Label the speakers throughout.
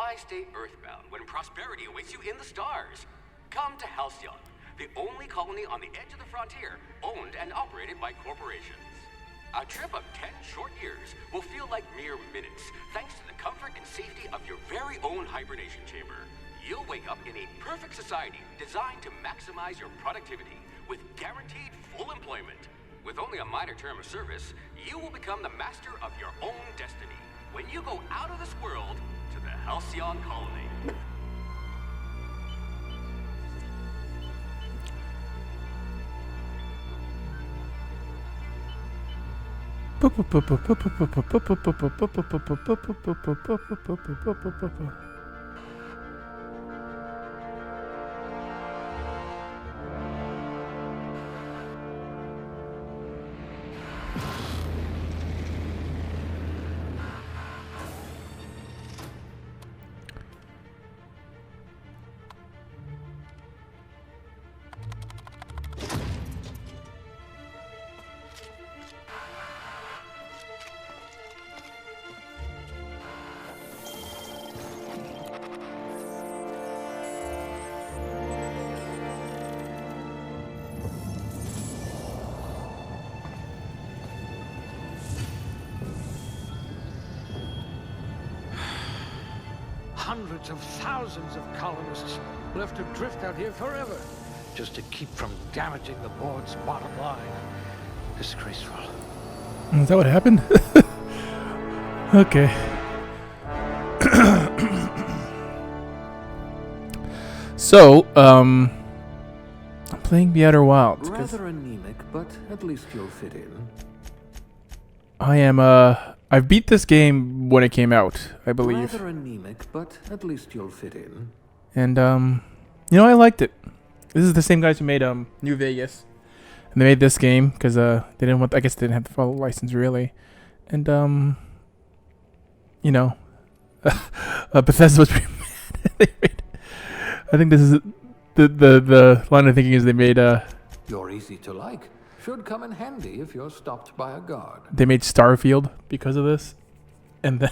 Speaker 1: Why stay earthbound when prosperity awaits you in the stars? Come to Halcyon, the only colony on the edge of the frontier, owned and operated by corporations. A trip of 10 short years will feel like mere minutes, thanks to the comfort and safety of your very own hibernation chamber. You'll wake up in a perfect society designed to maximize your productivity with guaranteed full employment. With only a minor term of service, you will become the master of your own destiny when you go out of this world to the Halcyon colony.
Speaker 2: Hundreds of thousands of colonists left to drift out here forever, just to keep from damaging the board's bottom line. Disgraceful.
Speaker 3: Is that what happened? Okay. So, I'm playing The Outer Wilds.
Speaker 4: Rather anemic, but at least you'll fit in.
Speaker 3: I am, I beat this game when it came out, I believe.
Speaker 4: Rather anemic, but at least you'll fit in.
Speaker 3: And, you know, I liked it. This is the same guys who made, New Vegas. And they made this game, because, they didn't want, I guess they didn't have the full license, really. And, you know, Bethesda was pretty mad. They made, I think this is, the line of thinking is they made,
Speaker 4: You're easy to like. Should come in handy if you're stopped by a guard.
Speaker 3: they made Starfield because of this. And then,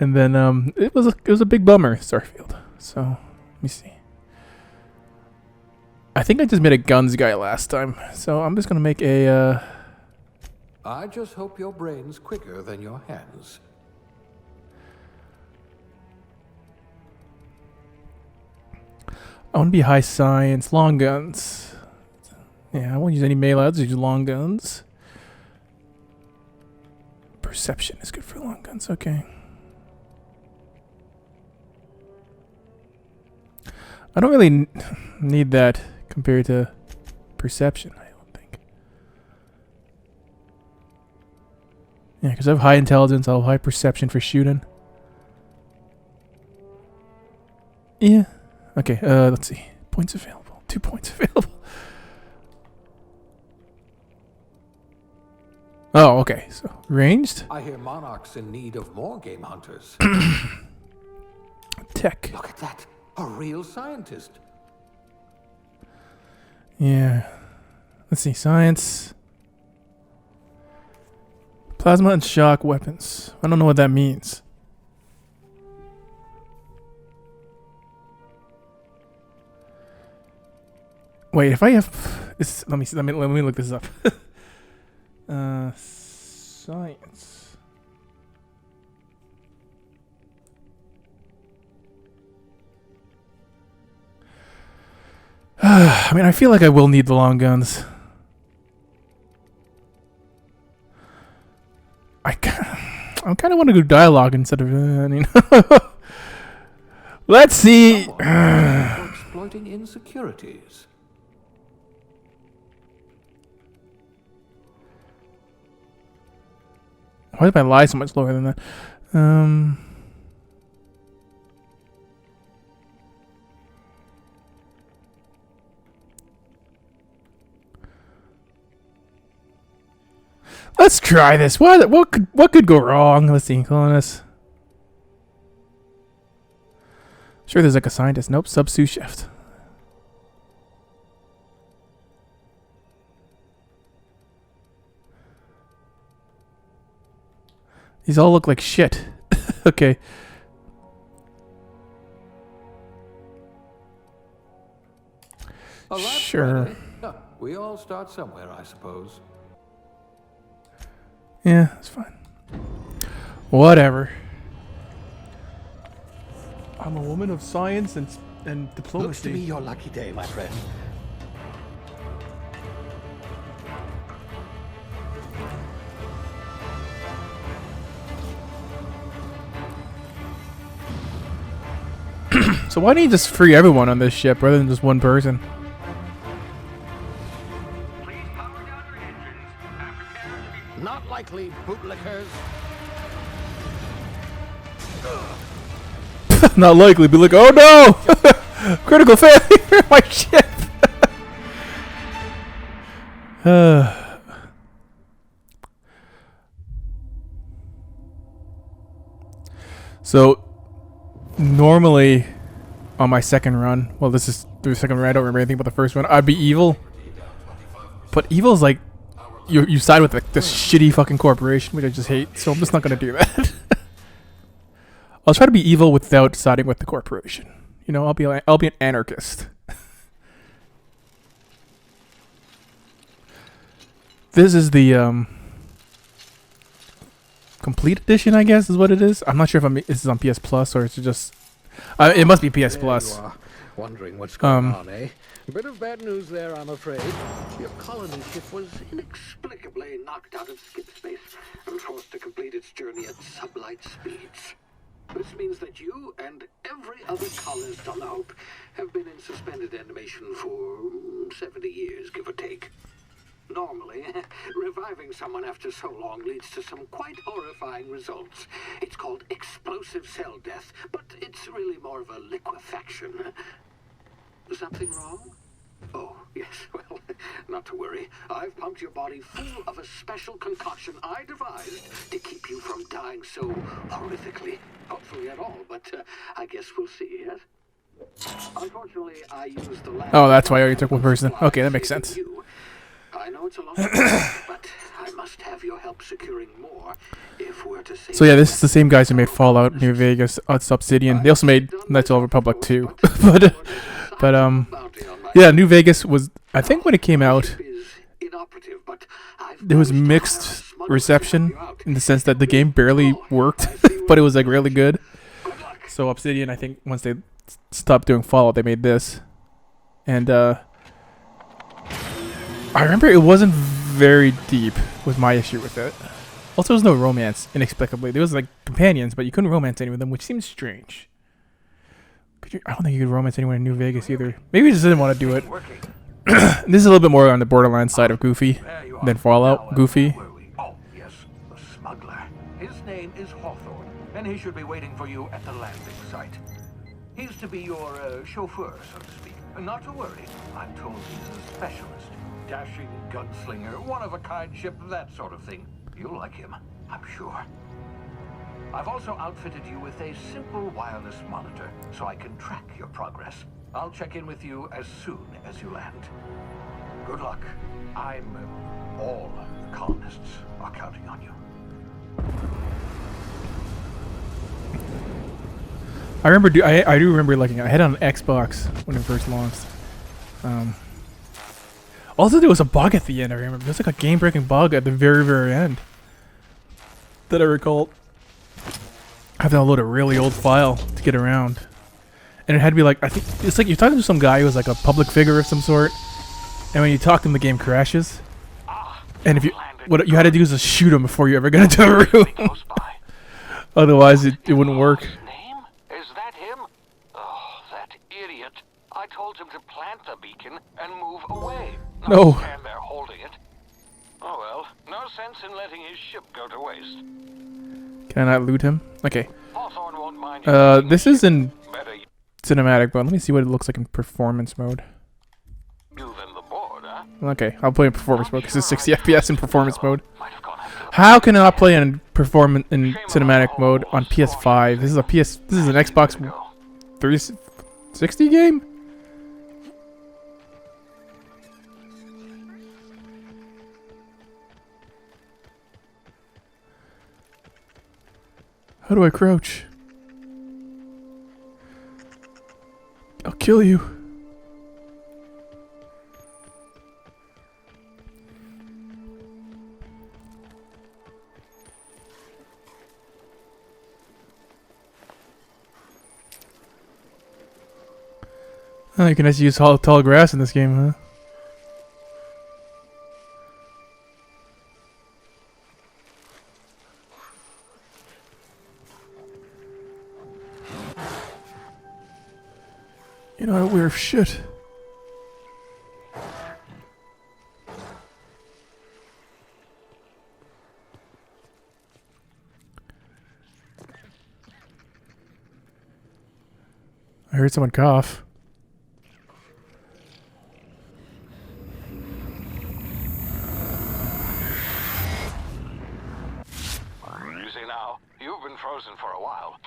Speaker 3: and then, it was a big bummer, Starfield. So, let me see. I think I just made a guns guy last time, so I'm just gonna make a,
Speaker 4: I just hope your brain's quicker than your hands.
Speaker 3: I want to be high science, long guns. Yeah, I won't use any melee, I'll just use long guns. Perception is good for long guns, okay. I don't really need that compared to perception, I don't think. Yeah, because I have high intelligence, I'll have high perception for shooting. Yeah. Okay, let's see. Points available. 2 points available. Oh, okay. So, ranged?
Speaker 4: I hear Monarch's in need of more game hunters.
Speaker 3: Tech.
Speaker 4: Look at that. A real scientist.
Speaker 3: Yeah. Let's see. Science. Plasma and shock weapons. I don't know what that means. Wait, if I have this, let me look this up. Science. I mean, I feel like I will need the long guns. I kind of want to go dialogue instead of, Let's see.
Speaker 4: For exploiting insecurities.
Speaker 3: Why is my lie so much lower than that? Let's try this. What could go wrong? Let's see. Colonist. Sure, there's like a scientist. Nope, sub-sous chef. These all look like shit. Okay.
Speaker 4: A lab
Speaker 3: Sure.
Speaker 4: spread, eh? Huh, we all start somewhere, I suppose.
Speaker 3: Yeah, it's fine. Whatever. I'm a woman of science and diplomacy.
Speaker 2: Looks to be your lucky day, my friend.
Speaker 3: So why don't you just free everyone on this ship rather than just one person?
Speaker 1: Please power down your engines and prepare to be
Speaker 2: Not likely, bootlickers.
Speaker 3: Not likely. Be like, oh no! Critical failure! My ship! So, normally, on my second run, well, this is the second run, I don't remember anything about the first one, I'd be evil. But evil's like, you side with this shitty fucking corporation, which I just hate, so I'm just not gonna do that. I'll try to be evil without siding with the corporation. You know, I'll be an anarchist. This is the complete edition, I guess, is what it is. I'm not sure if this is on PS Plus or it's just. It must be PS Plus.
Speaker 2: There you are, wondering what's going on, eh? A bit of bad news there, I'm afraid. Your colony ship was inexplicably knocked out of skip space and forced to complete its journey at sublight speeds. This means that you and every other colonist on the Hope have been in suspended animation for 70 years, give or take. Normally, reviving someone after so long leads to some quite horrifying results. It's called explosive cell death, but it's really more of a liquefaction. Something wrong? Oh, yes, well, not to worry. I've pumped your body full of a special concoction I devised to keep you from dying so horrifically. Hopefully at all, but I guess we'll see, yes? Unfortunately, I used the last...
Speaker 3: Oh, that's why I already took one person. Okay, that makes sense.
Speaker 2: I know it's a long time, but I must have your help securing more if we're to save...
Speaker 3: So yeah, this is the same guys who made Fallout New Vegas. It's Obsidian. They also made Knights of the Old Republic too. but yeah, New Vegas was, I think when it came out, there was mixed reception in the sense that the game barely worked, but it was like really good. So Obsidian, I think once they stopped doing Fallout, they made this. And I remember it wasn't very deep was my issue with it. Also, there was no romance, inexplicably. There was like companions, but you couldn't romance any of them, which seems strange. I don't think you could romance anyone in New Vegas either. Maybe you just didn't want to do it. This is a little bit more on the Borderlands side of Goofy than Fallout Goofy.
Speaker 5: Oh, yes, the smuggler. His name is Hawthorne, and he should be waiting for you at the landing site. He's to be your chauffeur, so to speak. Not to worry, I'm told he's a specialist. Dashing gunslinger, one-of-a-kind ship, that sort of thing. You'll like him, I'm sure. I've also outfitted you with a simple wireless monitor, so I can track your progress. I'll check in with you as soon as you land. Good luck. All the colonists are counting on you.
Speaker 3: I remember. I do remember liking it. I had it on Xbox when it first launched. Also, there was a bug at the end. I remember there was like a game-breaking bug at the very, very end that I recall. I have to download a really old file to get around, and it had to be like, I think it's like you're talking to some guy who was like a public figure of some sort, and when you talk to him, the game crashes. And if what you had to do is just shoot him before you ever got into a room. Otherwise, it wouldn't work.
Speaker 5: Name? Is that him? Oh, that idiot. I told him to plant the beacon and move away.
Speaker 3: No.
Speaker 5: Stand there holding it. Oh well, no sense in letting his ship go to waste.
Speaker 3: Can I not loot him? Okay.
Speaker 5: Hawthorne won't mind you
Speaker 3: This is in
Speaker 5: better
Speaker 3: cinematic mode. Let me see what it looks like in performance mode.
Speaker 5: you than the board, huh?
Speaker 3: Okay, I'll play in performance mode because it's 60 FPS in performance mode.
Speaker 5: Might have gone after
Speaker 3: How can I not play in cinematic mode on PS5? This is an Xbox 360 game? How do I crouch? I'll kill you. Oh, you can actually use tall grass in this game, huh? You know what weird shit. I heard someone cough.
Speaker 4: Easy now. You've been frozen for a while.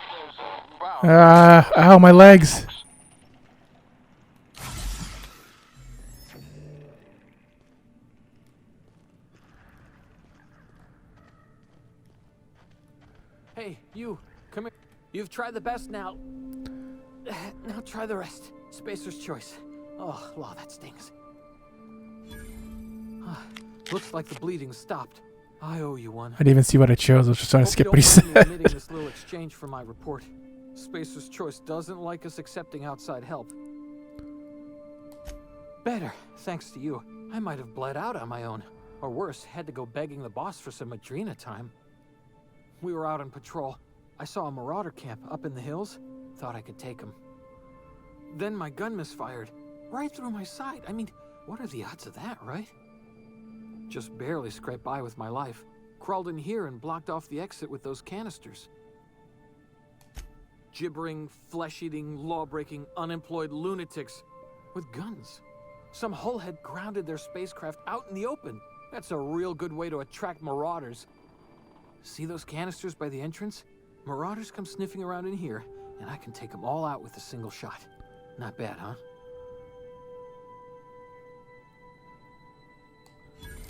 Speaker 3: Ow, my legs.
Speaker 6: Hey, you, come here. You've tried the best now. Now try the rest. Spacer's choice. Oh, law, that stings. Looks like the bleeding stopped. I owe you one.
Speaker 3: I didn't even see what I chose. I was just trying to
Speaker 6: Hope
Speaker 3: skip
Speaker 6: you
Speaker 3: what he
Speaker 6: don't mind me
Speaker 3: said.
Speaker 6: omitting this little exchange for my report. Spacer's choice doesn't like us accepting outside help. Better, thanks to you. I might have bled out on my own. Or worse, had to go begging the boss for some Adrena time. We were out on patrol. I saw a marauder camp up in the hills. Thought I could take him. Then my gun misfired. Right through my side. I mean, what are the odds of that, right? Just barely scraped by with my life. Crawled in here and blocked off the exit with those canisters. Gibbering, flesh-eating, law-breaking, unemployed lunatics with guns. Some hull had grounded their spacecraft out in the open. That's a real good way to attract marauders. See those canisters by the entrance? Marauders come sniffing around in here, and I can take them all out with a single shot. Not bad, huh?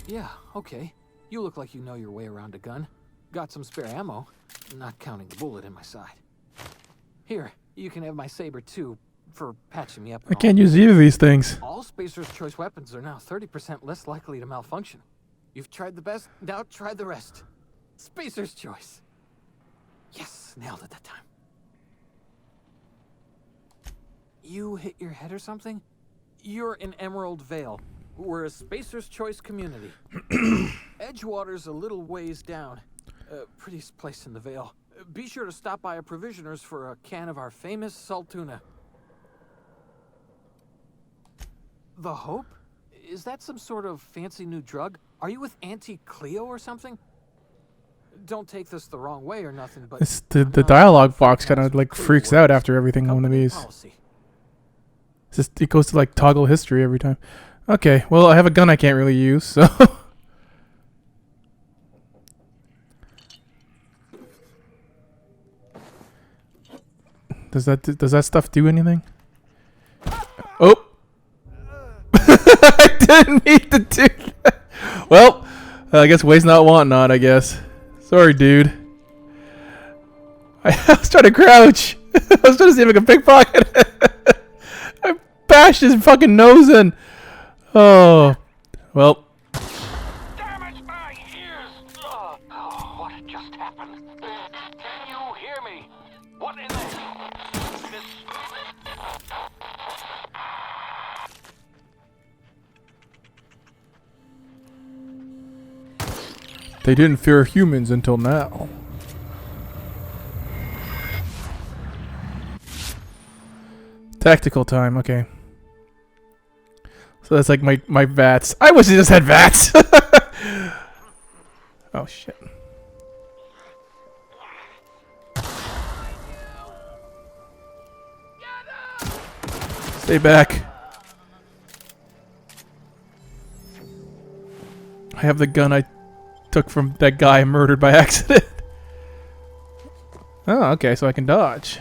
Speaker 6: Yeah, okay. You look like you know your way around a gun. Got some spare ammo, not counting the bullet in my side. Here, you can have my saber too, for patching me up.
Speaker 3: I can't use either of these things.
Speaker 6: All Spacer's choice weapons are now 30% less likely to malfunction. You've tried the best, now try the rest. Spacer's choice. Yes, nailed it that time. You hit your head or something? You're in Emerald Vale. We're a Spacer's Choice community. Edgewater's a little ways down. Prettiest place in the Vale. Be sure to stop by a provisioner's for a can of our famous salt tuna. The Hope? Is that some sort of fancy new drug? Are you with Auntie Cleo or something? Don't take this the wrong way or nothing, but
Speaker 3: It's the dialogue box kind of like freaks out after everything one of these. It's just, it goes to like toggle history every time. Okay, well I have a gun I can't really use, so does that stuff do anything? Oh, I didn't mean to do that. Well, I guess waste not want not. I guess. Sorry, dude. I was trying to crouch. I was trying to see if I could pickpocket. I bashed his fucking nose in. Oh, well.
Speaker 4: Damage my ears! Oh, what just happened? Can you hear me? What in the...
Speaker 3: They didn't fear humans until now. Tactical time, okay. So that's like my VATS. I wish I just had VATS! Oh shit. Stay back. I have the gun I took from that guy murdered by accident. Oh, okay, so I can dodge.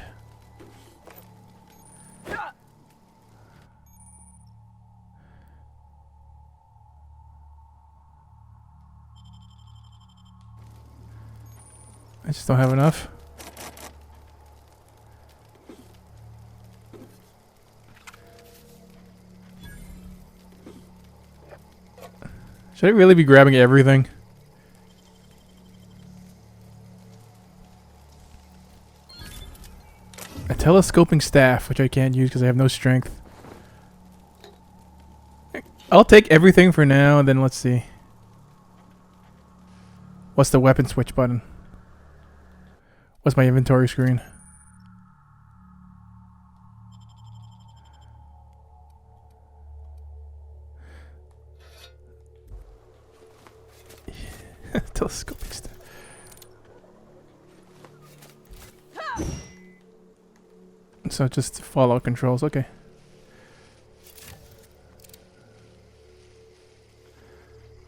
Speaker 3: I just don't have enough. Should I really be grabbing everything? A telescoping staff, which I can't use because I have no strength. I'll take everything for now, and then let's see. What's the weapon switch button? What's my inventory screen? Telescopic stuff. So just Fallout controls, okay.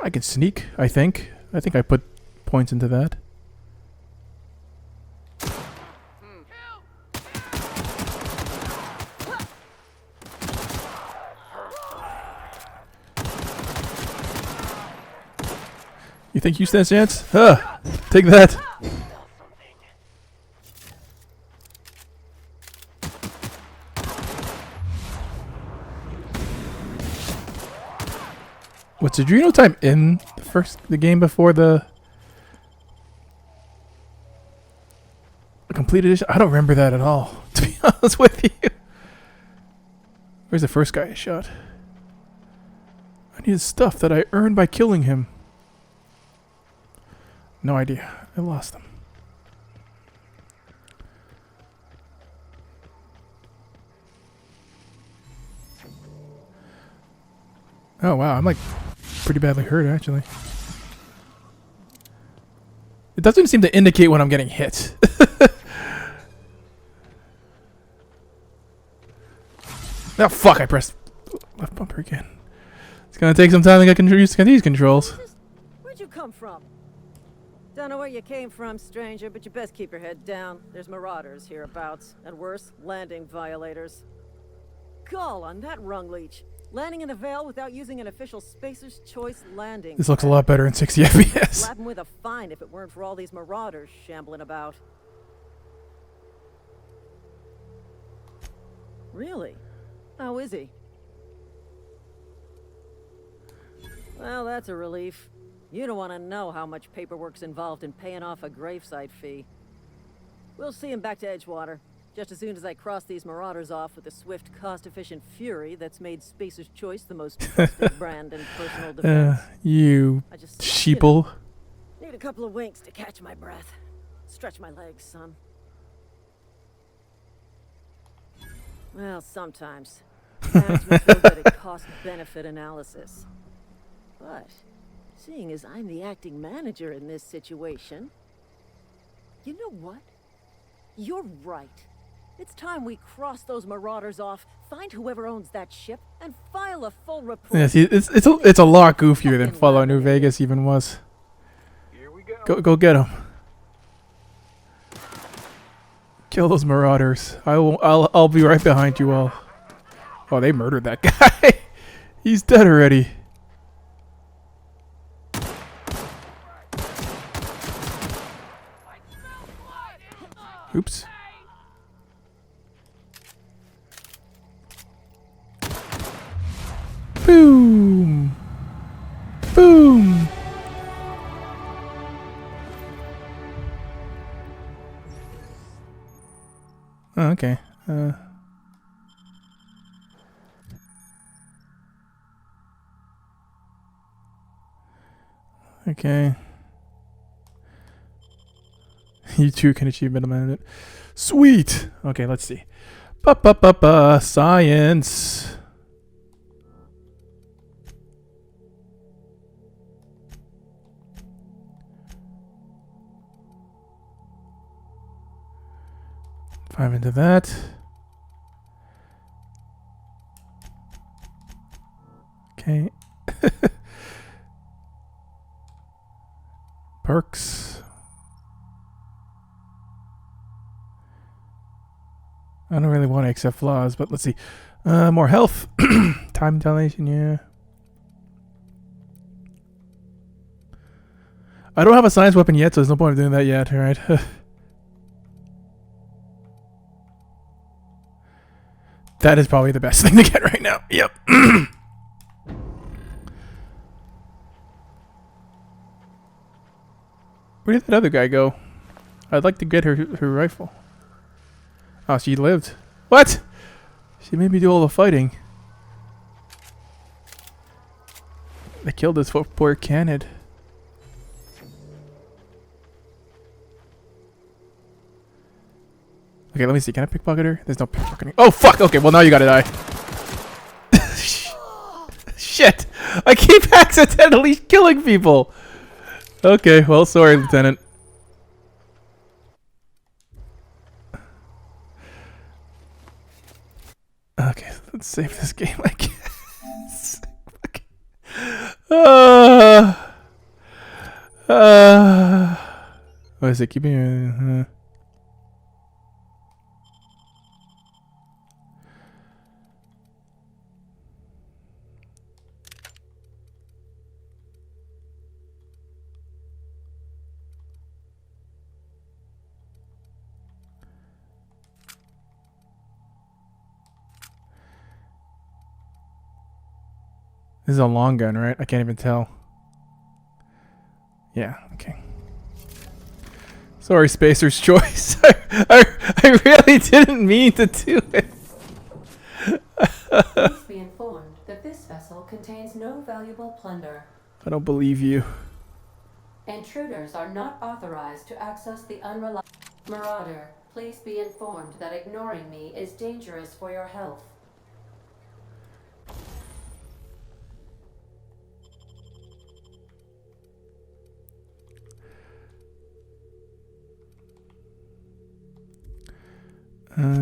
Speaker 3: I can sneak, I think. I think I put points into that. You think you stand a chance? Huh! Take that! What's Adreno time in the game before the complete edition? I don't remember that at all, to be honest with you. Where's the first guy I shot? I need stuff that I earned by killing him. No idea. I lost them. Oh wow, I'm like pretty badly hurt actually. It doesn't seem to indicate when I'm getting hit. Oh fuck, I pressed left bumper again. It's gonna take some time to get used to these controls.
Speaker 7: Where'd you come from? Don't know where you came from, stranger, but you best keep your head down. There's marauders hereabouts, and worse, landing violators. Gall on that rung leech. Landing in the Vale without using an official Spacer's Choice landing.
Speaker 3: This looks a lot better in 60 FPS.
Speaker 7: Slap him with a fine if it weren't for all these marauders shambling about. Really? How is he? Well, that's a relief. You don't want to know how much paperwork's involved in paying off a gravesite fee. We'll see him back to Edgewater, just as soon as I cross these marauders off with the swift, cost-efficient fury that's made Spacer's Choice the most trusted brand in personal defense.
Speaker 3: You sheeple.
Speaker 7: Need a couple of winks to catch my breath. Stretch my legs, son. Well, sometimes. Management feels that it cost-benefit analysis. But seeing as I'm the acting manager in this situation, you know what? You're right. It's time we cross those marauders off, find whoever owns that ship, and file a full report.
Speaker 3: Yeah, see, it's a lot goofier than Fallout New Vegas even was.
Speaker 5: Here we go.
Speaker 3: Go get them. Kill those marauders. I'll be right behind you all. Oh, they murdered that guy. He's dead already. Oops. Boom. Boom. Oh, okay. Okay. You too can achieve middle management. Sweet. Okay, let's see. Science. Five into that. Okay. Perks. I don't really want to accept flaws, but let's see. More health. Time dilation, yeah. I don't have a science weapon yet, so there's no point in doing that yet, alright? That is probably the best thing to get right now. Yep. Where did that other guy go? I'd like to get her rifle. Oh, she lived. What? She made me do all the fighting. They killed this poor Canid. Okay, let me see. Can I pickpocket her? There's no pickpocketing. Oh, fuck! Okay, well, now you gotta die. Shit! I keep accidentally killing people! Okay, well, sorry, Lieutenant. Okay, let's save this game, I guess. What is it? Keep me... This is a long gun, right? I can't even tell. Yeah, okay. Sorry, Spacer's Choice. I really didn't mean to do it.
Speaker 8: Please be informed that this vessel contains no valuable plunder.
Speaker 3: I don't believe you.
Speaker 8: Intruders are not authorized to access the unreliable... Marauder, please be informed that ignoring me is dangerous for your health.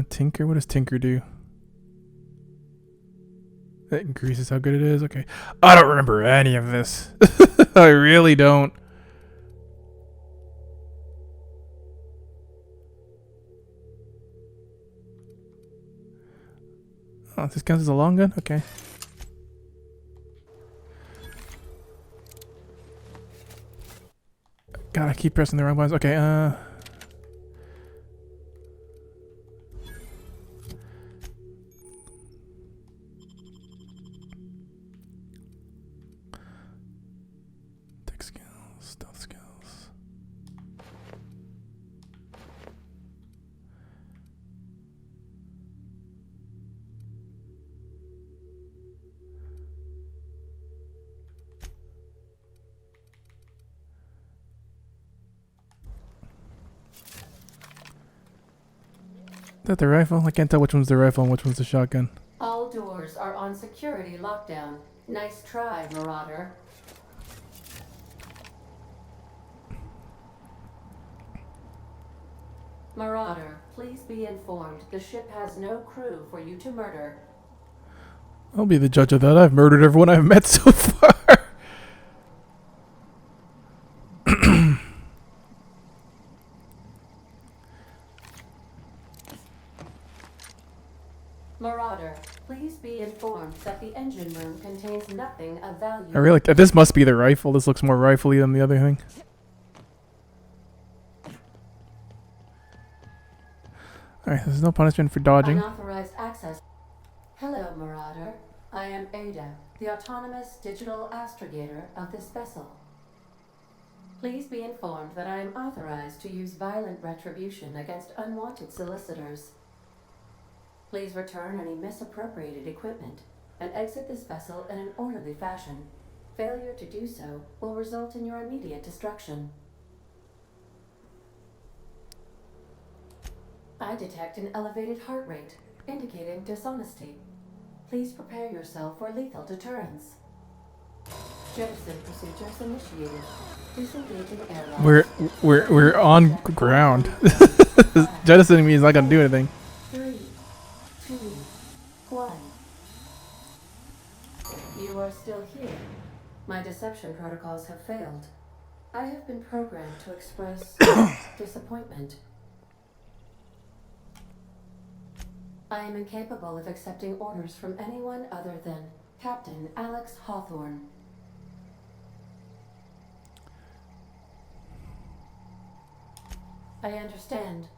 Speaker 3: Tinker? What does Tinker do? That increases how good it is? Okay. I don't remember any of this. I really don't. Oh, this counts as a long gun? Okay. God, I keep pressing the wrong buttons. Okay, tech skills, stealth skills. Is that the rifle? I can't tell which one's the rifle and which one's the shotgun.
Speaker 8: All doors are on security lockdown. Nice try, Marauder. Marauder, please be informed the ship has no crew for you to murder.
Speaker 3: I'll be the judge of that. I've murdered everyone I've met so far.
Speaker 8: Marauder, please be informed that the engine room contains nothing of value.
Speaker 3: I really... This must be the rifle. This looks more rifle-y than the other thing. Alright, there's no punishment for dodging.
Speaker 8: Unauthorized access. Hello, Marauder. I am Ada, the autonomous digital astrogator of this vessel. Please be informed that I am authorized to use violent retribution against unwanted solicitors. Please return any misappropriated equipment and exit this vessel in an orderly fashion. Failure to do so will result in your immediate destruction. I detect an elevated heart rate, indicating dishonesty. Please prepare yourself for lethal deterrence. Jettison procedures initiated. Disengaging airlock.
Speaker 3: We're on ground. Jettisoning me is not gonna do anything.
Speaker 8: 3, 2, 1. You are still here. My deception protocols have failed. I have been programmed to express disappointment. I am incapable of accepting orders from anyone other than Captain Alex Hawthorne. I understand.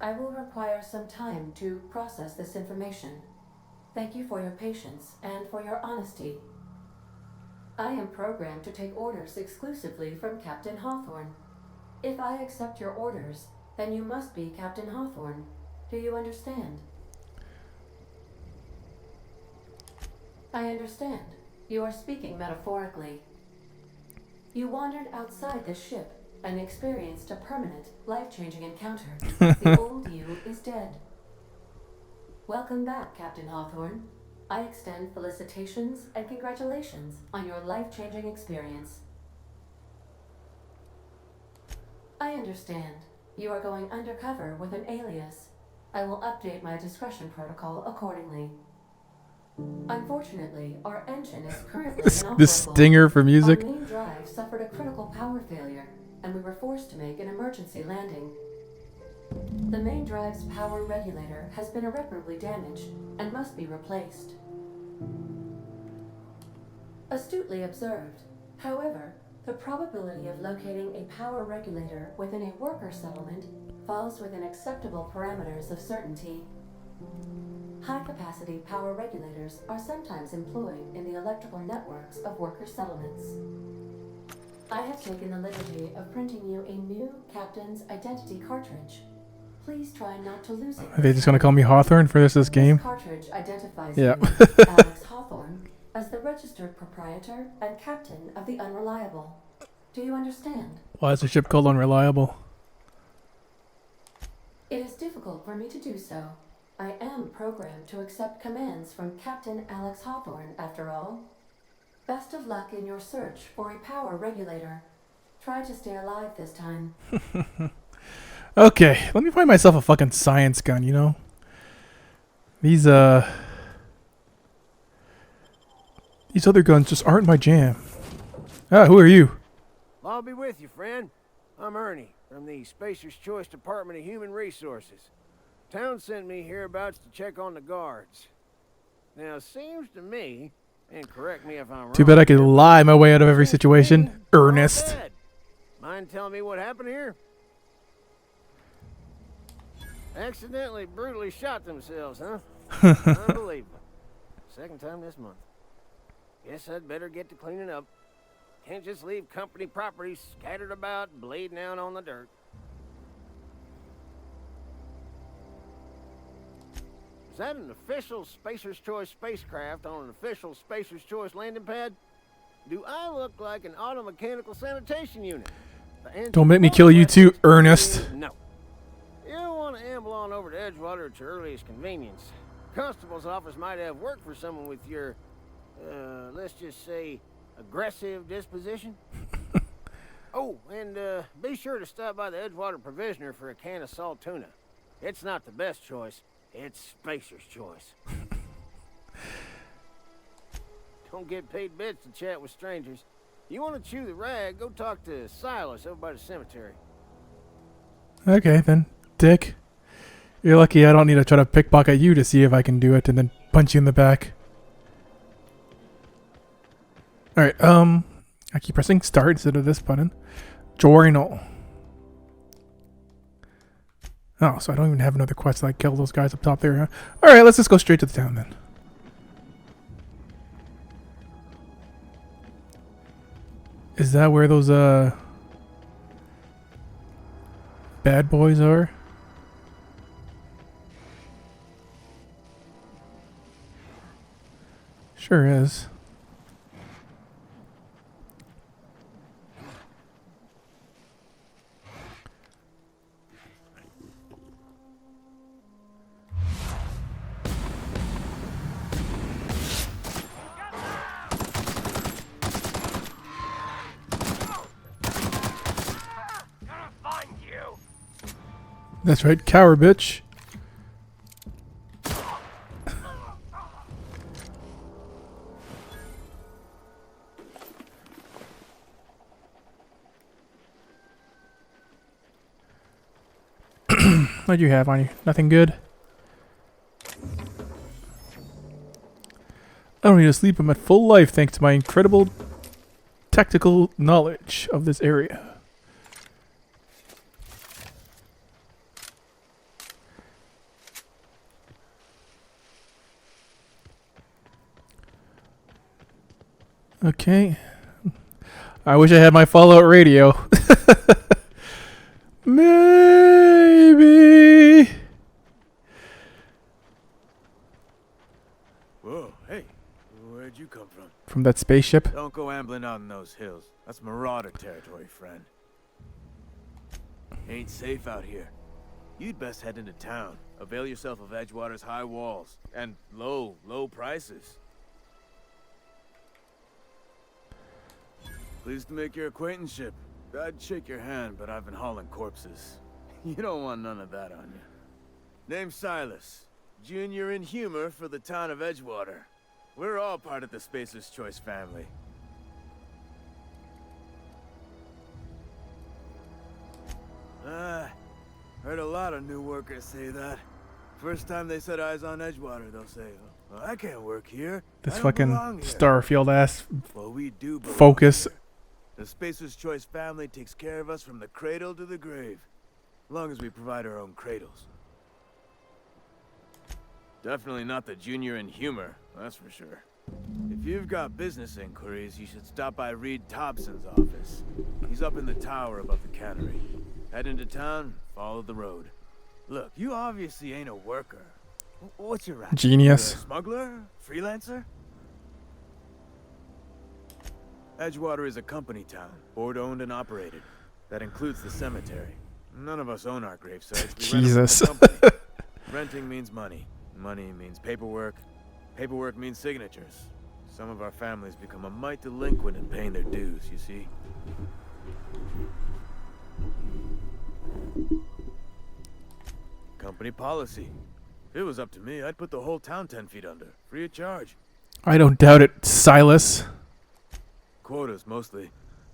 Speaker 8: I will require some time to process this information. Thank you for your patience and for your honesty. I am programmed to take orders exclusively from Captain Hawthorne. If I accept your orders, then you must be Captain Hawthorne. Do you understand? I understand. You are speaking metaphorically. You wandered outside the ship and experienced a permanent, life-changing encounter. The old you is dead. Welcome back, Captain Hawthorne. I extend felicitations and congratulations on your life-changing experience. I understand. You are going undercover with an alias. I will update my discretion protocol accordingly. Unfortunately, our engine is currently inoperable.
Speaker 3: This stinger for music.
Speaker 8: Our main drive suffered a critical power failure, and we were forced to make an emergency landing. The main drive's power regulator has been irreparably damaged and must be replaced. Astutely observed. However, the probability of locating a power regulator within a worker settlement falls within acceptable parameters of certainty. High-capacity power regulators are sometimes employed in the electrical networks of worker settlements. I have taken the liberty of printing you a new captain's identity cartridge. Please try not to lose it.
Speaker 3: Are they just gonna call me Hawthorne for this game?
Speaker 8: This cartridge identifies
Speaker 3: Yeah.
Speaker 8: you, Alex Hawthorne, as the registered proprietor and captain of the Unreliable. Do you understand?
Speaker 3: Why is the ship called Unreliable?
Speaker 8: It is difficult for me to do so. I am programmed to accept commands from Captain Alex Hawthorne, after all. Best of luck in your search for a power regulator. Try to stay alive this time.
Speaker 3: Okay, let me find myself a fucking science gun, you know? These other guns just aren't my jam. Ah, who are you?
Speaker 9: I'll be with you, friend. I'm Ernie, from the Spacer's Choice Department of Human Resources. Town sent me hereabouts to check on the guards. Now, it seems to me, and correct me if I'm wrong...
Speaker 3: Too bad I could lie my way out of every situation. Ernest.
Speaker 9: Mind telling me what happened here? Accidentally, brutally shot themselves, huh? Unbelievable. Second time this month. Guess I'd better get to cleaning up. Can't just leave company property scattered about, bleeding out on the dirt. Is that an official Spacer's Choice spacecraft on an official Spacer's Choice landing pad? Do I look like an automechanical sanitation unit?
Speaker 3: Don't make me kill you too, Ernest.
Speaker 9: No. You don't want to amble on over to Edgewater at your earliest convenience. Constable's office might have work for someone with your, let's just say, aggressive disposition. Oh, and be sure to stop by the Edgewater Provisioner for a can of salt tuna. It's not the best choice. It's Spacer's Choice. Don't get paid bits to chat with strangers. You want to chew the rag, go talk to Silas over by the cemetery.
Speaker 3: Okay, then. Dick. You're lucky I don't need to try to pickpocket you to see if I can do it and then punch you in the back. Alright, I keep pressing start instead of this button. Journal. Oh, so I don't even have another quest like kill those guys up top there, huh? Alright, let's just go straight to the town then. Is that where those, bad boys are? Sure is. That's right, cower bitch. What'd you have on you? Nothing good? I don't need to sleep. I'm at full life thanks to my incredible tactical knowledge of this area. Okay. I wish I had my Fallout radio. Maybe.
Speaker 9: Whoa, hey. Where'd you come from?
Speaker 3: from that spaceship.
Speaker 10: Don't go ambling out in those hills. That's Marauder territory, friend. Ain't safe out here. You'd best head into town. Avail yourself of Edgewater's high walls and low prices. Pleased to make your acquaintanceship. I'd shake your hand, but I've been hauling corpses. You don't want none of that on you. Name's Silas. Junior in humor for the town of Edgewater. We're all part of the Spacer's Choice family. Heard a lot of new workers say that. First time they set eyes on Edgewater, they'll say, well, I can't work here.
Speaker 3: This
Speaker 10: I don't
Speaker 3: fucking
Speaker 10: belong here."
Speaker 3: Starfield ass
Speaker 10: Well, we do belong
Speaker 3: focus.
Speaker 10: here. The Spacer's Choice family takes care of us from the cradle to the grave. As long as we provide our own cradles. Definitely not the junior in humor, that's for sure. If you've got business inquiries, you should stop by Reed Thompson's office. He's up in the tower above the cannery. Head into town, follow the road. Look, you obviously ain't a worker. What's your racket?
Speaker 3: Genius.
Speaker 10: You a smuggler? Freelancer? Edgewater is a company town, board-owned and operated. That includes the cemetery. None of us own our gravesites. We rent them
Speaker 3: Jesus.
Speaker 10: from the company. Renting means money. Money means paperwork. Paperwork means signatures. Some of our families become a mite delinquent in paying their dues, you see. Company policy. If it was up to me, I'd put the whole town 10 feet under, free of charge.
Speaker 3: I don't doubt it, Silas.
Speaker 10: Quotas, mostly.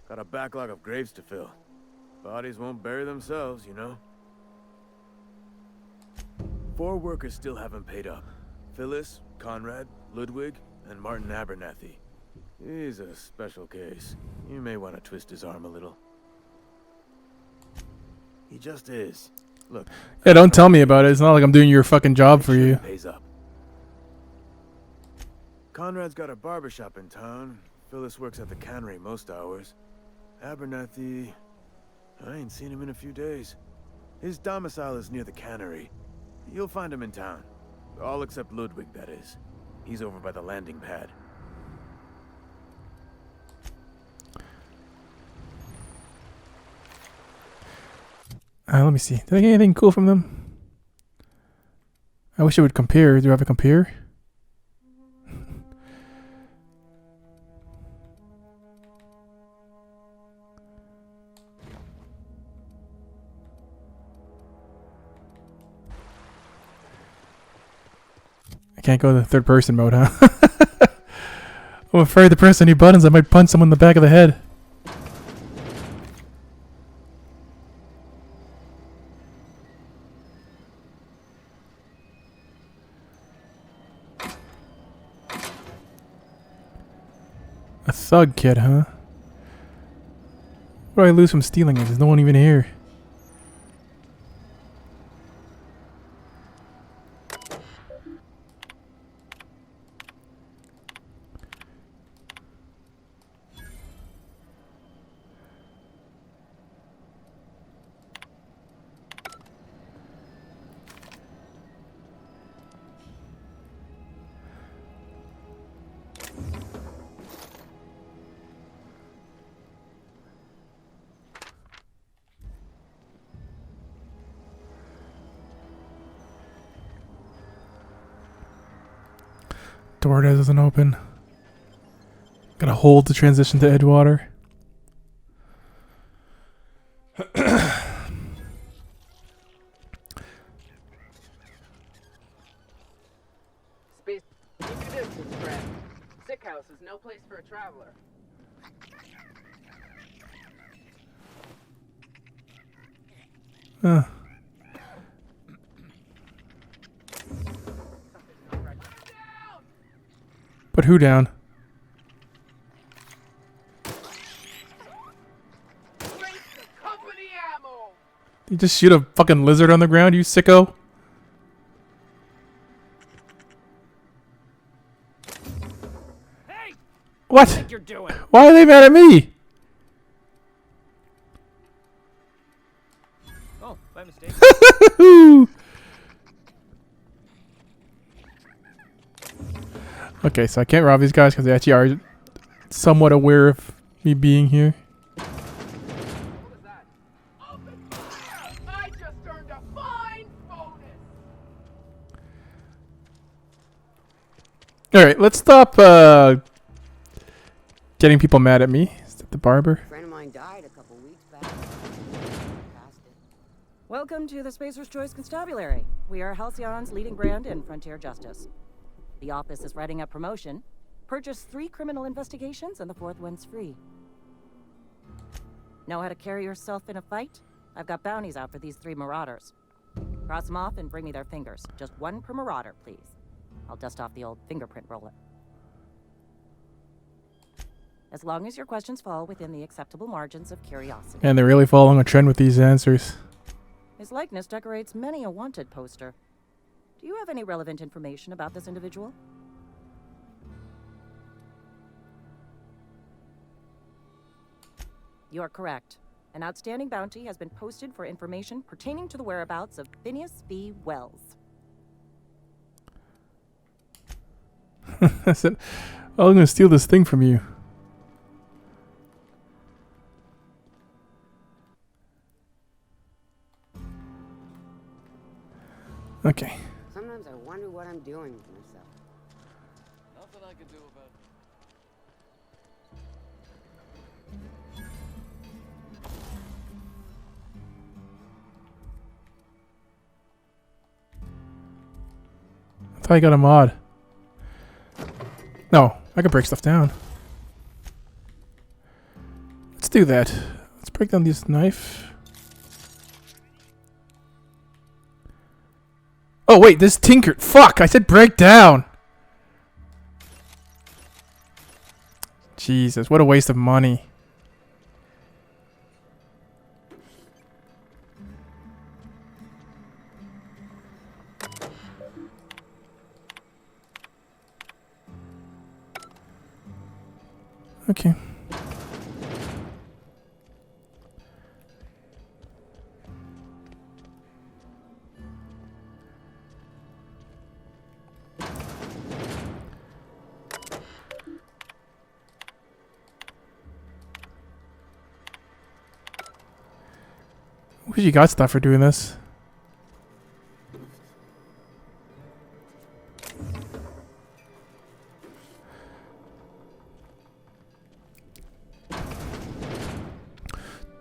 Speaker 10: Got a backlog of graves to fill. Bodies won't bury themselves, you know. 4 workers still haven't paid up. Phyllis, Conrad, Ludwig, and Martin Abernathy. He's a special case. You may want to twist his arm a little. He just is. Look.
Speaker 3: Yeah, don't tell me about it. It's not like I'm doing your fucking job for you.
Speaker 10: Pays up. Conrad's got a barbershop in town. Phyllis works at the cannery most hours. Abernathy, I ain't seen him in a few days. His domicile is near the cannery. You'll find him in town. All except Ludwig, that is. He's over by the landing pad.
Speaker 3: Let me see. Did I get anything cool from them? I wish it would compare. Do I have a compare? I can't go to the third person mode, huh? I'm afraid to press any buttons. I might punch someone in the back of the head. A thug kid, huh? What do I lose from stealing it? There's no one even here. Door doesn't open. Gotta hold to transition to Edgewater.
Speaker 11: Space, keep your distance, friend. Sick house is no place for a traveler.
Speaker 3: Huh. Put who down? You just shoot a fucking lizard on the ground, you sicko?
Speaker 11: Hey!
Speaker 3: What?
Speaker 11: What do you think you're doing?
Speaker 3: Why are they mad at me?
Speaker 11: Oh, by mistake.
Speaker 3: Okay, so I can't rob these guys because they actually are somewhat aware of me being here.
Speaker 11: What was that? Open fire! I just earned a fine bonus!
Speaker 3: Alright, let's stop getting people mad at me. Is that the barber?
Speaker 12: A friend of mine died a couple weeks back.
Speaker 13: Welcome to the Spacer's Choice Constabulary. We are Halcyon's leading brand in frontier justice. The office is writing a promotion. Purchase 3 criminal investigations and the 4th one's free. Know how to carry yourself in a fight? I've got bounties out for these 3 marauders. Cross them off and bring me their fingers. Just 1 per marauder, please. I'll dust off the old fingerprint roller. As long as your questions fall within the acceptable margins of curiosity.
Speaker 3: And they're really following a trend with these answers.
Speaker 13: His likeness decorates many a wanted poster. Do you have any relevant information about this individual? You're correct. An outstanding bounty has been posted for information pertaining to the whereabouts of Phineas B. Wells.
Speaker 3: I said, oh, I'm gonna steal this thing from you. Okay.
Speaker 12: Sometimes I wonder what I'm doing with myself.
Speaker 10: Nothing I can do about it.
Speaker 3: I thought I got a mod. No, I can break stuff down. Let's do that. Let's break down this knife. Oh wait, this tinkered. Fuck, I said break down. Jesus, what a waste of money. Okay. Wish you got stuff for doing this.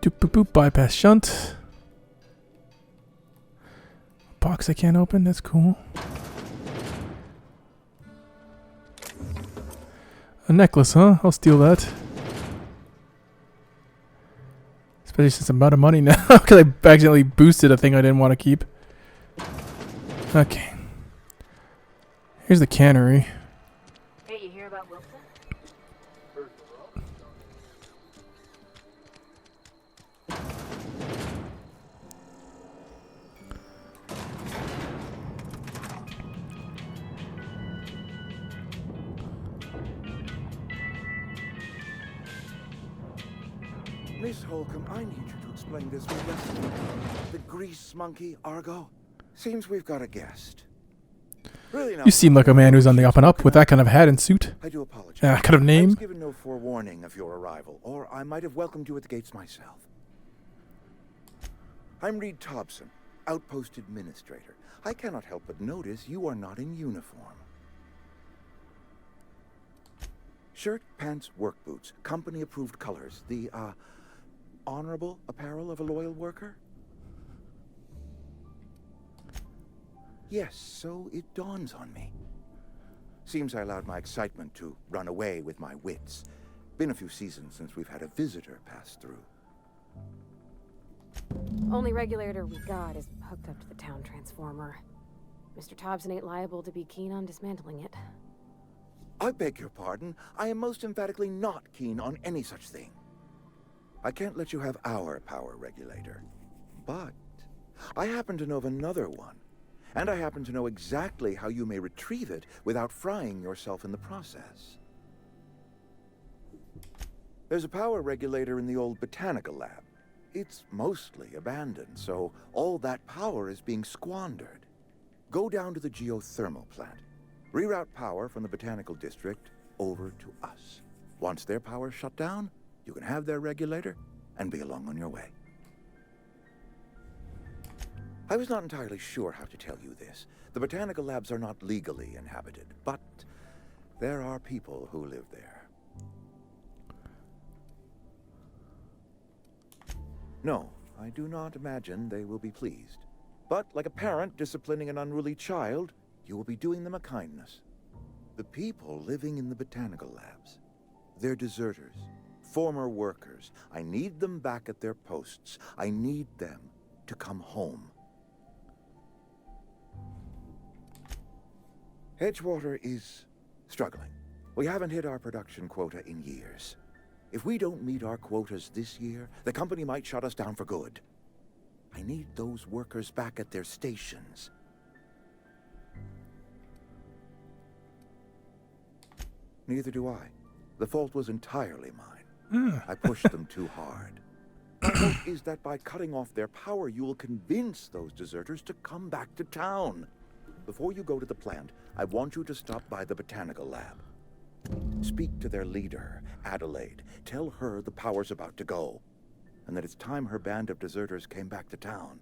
Speaker 3: Doop boop boop, bypass shunt. Box I can't open, that's cool. A necklace, huh? I'll steal that. Especially since I'm out of money now, because I accidentally boosted a thing I didn't want to keep. Okay. Here's the cannery.
Speaker 7: Hey, you hear about Wilson?
Speaker 14: Miss Holcomb, I need you to explain this with us. The grease monkey, Argo? Seems we've got a guest. Really now,
Speaker 3: You seem like a man who's on the up and up with that kind of hat and suit.
Speaker 14: I do apologize.
Speaker 3: That kind of
Speaker 14: I
Speaker 3: name.
Speaker 14: was given no forewarning of your arrival, or I might have welcomed you at the gates myself. I'm Reed Thompson, Outpost Administrator. I cannot help but notice you are not in uniform. Shirt, pants, work boots, company-approved colors. The, honorable apparel of a loyal worker? Yes, so it dawns on me. Seems I allowed my excitement to run away with my wits. Been a few seasons since we've had a visitor pass through.
Speaker 15: Only regulator we got is hooked up to the town transformer. Mr. Thompson ain't liable to be keen on dismantling it.
Speaker 14: I beg your pardon. I am most emphatically not keen on any such thing. I can't let you have our power regulator. But I happen to know of another one. And I happen to know exactly how you may retrieve it without frying yourself in the process. There's a power regulator in the old botanical lab. It's mostly abandoned, so all that power is being squandered. Go down to the geothermal plant. Reroute power from the botanical district over to us. Once their power's shut down, you can have their regulator and be along on your way. I was not entirely sure how to tell you this. The botanical labs are not legally inhabited, but there are people who live there. No, I do not imagine they will be pleased. But like a parent disciplining an unruly child, you will be doing them a kindness. The people living in the botanical labs, they're deserters, former workers. I need them back at their posts. I need them to come home. Edgewater is struggling. We haven't hit our production quota in years. If we don't meet our quotas this year, the company might shut us down for good. I need those workers back at their stations. Neither do I. The fault was entirely mine. I pushed them too hard. My hope is that by cutting off their power, you will convince those deserters to come back to town. Before you go to the plant, I want you to stop by the botanical lab. Speak to their leader, Adelaide. Tell her the power's about to go, and that it's time her band of deserters came back to town.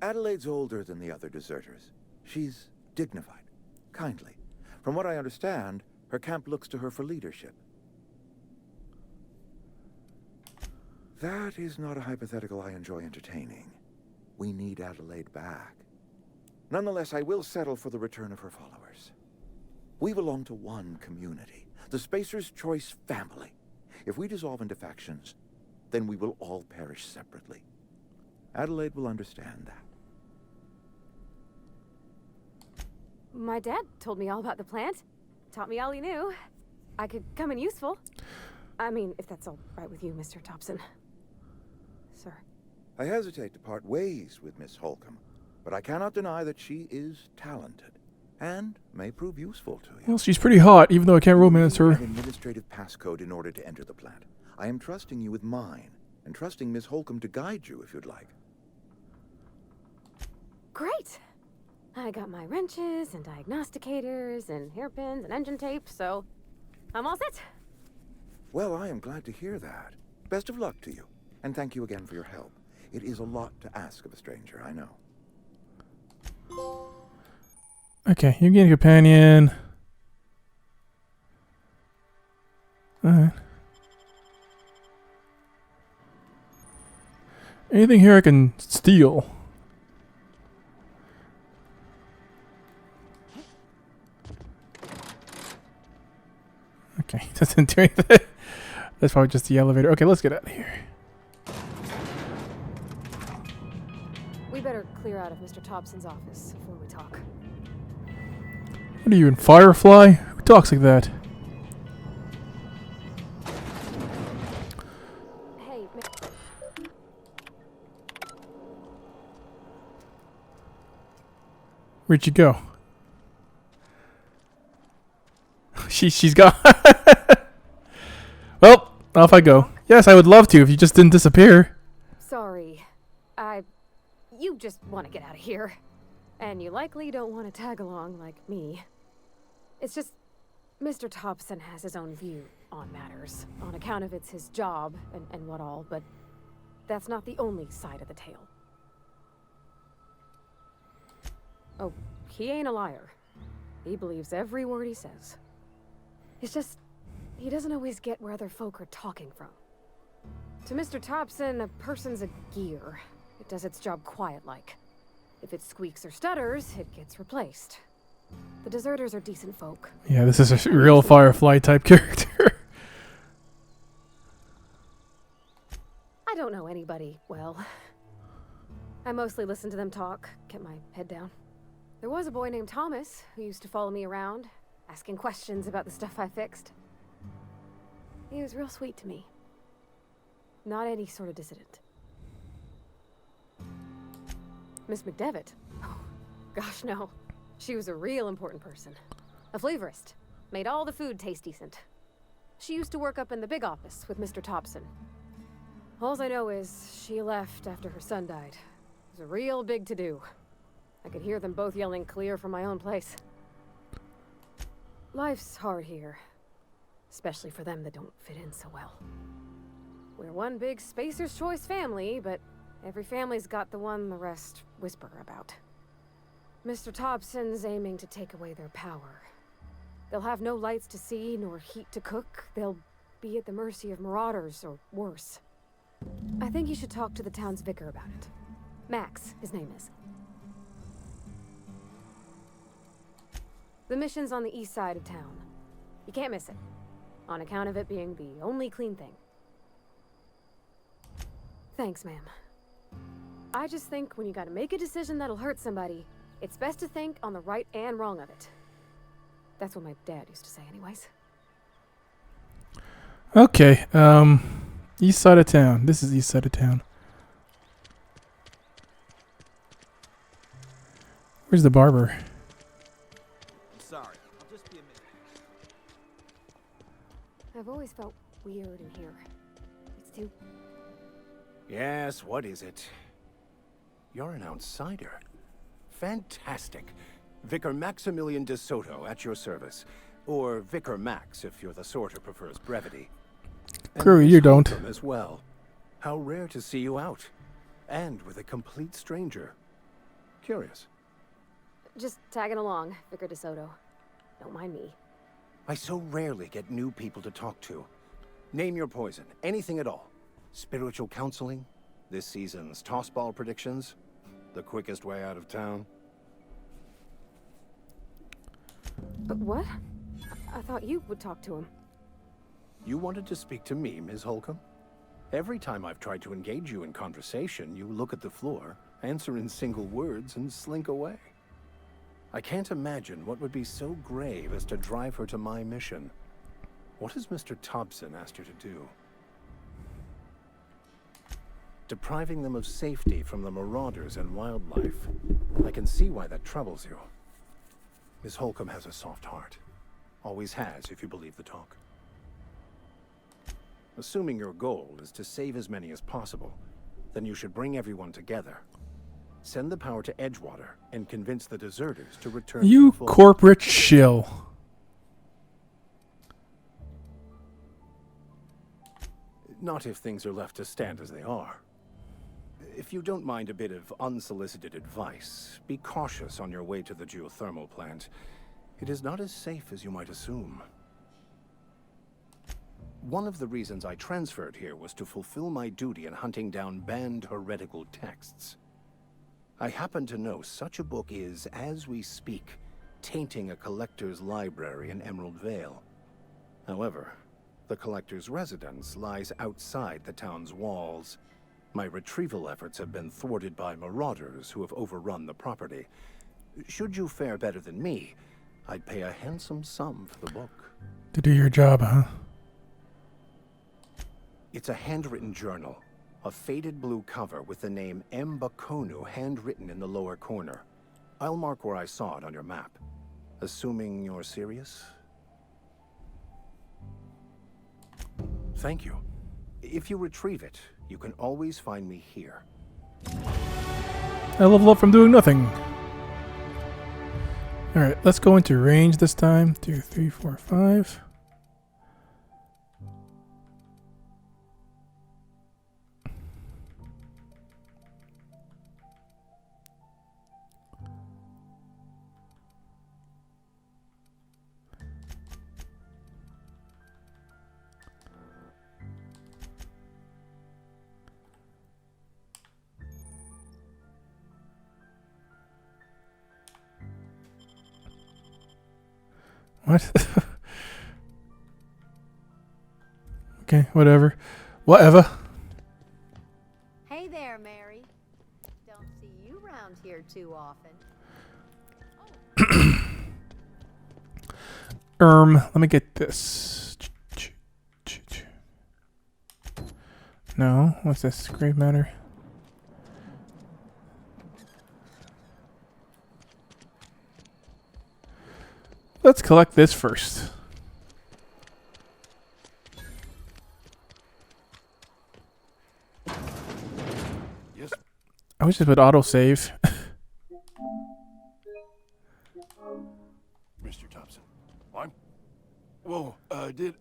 Speaker 14: Adelaide's older than the other deserters. She's dignified, kindly. From what I understand, her camp looks to her for leadership. That is not a hypothetical I enjoy entertaining. We need Adelaide back. Nonetheless, I will settle for the return of her followers. We belong to one community, the Spacer's Choice family. If we dissolve into factions, then we will all perish separately. Adelaide will understand that.
Speaker 15: My dad told me all about the plant. Taught me all he knew. I could come in useful. I mean, if that's all right with you, Mr. Thompson. Sir.
Speaker 14: I hesitate to part ways with Miss Holcomb, but I cannot deny that she is talented and may prove useful to you.
Speaker 3: Well, she's pretty hot, even though I can't romance her.
Speaker 14: An administrative passcode in order to enter the plant. I am trusting you with mine, and trusting Miss Holcomb to guide you if you'd like.
Speaker 15: Great! I got my wrenches and diagnosticators and hairpins and engine tape, so I'm all set.
Speaker 14: Well, I am glad to hear that. Best of luck to you, and thank you again for your help. It is a lot to ask of a stranger, I know.
Speaker 3: Okay, you're getting a companion. Alright. Anything here I can steal? Okay, doesn't do anything. That's probably just the elevator. Okay, let's get out of here.
Speaker 15: We better clear out of Mr. Thompson's office before we talk.
Speaker 3: What are you in Firefly? Who talks like that?
Speaker 15: Hey,
Speaker 3: Where'd you go? She's gone. Well, off I go. Yes, I would love to if you just didn't disappear.
Speaker 15: Sorry. You just want to get out of here. And you likely don't want to tag along like me. It's just, Mr. Thompson has his own view on matters, on account of it's his job and what all, but that's not the only side of the tale. Oh, he ain't a liar. He believes every word he says. It's just, he doesn't always get where other folk are talking from. To Mr. Thompson, a person's a gear. It does its job quiet-like. If it squeaks or stutters, it gets replaced. The deserters are decent folk.
Speaker 3: Yeah, this is a real Firefly type character.
Speaker 15: I don't know anybody well. I mostly listen to them talk, kept my head down. There was a boy named Thomas who used to follow me around, asking questions about the stuff I fixed. He was real sweet to me. Not any sort of dissident. Miss McDevitt? Oh, gosh, no. She was a real important person. A flavorist. Made all the food taste decent. She used to work up in the big office with Mr. Thompson. All I know is she left after her son died. It was a real big to-do. I could hear them both yelling clear from my own place. Life's hard here. Especially for them that don't fit in so well. We're one big Spacer's Choice family, but every family's got the one the rest whisper about. Mr. Thompson's aiming to take away their power. They'll have no lights to see, nor heat to cook. They'll be at the mercy of marauders, or worse. I think you should talk to the town's vicar about it. Max, his name is. The mission's on the east side of town. You can't miss it, on account of it being the only clean thing. Thanks, ma'am. I just think when you gotta make a decision that'll hurt somebody, it's best to think on the right and wrong of it. That's what my dad used to say anyways.
Speaker 3: Okay, east side of town. This is east side of town. Where's the barber?
Speaker 10: I'm sorry. I'll just be a minute.
Speaker 15: I've always felt weird in here. It's too...
Speaker 16: Yes, what is it? You're an outsider. Fantastic. Vicar Maximilian de Soto at your service. Or Vicar Max if you're the sort who prefers brevity.
Speaker 3: Curry, you don't.
Speaker 16: As well. How rare to see you out. And with a complete stranger. Curious.
Speaker 15: Just tagging along, Vicar DeSoto. Don't mind me.
Speaker 16: I so rarely get new people to talk to. Name your poison. Anything at all. Spiritual counseling? This season's tossball predictions? The quickest way out of town?
Speaker 15: But what? I thought you would talk to him.
Speaker 16: You wanted to speak to me, Ms. Holcomb? Every time I've tried to engage you in conversation, you look at the floor, answer in single words, and slink away. I can't imagine what would be so grave as to drive her to my mission. What has Mr. Thompson asked her to do? Depriving them of safety from the marauders and wildlife. I can see why that troubles you. Miss Holcomb has a soft heart. Always has, if you believe the talk. Assuming your goal is to save as many as possible, then you should bring everyone together. Send the power to Edgewater and convince the deserters to return to
Speaker 3: You
Speaker 16: the fold.
Speaker 3: corporate shill.
Speaker 16: Not if things are left to stand as they are. If you don't mind a bit of unsolicited advice, be cautious on your way to the geothermal plant. It is not as safe as you might assume. One of the reasons I transferred here was to fulfill my duty in hunting down banned heretical texts. I happen to know such a book is, as we speak, tainting a collector's library in Emerald Vale. However, the collector's residence lies outside the town's walls. My retrieval efforts have been thwarted by marauders who have overrun the property. Should you fare better than me, I'd pay a handsome sum for the book.
Speaker 3: To do your job, huh?
Speaker 16: It's a handwritten journal. A faded blue cover with the name M. Bakonu handwritten in the lower corner. I'll mark where I saw it on your map. Assuming you're serious? Thank you. If you retrieve it, you can always find me here.
Speaker 3: I level up from doing nothing. Alright, let's go into range this time. 2, 3, 4, 5. What? Okay, whatever. Whatever.
Speaker 17: Hey there, Mary. Don't see you around here too often.
Speaker 3: Let me get this. No, what's this? Grave matter. Let's collect this first.
Speaker 16: Yes.
Speaker 3: I wish this would autosave.
Speaker 18: Mr. Thompson, I'm Whoa, did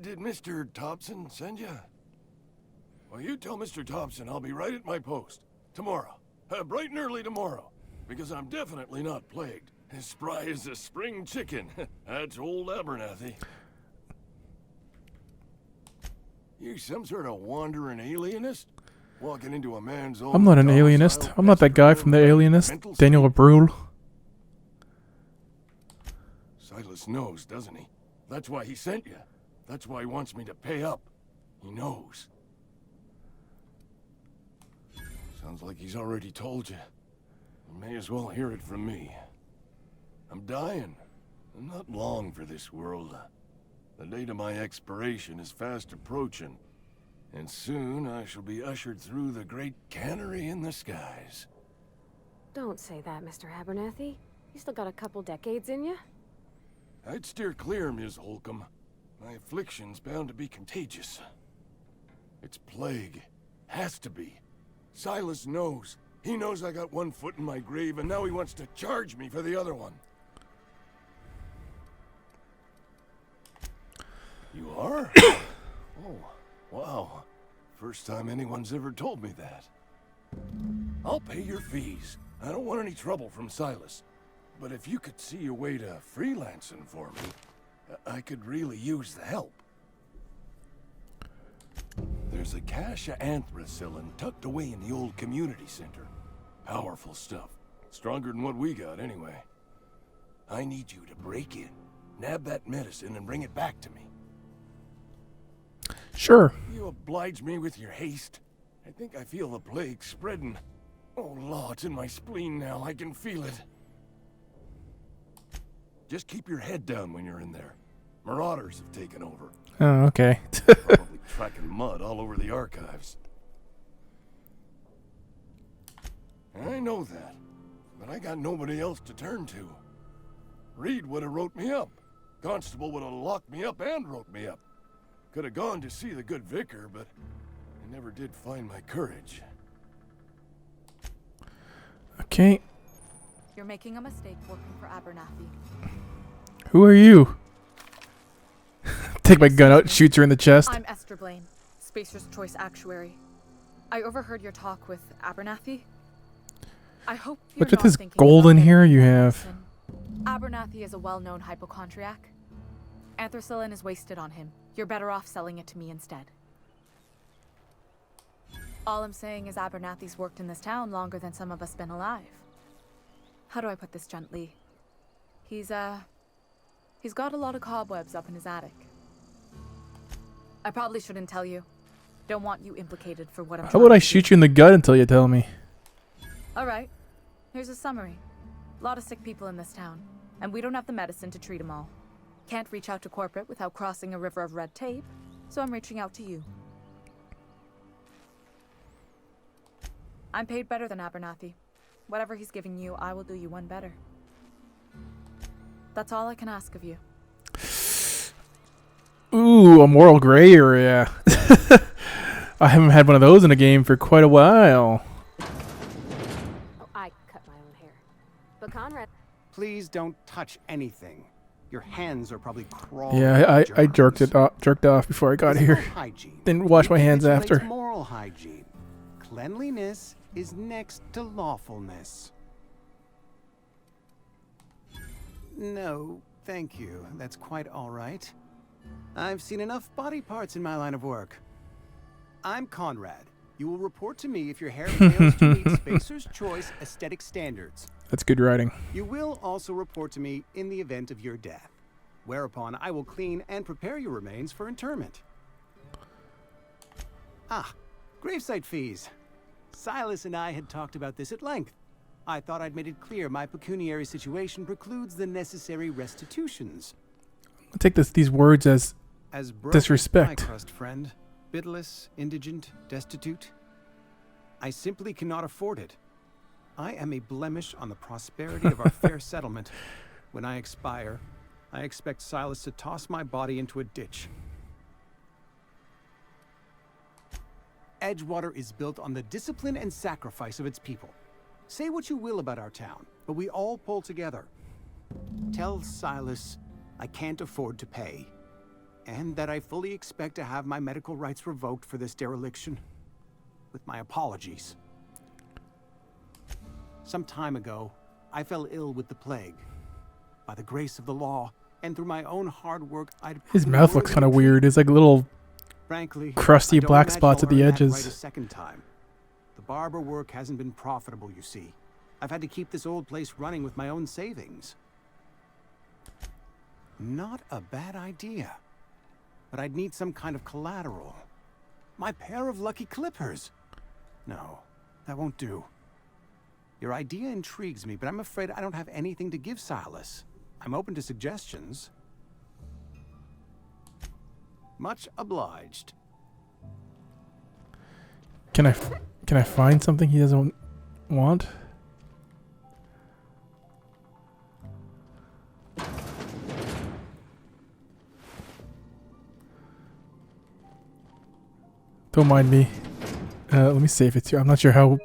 Speaker 18: Mr. Thompson send you? Well, you tell Mr. Thompson I'll be right at my post. Tomorrow. Bright and early tomorrow. Because I'm definitely not plagued. As spry as a spring chicken. That's old Abernathy. You some sort of wandering alienist? Walking into a man's own...
Speaker 3: I'm not an alienist. I'm not that guy from The Alienist, Daniel Brühl.
Speaker 18: Silas knows, doesn't he? That's why he sent you. That's why he wants me to pay up. He knows. Sounds like he's already told you. You may as well hear it from me. I'm dying. I'm not long for this world. The date of my expiration is fast approaching. And soon I shall be ushered through the great cannery in the skies.
Speaker 15: Don't say that, Mr. Abernathy. You still got a couple decades in you.
Speaker 18: I'd steer clear, Ms. Holcomb. My affliction's bound to be contagious. It's plague. Has to be. Silas knows. He knows I got one foot in my grave, and now he wants to charge me for the other one. You are? Oh, wow. First time anyone's ever told me that. I'll pay your fees. I don't want any trouble from Silas. But if you could see a way to freelancing for me, I could really use the help. There's a cache of anthracillin tucked away in the old community center. Powerful stuff. Stronger than what we got, anyway. I need you to break in, nab that medicine, and bring it back to me.
Speaker 3: Sure.
Speaker 18: You oblige me with your haste. I think I feel the plague spreading. Oh, Law, it's in my spleen now. I can feel it. Just keep your head down when you're in there. Marauders have taken over.
Speaker 3: Oh, okay.
Speaker 18: Probably tracking mud all over the archives. I know that, but I got nobody else to turn to. Reed would have wrote me up. Constable would have locked me up and wrote me up. Could have gone to see the good vicar, but I never did find my courage.
Speaker 3: Okay.
Speaker 19: You're making a mistake working for Abernathy.
Speaker 3: Who are you? Take my gun out and shoot her in the chest.
Speaker 19: I'm Esther Blaine, Spacer's Choice Actuary. I overheard your talk with Abernathy. I hope you're
Speaker 3: What's with
Speaker 19: not
Speaker 3: this
Speaker 19: thinking
Speaker 3: gold
Speaker 19: about
Speaker 3: in
Speaker 19: getting
Speaker 3: here you
Speaker 19: that
Speaker 3: have?
Speaker 19: medicine. Abernathy is a well-known hypochondriac. Anthracillin is wasted on him. You're better off selling it to me instead. All I'm saying is Abernathy's worked in this town longer than some of us been alive. How do I put this gently? He's got a lot of cobwebs up in his attic. I probably shouldn't tell you. Don't want you implicated for what I'm
Speaker 3: How would I shoot you in the gut until you tell me?
Speaker 19: Alright, here's a summary. A lot of sick people in this town, and we don't have the medicine to treat them all. Can't reach out to corporate without crossing a river of red tape, so I'm reaching out to you. I'm paid better than Abernathy. Whatever he's giving you, I will do you one better. That's all I can ask of you.
Speaker 3: Ooh, a moral gray area. I haven't had one of those in a game for quite a while.
Speaker 15: Oh, I cut my own hair. But Conrad...
Speaker 20: Please don't touch anything. Your hands are probably crawling.
Speaker 3: Yeah, I jerked off before I got here.
Speaker 20: Hygiene.
Speaker 3: Didn't wash my hands after.
Speaker 20: Moral hygiene. Cleanliness is next to lawfulness. No, thank you. That's quite all right. I've seen enough body parts in my line of work. I'm Conrad. You will report to me if your hair fails to meet Spacer's Choice aesthetic standards.
Speaker 3: That's good writing.
Speaker 20: You will also report to me in the event of your death, whereupon I will clean and prepare your remains for interment. Ah, gravesite fees. Silas and I had talked about this at length. I thought I'd made it clear my pecuniary situation precludes the necessary restitutions.
Speaker 3: I'll take these words as disrespect.
Speaker 20: My crust friend, bitless, indigent, destitute. I simply cannot afford it. I am a blemish on the prosperity of our fair settlement. When I expire, I expect Silas to toss my body into a ditch. Edgewater is built on the discipline and sacrifice of its people. Say what you will about our town, but we all pull together. Tell Silas I can't afford to pay, and that I fully expect to have my medical rights revoked for this dereliction. With my apologies. Some time ago, I fell ill with the plague. By the grace of the law, and through my own hard work, I'd
Speaker 3: His mouth looks kind of weird. It's like little
Speaker 20: frankly,
Speaker 3: crusty
Speaker 20: I don't
Speaker 3: black
Speaker 20: imagine
Speaker 3: spots
Speaker 20: I'll
Speaker 3: at the
Speaker 20: earn that
Speaker 3: edges.
Speaker 20: right a second time. The barber work hasn't been profitable, you see. I've had to keep this old place running with my own savings. Not a bad idea. But I'd need some kind of collateral. My pair of lucky clippers. No, that won't do. Your idea intrigues me, but I'm afraid I don't have anything to give Silas. I'm open to suggestions. Much obliged.
Speaker 3: Can I find something he doesn't want? Don't mind me. Let me save it too. I'm not sure how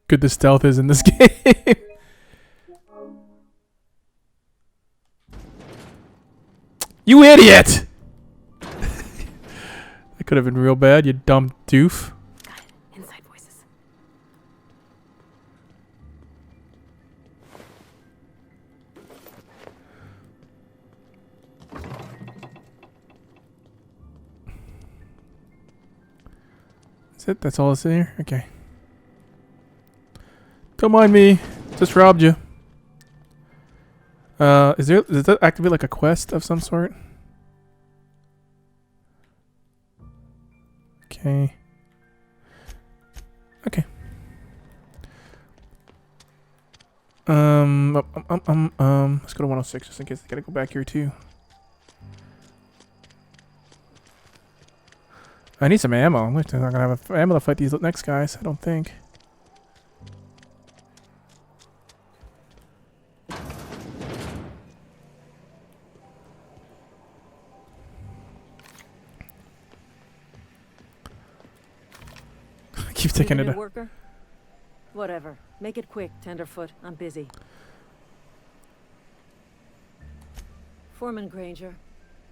Speaker 3: good the stealth is in this game. You idiot! That could have been real bad, you dumb doof.
Speaker 15: Inside voices.
Speaker 3: That's it? That's all that's in here? Okay. Don't mind me. Just robbed you. Does that activate like a quest of some sort? Okay. Okay. Let's go to 106 just in case I gotta go back here too. I need some ammo. I'm not gonna have enough ammo to fight these next guys, I don't think. Keep taking it.
Speaker 7: Worker? Whatever. Make it quick, Tenderfoot. I'm busy. Foreman Granger,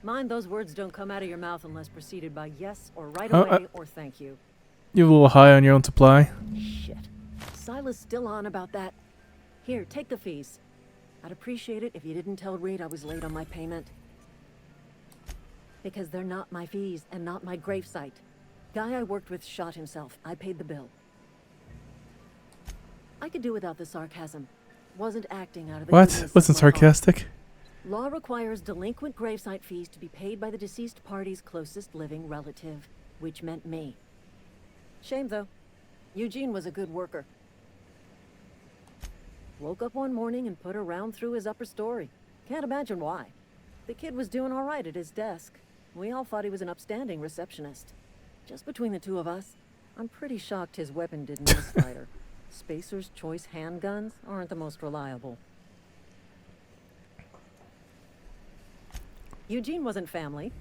Speaker 7: mind those words don't come out of your mouth unless preceded by yes or right away or thank you.
Speaker 3: You're a little high on your own supply.
Speaker 7: Shit. Silas still on about that. Here, take the fees. I'd appreciate it if you didn't tell Reed I was late on my payment. Because they're not my fees and not my gravesite. Guy I worked with shot himself. I paid the bill. I could do without the sarcasm. Wasn't acting out of the
Speaker 3: What? Wasn't sarcastic?
Speaker 7: Law requires delinquent gravesite fees to be paid by the deceased party's closest living relative, which meant me. Shame though. Eugene was a good worker. Woke up one morning and put a round through his upper story. Can't imagine why. The kid was doing all right at his desk. We all thought he was an upstanding receptionist. Just between the two of us, I'm pretty shocked his weapon didn't misfire. Spacer's Choice handguns aren't the most reliable. Eugene wasn't family.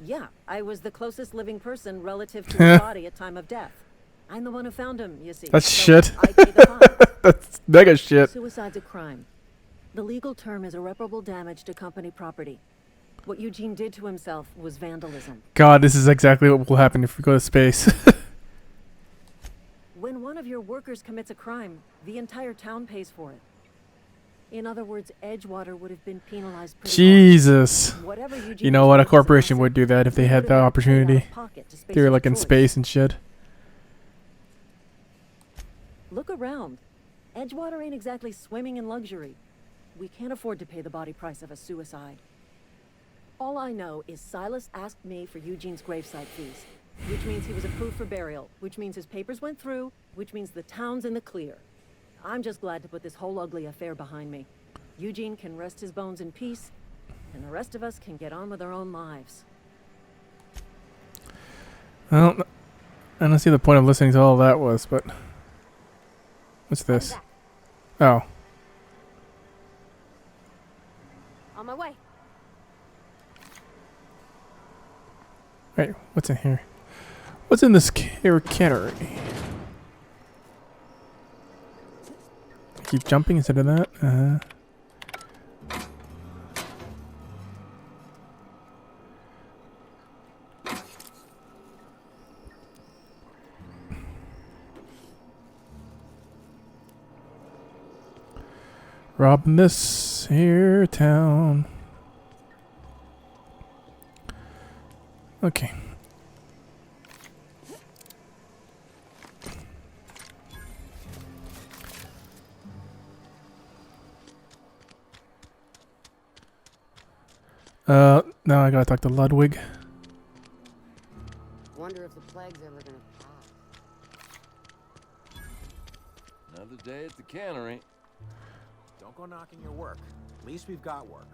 Speaker 7: Yeah, I was the closest living person relative to his body at time of death. I'm the one who found him, you see.
Speaker 3: That's
Speaker 7: so
Speaker 3: shit.
Speaker 7: I pay the fines.
Speaker 3: That's mega shit.
Speaker 7: Suicide's a crime. The legal term is irreparable damage to company property. What Eugene did to himself was vandalism.
Speaker 3: God, this is exactly what will happen if we go to space.
Speaker 7: When one of your workers commits a crime, the entire town pays for it. In other words, Edgewater would have been penalized pretty
Speaker 3: Jesus.
Speaker 7: hard.
Speaker 3: You know what? A corporation would do that if they had the opportunity. They were like in space and shit.
Speaker 7: Look around. Edgewater ain't exactly swimming in luxury. We can't afford to pay the body price of a suicide. All I know is Silas asked me for Eugene's gravesite fees, which means he was approved for burial, which means his papers went through, which means the town's in the clear. I'm just glad to put this whole ugly affair behind me. Eugene can rest his bones in peace, and the rest of us can get on with our own lives.
Speaker 3: Well, I don't see the point of listening to all that was, but... What's this? Oh.
Speaker 15: On my way.
Speaker 3: Wait, what's in here? What's in this cannery? Keep jumping instead of that. Robbing this here town. Okay. Now I gotta talk to Ludwig.
Speaker 12: Wonder if the plague's ever gonna pass.
Speaker 18: Another day at the cannery.
Speaker 6: Don't go knocking your work. At least we've got work.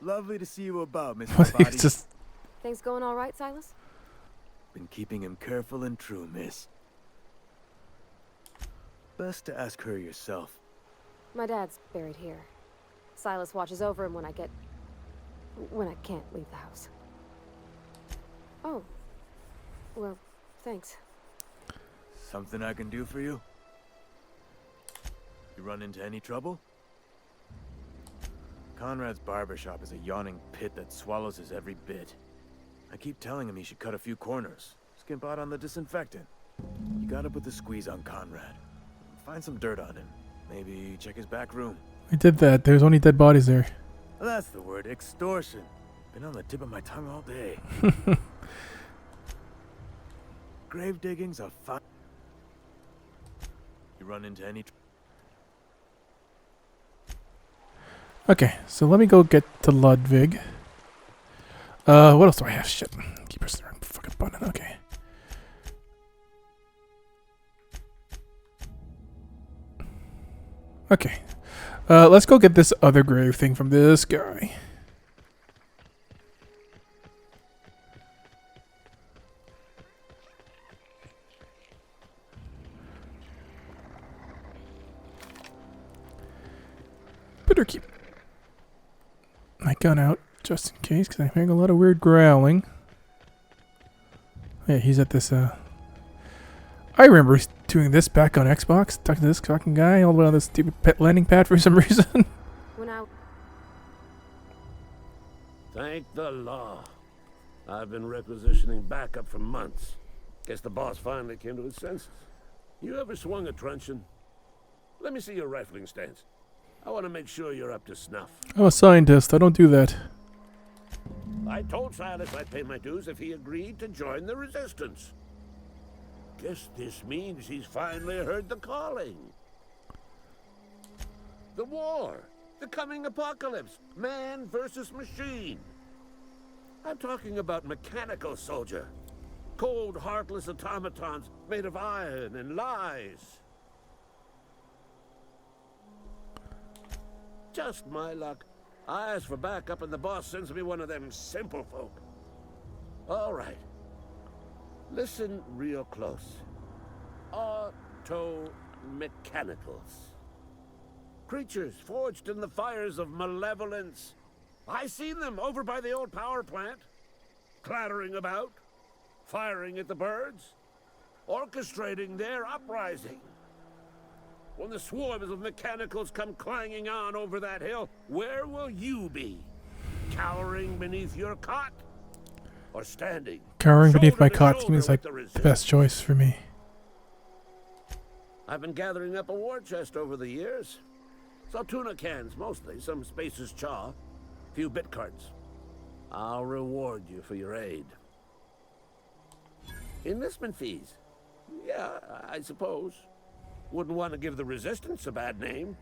Speaker 10: Lovely to see you about, Mr. Body.
Speaker 3: It's just
Speaker 15: Things going all right, Silas?
Speaker 10: Been keeping him careful and true, miss. Best to ask her yourself.
Speaker 15: My dad's buried here. Silas watches over him when I can't leave the house. Oh. Well, thanks.
Speaker 10: Something I can do for you? You run into any trouble? Conrad's barbershop is a yawning pit that swallows his every bit. I keep telling him he should cut a few corners. Skimp out on the disinfectant. You gotta put the squeeze on Conrad. Find some dirt on him. Maybe check his back room.
Speaker 3: I did that. There's only dead bodies there.
Speaker 10: That's the word, extortion. Been on the tip of my tongue all day. Grave digging's a fun. You run into any
Speaker 3: Okay, so let me go get to Ludwig. What else do I have? Shit. Keep pressing the wrong fucking button. Okay. Okay. Let's go get this other grave thing from this guy. Better keep my gun out just in case, because I'm hearing a lot of weird growling. Yeah, he's at this, I remember doing this back on Xbox, talking to this fucking guy all the way on this stupid pet landing pad for some reason.
Speaker 21: Thank the law. I've been requisitioning backup for months. Guess the boss finally came to his senses. You ever swung a truncheon? Let me see your rifling stance. I want to make sure you're up to snuff.
Speaker 3: I'm a scientist. I don't do that.
Speaker 21: I told Silas I'd pay my dues if he agreed to join the resistance. Guess this means he's finally heard the calling. The war. The coming apocalypse. Man versus machine. I'm talking about mechanical soldier. Cold, heartless automatons made of iron and lies. Just my luck. I ask for backup and the boss sends me one of them simple folk. All right. Listen real close. Auto-mechanicals. Creatures forged in the fires of malevolence. I seen them over by the old power plant. Clattering about. Firing at the birds. Orchestrating their uprising. When the swarms of mechanicals come clanging on over that hill, where will you be? Cowering beneath your cot? Or standing?
Speaker 3: Cowering beneath my cot seems like the best choice for me.
Speaker 21: I've been gathering up a war chest over the years. Saw tuna cans mostly, some Spacer's chaw, few bit carts. I'll reward you for your aid. Enlistment fees? Yeah, I suppose. Wouldn't want to give the Resistance a bad name.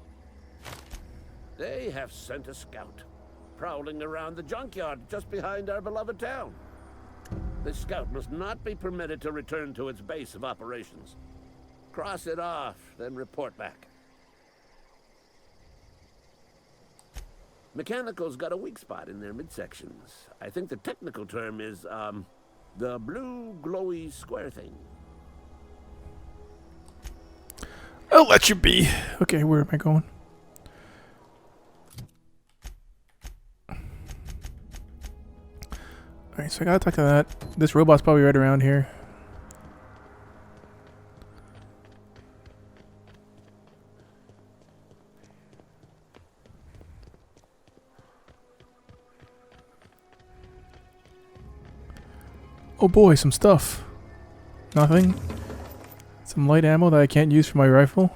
Speaker 21: They have sent a scout, prowling around the junkyard just behind our beloved town. This scout must not be permitted to return to its base of operations. Cross it off, then report back. Mechanicals got a weak spot in their midsections. I think the technical term is, the blue glowy square thing.
Speaker 3: I'll let you be. Okay, where am I going? Alright, so I gotta talk to that. This robot's probably right around here. Oh boy, some stuff. Nothing. Some light ammo that I can't use for my rifle.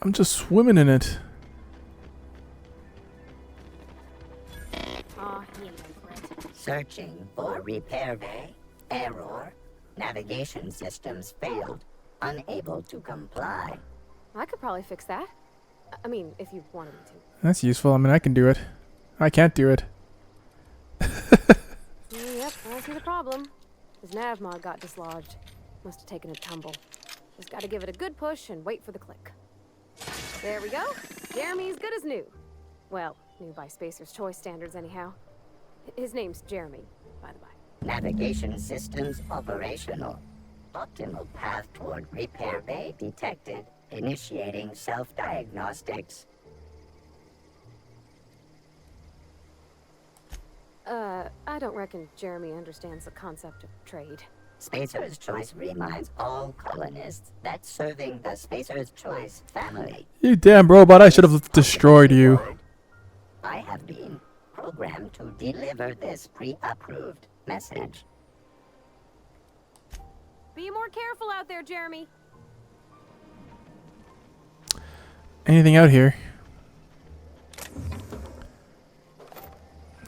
Speaker 3: I'm just swimming in it.
Speaker 1: Searching for repair bay. Error. Navigation systems failed. Unable to comply.
Speaker 15: I could probably fix that. I mean, if you wanted me to.
Speaker 3: That's useful. I mean, I can do it. I can't do it.
Speaker 15: Yep, I see the problem. His nav mod got dislodged. Must have taken a tumble. Just gotta give it a good push and wait for the click. There we go. Jeremy's good as new. Well, new by Spacer's Choice standards anyhow. His name's Jeremy, by the by.
Speaker 1: Navigation systems operational. Optimal path toward repair bay detected. Initiating self-diagnostics.
Speaker 15: I don't reckon Jeremy understands the concept of trade.
Speaker 1: Spacer's Choice reminds all colonists that serving the Spacer's Choice family.
Speaker 3: You damn robot, I should have destroyed you.
Speaker 1: I have been programmed to deliver this pre-approved message.
Speaker 15: Be more careful out there, Jeremy.
Speaker 3: Anything out here?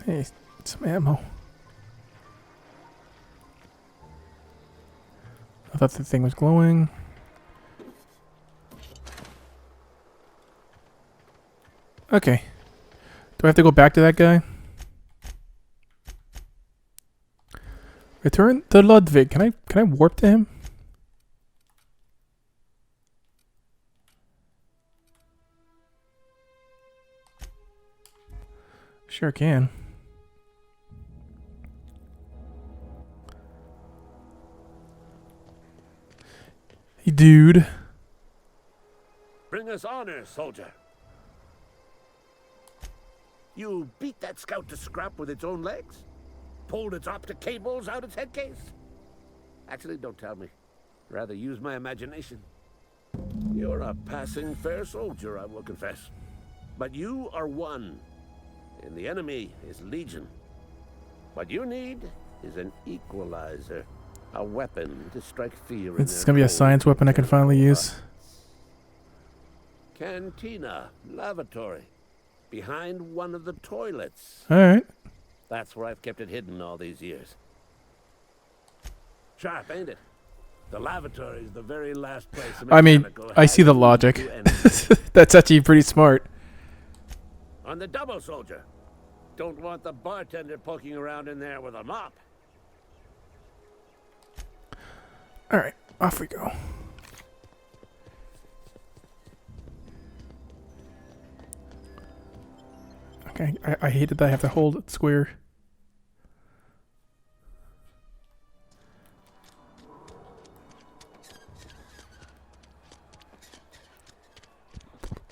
Speaker 3: Hey, some ammo. I thought the thing was glowing. Okay. Do I have to go back to that guy? Return to Ludwig. Can I warp to him? Sure can. Hey, dude.
Speaker 21: Bring us honor, soldier. You beat that scout to scrap with its own legs? Pulled its optic cables out its head case? Actually, don't tell me. Rather use my imagination. You're a passing fair soldier, I will confess. But you are one, and the enemy is legion. What you need is an equalizer. A weapon to strike fear in
Speaker 3: It's gonna be a science weapon I can finally use.
Speaker 21: Cantina, lavatory, behind one of the toilets.
Speaker 3: Alright.
Speaker 21: That's where I've kept it hidden all these years. Sharp, ain't it? The lavatory is the very last place.
Speaker 3: I mean, I see the logic. That's actually pretty smart.
Speaker 21: On the double, soldier. Don't want the bartender poking around in there with a mop.
Speaker 3: Alright, off we go. Okay, I hated that I have to hold it square.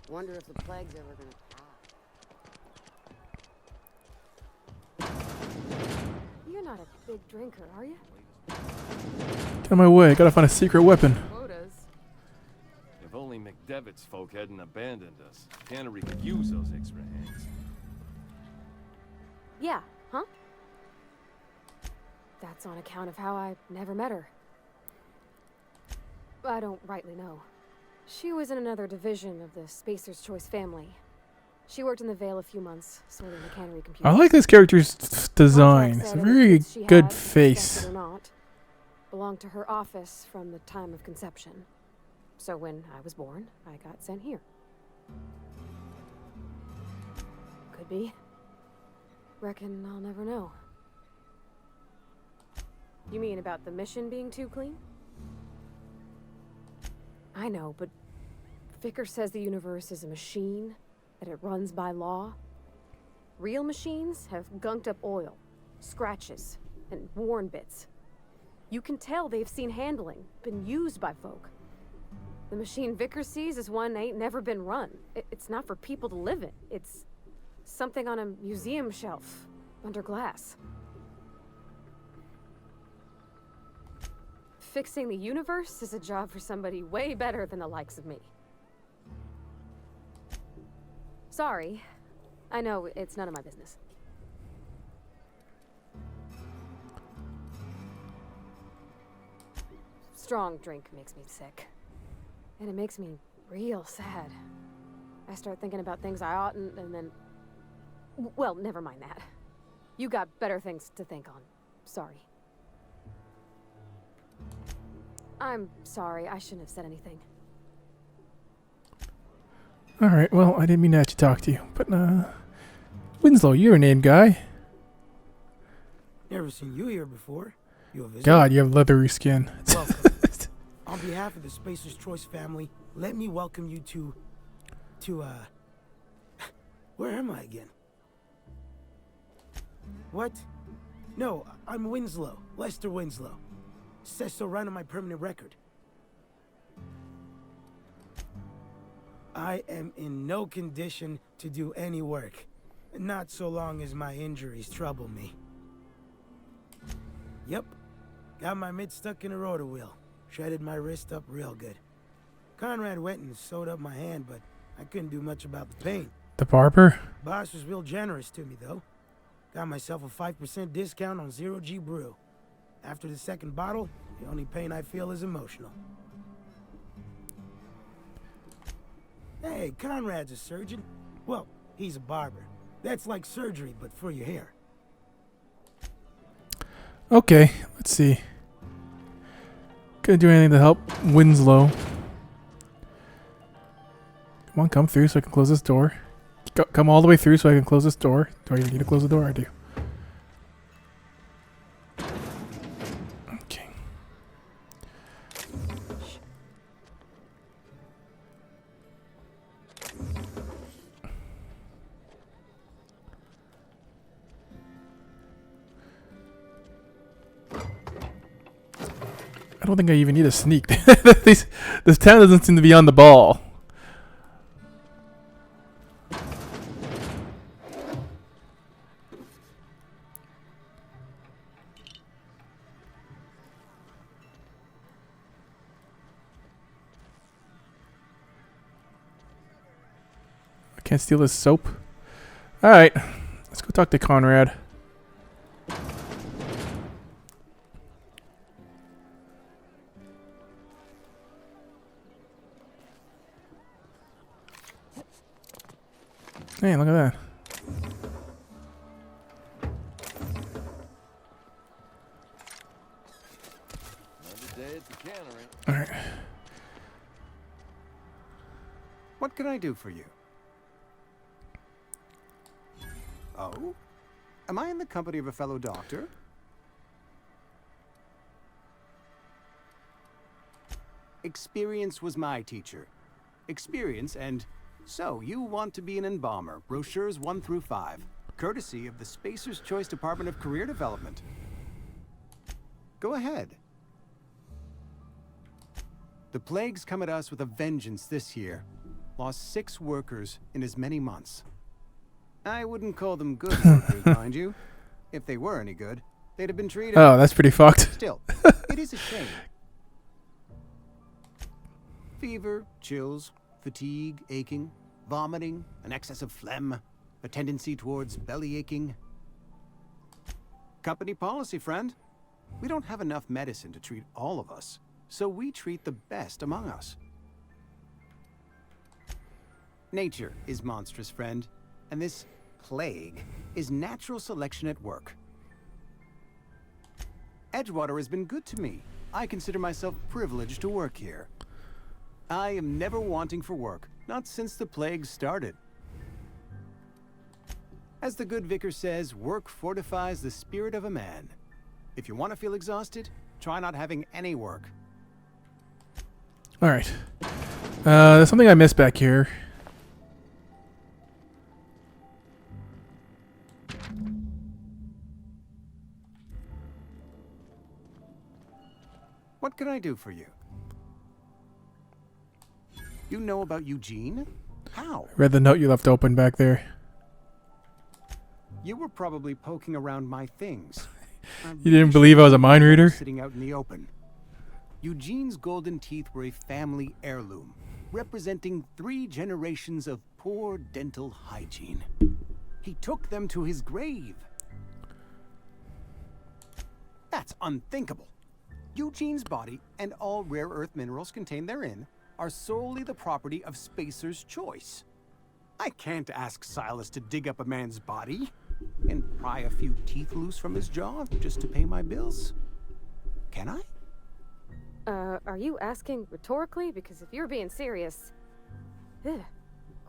Speaker 12: Wonder if the plague's ever gonna pass.
Speaker 15: You're not a big drinker, are you?
Speaker 3: Get out of my way, I gotta find a secret weapon.
Speaker 11: Quotas.
Speaker 18: If only McDevitt's folk hadn't abandoned us, Cannery could use those extra hands.
Speaker 15: Yeah, huh? That's on account of how I never met her. I don't rightly know. She was in another division of the Spacer's Choice family. She worked in the Vale a few months, sorting the cannery computers.
Speaker 3: I like this character's design. It's a very good face.
Speaker 15: Or not, belonged to her office from the time of conception. So when I was born, I got sent here. Could be. Reckon I'll never know. You mean about the mission being too clean? I know, but Vicker says the universe is a machine, that it runs by law. Real machines have gunked up oil, scratches, and worn bits. You can tell they've seen handling, been used by folk. The machine Vicker sees is one ain't never been run. It's not for people to live in. It's something on a museum shelf. under glass. Fixing the universe is a job for somebody way better than the likes of me. Sorry. I know it's none of my business. Strong drink makes me sick. And it makes me real sad. I start thinking about things I oughtn't, and then... Well, never mind that. You got better things to think on. Sorry. I'm sorry, I shouldn't have said anything.
Speaker 3: Alright, well, I didn't mean to actually talk to you, but, Winslow, you're a name guy.
Speaker 2: Never seen you here before. You a visitor?
Speaker 3: God, you have leathery skin.
Speaker 2: Welcome. On behalf of the Spacer's Choice family, let me welcome you to, where am I again? What? No, I'm Winslow, Lester Winslow. Says so right on my permanent record. I am in no condition to do any work. Not so long as my injuries trouble me. Yep. Got my mitt stuck in a rotor wheel. Shredded my wrist up real good. Conrad went and sewed up my hand, but I couldn't do much about the pain.
Speaker 3: The barber?
Speaker 2: Boss was real generous to me, though. Got myself a 5% discount on Zero G Brew. After the second bottle, the only pain I feel is emotional. Hey, Conrad's a surgeon. Well, he's a barber. That's like surgery, but for your hair.
Speaker 3: Okay, let's see. Gonna do anything to help Winslow. Come on, come through so I can close this door. Come all the way through so I can close this door. Do I even need to close the door? I do. Okay. I don't think I even need a sneak. This town doesn't seem to be on the ball. I can't steal his soap. Alright, let's go talk to Conrad. Hey, look at that.
Speaker 18: Another day at the cannery.
Speaker 3: All right.
Speaker 20: What can I do for you? Oh? Am I in the company of a fellow doctor? Experience was my teacher. Experience and... So, you want to be an embalmer, brochures 1 through 5, courtesy of the Spacer's Choice Department of Career Development. Go ahead. The plague's come at us with a vengeance this year. Lost 6 workers in as many months. I wouldn't call them good workers, mind you. If they were any good, they'd have been treated...
Speaker 3: Oh, that's pretty fucked.
Speaker 20: Still, it is a shame. Fever, chills, fatigue, aching, vomiting, an excess of phlegm, a tendency towards belly aching. Company policy, friend. We don't have enough medicine to treat all of us, so we treat the best among us. Nature is monstrous, friend, and this plague is natural selection at work. Edgewater has been good to me. I consider myself privileged to work here. I am never wanting for work, not since the plague started. As the good vicar says, work fortifies the spirit of a man. If you want to feel exhausted, try not having any work.
Speaker 3: Alright. There's something I missed back here.
Speaker 20: What can I do for you? You know about Eugene? How?
Speaker 3: Read the note you left open back there.
Speaker 20: You were probably poking around my things.
Speaker 3: You didn't believe I was a mind reader?
Speaker 20: Sitting out in the open. Eugene's golden teeth were a family heirloom, representing 3 generations of poor dental hygiene. He took them to his grave. That's unthinkable. Eugene's body and all rare earth minerals contained therein are solely the property of Spacer's choice. I can't ask Silas to dig up a man's body and pry a few teeth loose from his jaw just to pay my bills. Can I?
Speaker 15: Are you asking rhetorically? Because if you're being serious... Ugh,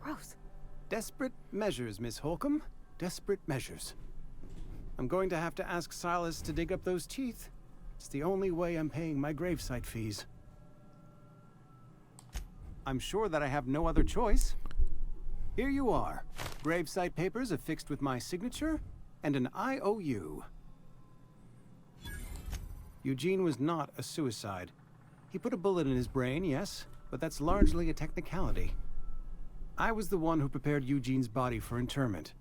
Speaker 15: gross.
Speaker 20: Desperate measures, Miss Holcomb. Desperate measures. I'm going to have to ask Silas to dig up those teeth. It's the only way I'm paying my gravesite fees. I'm sure that I have no other choice. Here you are. Gravesite papers affixed with my signature and an IOU. Eugene was not a suicide. He put a bullet in his brain, yes, but that's largely a technicality. I was the one who prepared Eugene's body for interment.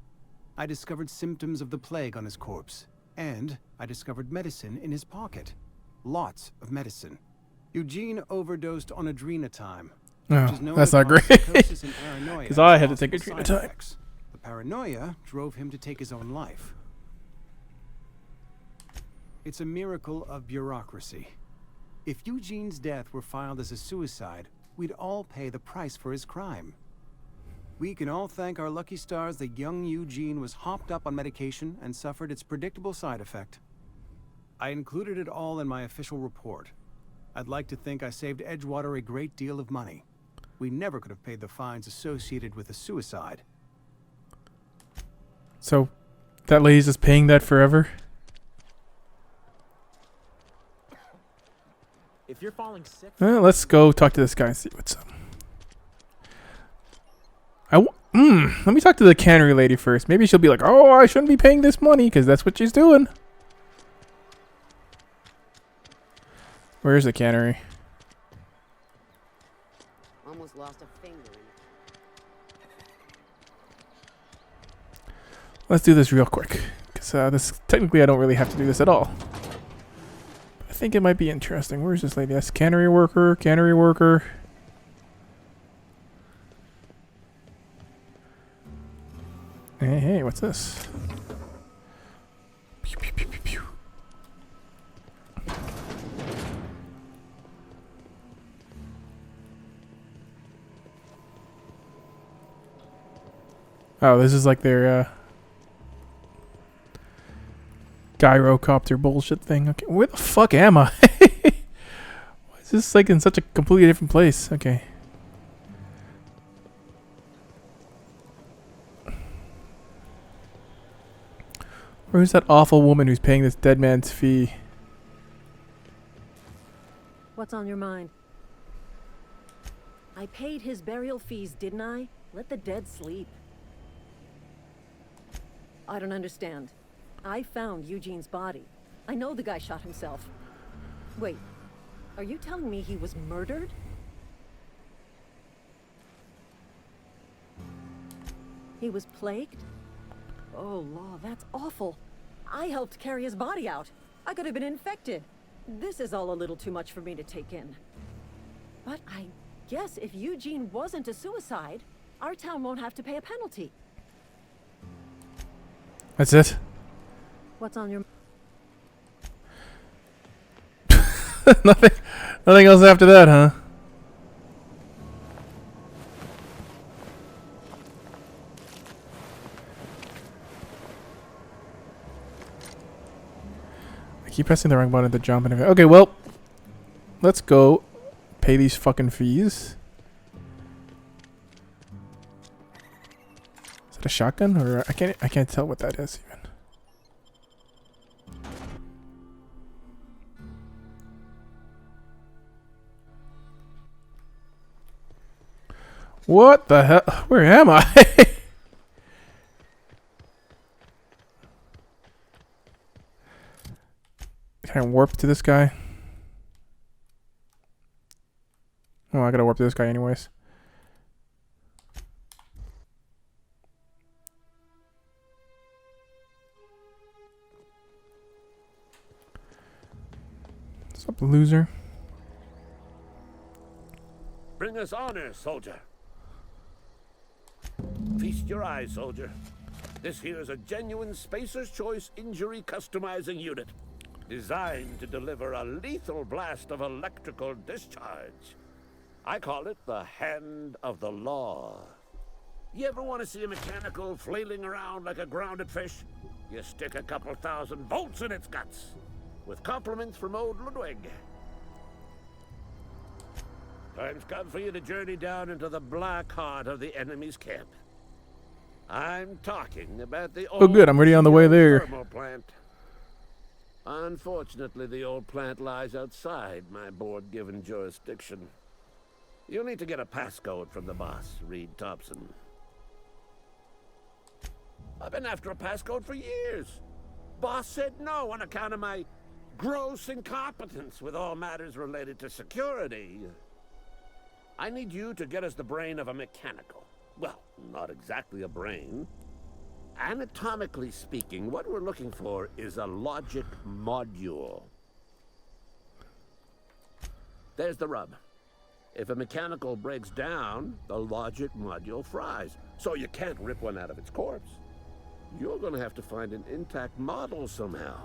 Speaker 20: I discovered symptoms of the plague on his corpse, and I discovered medicine in his pocket. Lots of medicine. Eugene overdosed on adrenatime.
Speaker 3: Oh, that's not great. Because I had to take adrenatime.
Speaker 20: The paranoia drove him to take his own life. It's a miracle of bureaucracy. If Eugene's death were filed as a suicide, we'd all pay the price for his crime. We can all thank our lucky stars that young Eugene was hopped up on medication and suffered its predictable side effect. I included it all in my official report. I'd like to think I saved Edgewater a great deal of money. We never could have paid the fines associated with a suicide.
Speaker 3: So, that lady's just paying that forever?
Speaker 12: If you're falling sick...
Speaker 3: Let's go talk to this guy and see what's up. Let me talk to the cannery lady first. Maybe she'll be like, oh, I shouldn't be paying this money, because that's what she's doing. Where's the cannery?
Speaker 12: Almost lost a finger in it.
Speaker 3: Let's do this real quick. Because this technically I don't really have to do this at all. But I think it might be interesting. Where's this lady? That's cannery worker, cannery worker. Hey, hey, what's this? Pew, pew, pew, pew, pew. Oh, this is like their gyrocopter bullshit thing. Okay, where the fuck am I? Why is this like in such a completely different place? Okay. Where's that awful woman who's paying this dead man's fee?
Speaker 7: What's on your mind? I paid his burial fees, didn't I? Let the dead sleep. I don't understand. I found Eugene's body. I know the guy shot himself. Wait, are you telling me he was murdered? He was plagued? Oh, law, that's awful. I helped carry his body out. I could have been infected. This is all a little too much for me to take in. But I guess if Eugene wasn't a suicide, our town won't have to pay a penalty.
Speaker 3: That's it?
Speaker 7: What's on your...
Speaker 3: Nothing else after that, huh? I keep pressing the wrong button to jump and everything. Okay, well, let's go pay these fucking fees. Is that a shotgun or I can't tell what that is even. What the hell? Where am I? Can I warp to this guy? Oh, I gotta warp to this guy anyways. What's up, loser?
Speaker 21: Bring us honor, soldier. Feast your eyes, soldier. This here is a genuine Spacer's Choice injury customizing unit, designed to deliver a lethal blast of electrical discharge. I call it the Hand of the Law. You ever want to see a mechanical flailing around like a grounded fish? You stick a couple thousand volts in its guts. With compliments from old Ludwig. Time's come for you to journey down into the black heart of the enemy's camp. I'm talking about the old
Speaker 3: good, I'm already on the way there.
Speaker 21: thermal plant. Unfortunately, the old plant lies outside my board-given jurisdiction. You'll need to get a passcode from the boss, Reed Thompson. I've been after a passcode for years. Boss said no on account of my gross incompetence with all matters related to security. I need you to get us the brain of a mechanical. Well, not exactly a brain. Anatomically speaking, what we're looking for is a logic module. There's the rub. If a mechanical breaks down, the logic module fries. So you can't rip one out of its corpse. You're gonna have to find an intact model somehow.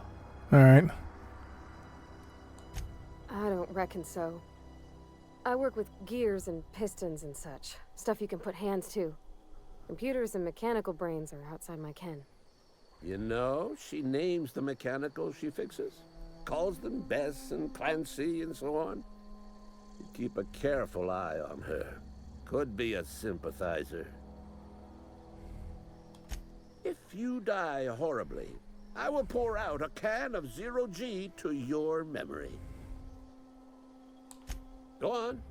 Speaker 3: Alright.
Speaker 15: I don't reckon so. I work with gears and pistons and such. Stuff you can put hands to. Computers and mechanical brains are outside my ken.
Speaker 21: You know, she names the mechanicals she fixes. Calls them Bess and Clancy and so on. You keep a careful eye on her. Could be a sympathizer. If you die horribly, I will pour out a can of 0G to your memory. Go on.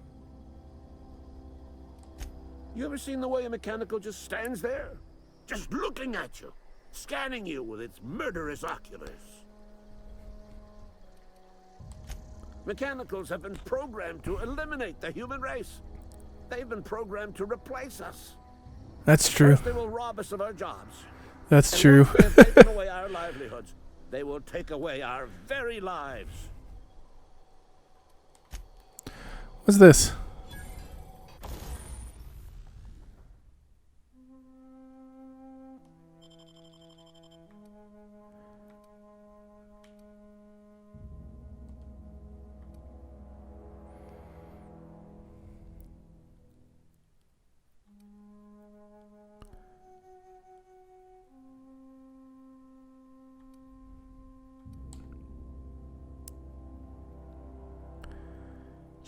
Speaker 21: You ever seen the way a mechanical just stands there? Just looking at you, scanning you with its murderous oculars. Mechanicals have been programmed to eliminate the human race. They've been programmed to replace us.
Speaker 3: That's true.
Speaker 21: First they will rob us of our jobs.
Speaker 3: That's
Speaker 21: And
Speaker 3: true.
Speaker 21: once they've taken away our livelihoods, they will take away our very lives.
Speaker 3: What's this?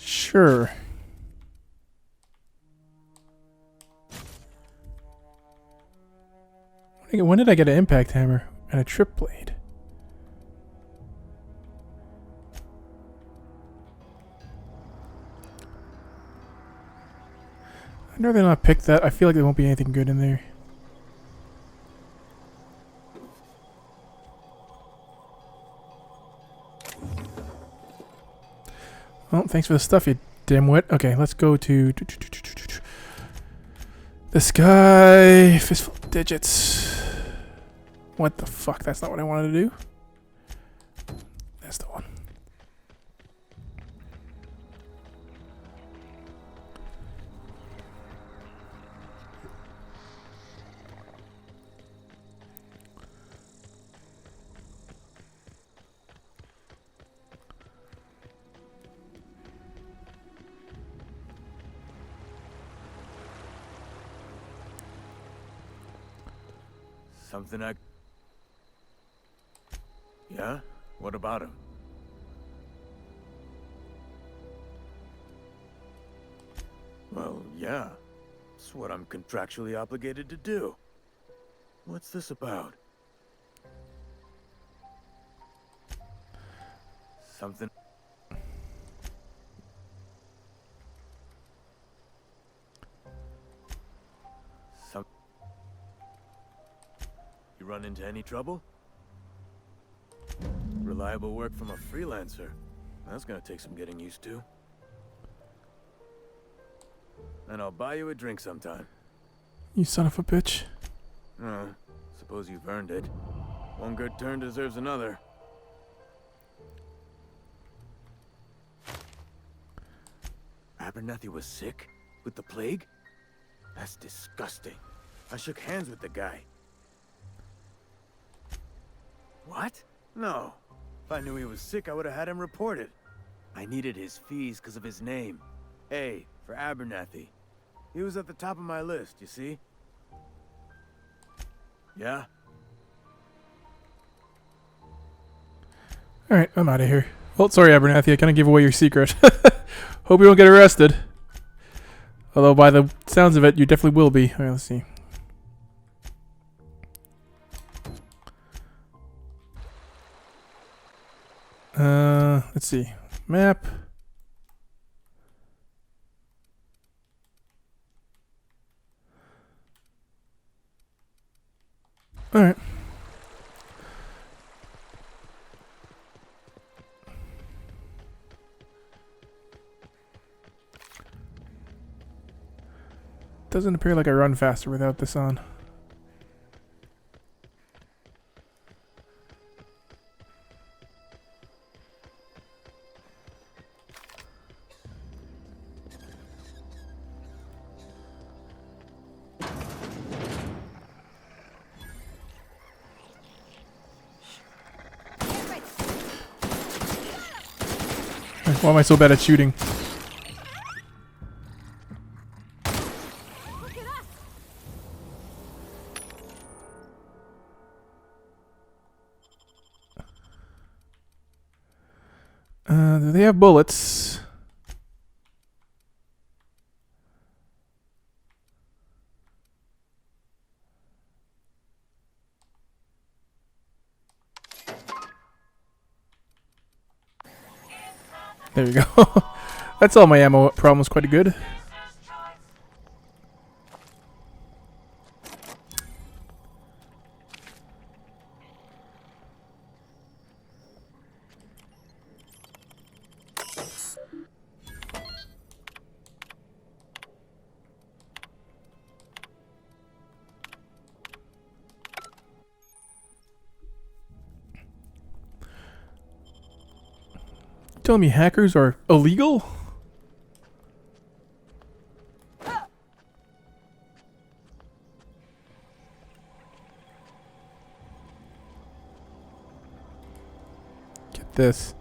Speaker 3: Sure. When did I get an impact hammer and a trip blade? I'd rather not pick that. I feel like there won't be anything good in there. Well, thanks for the stuff, you dimwit. Okay, let's go to this guy. Fistful of digits. What the fuck? That's not what I wanted to do. That's the one.
Speaker 10: Something I... Yeah? What about him? Well, yeah. It's what I'm contractually obligated to do. What's this about? Something... You run into any trouble? Reliable work from a freelancer. That's gonna take some getting used to. And I'll buy you a drink sometime.
Speaker 3: You son of a bitch.
Speaker 10: Suppose you've earned it. One good turn deserves another. Abernathy was sick? With the plague? That's disgusting. I shook hands with the guy. What? No. If I knew he was sick, I would have had him reported. I needed his fees because of his name. A for Abernathy. He was at the top of my list, you see? Yeah?
Speaker 3: Alright, I'm out of here. Well, sorry, Abernathy, I kind of gave away your secret. Hope you don't get arrested. Although, by the sounds of it, you definitely will be. Alright, let's see. Let's see. Map. Alright. Doesn't appear like I run faster without this on. Why am I so bad at shooting? Do they have bullets? There you go. That's all my ammo problem was quite good. Telling me hackers are illegal? Get this.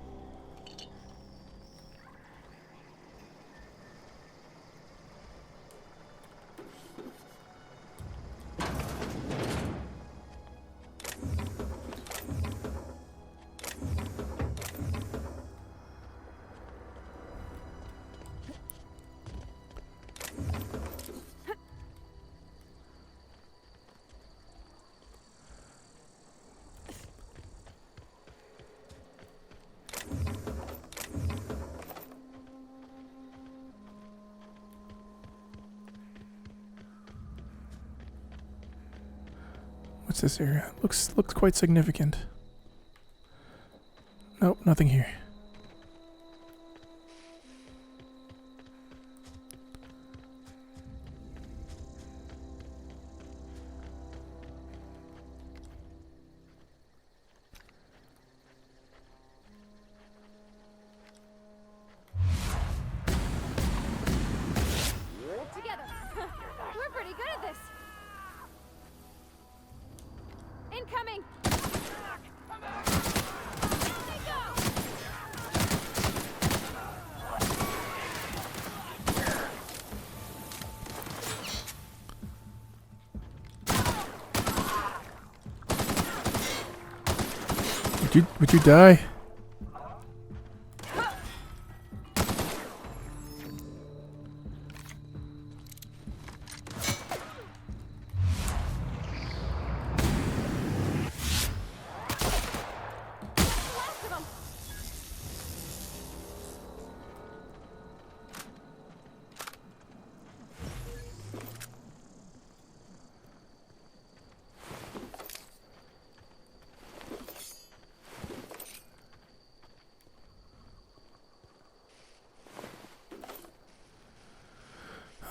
Speaker 3: What's this area? Looks quite significant. Nope, nothing here.
Speaker 15: Together. We're pretty good at this. Incoming!
Speaker 3: Would you die?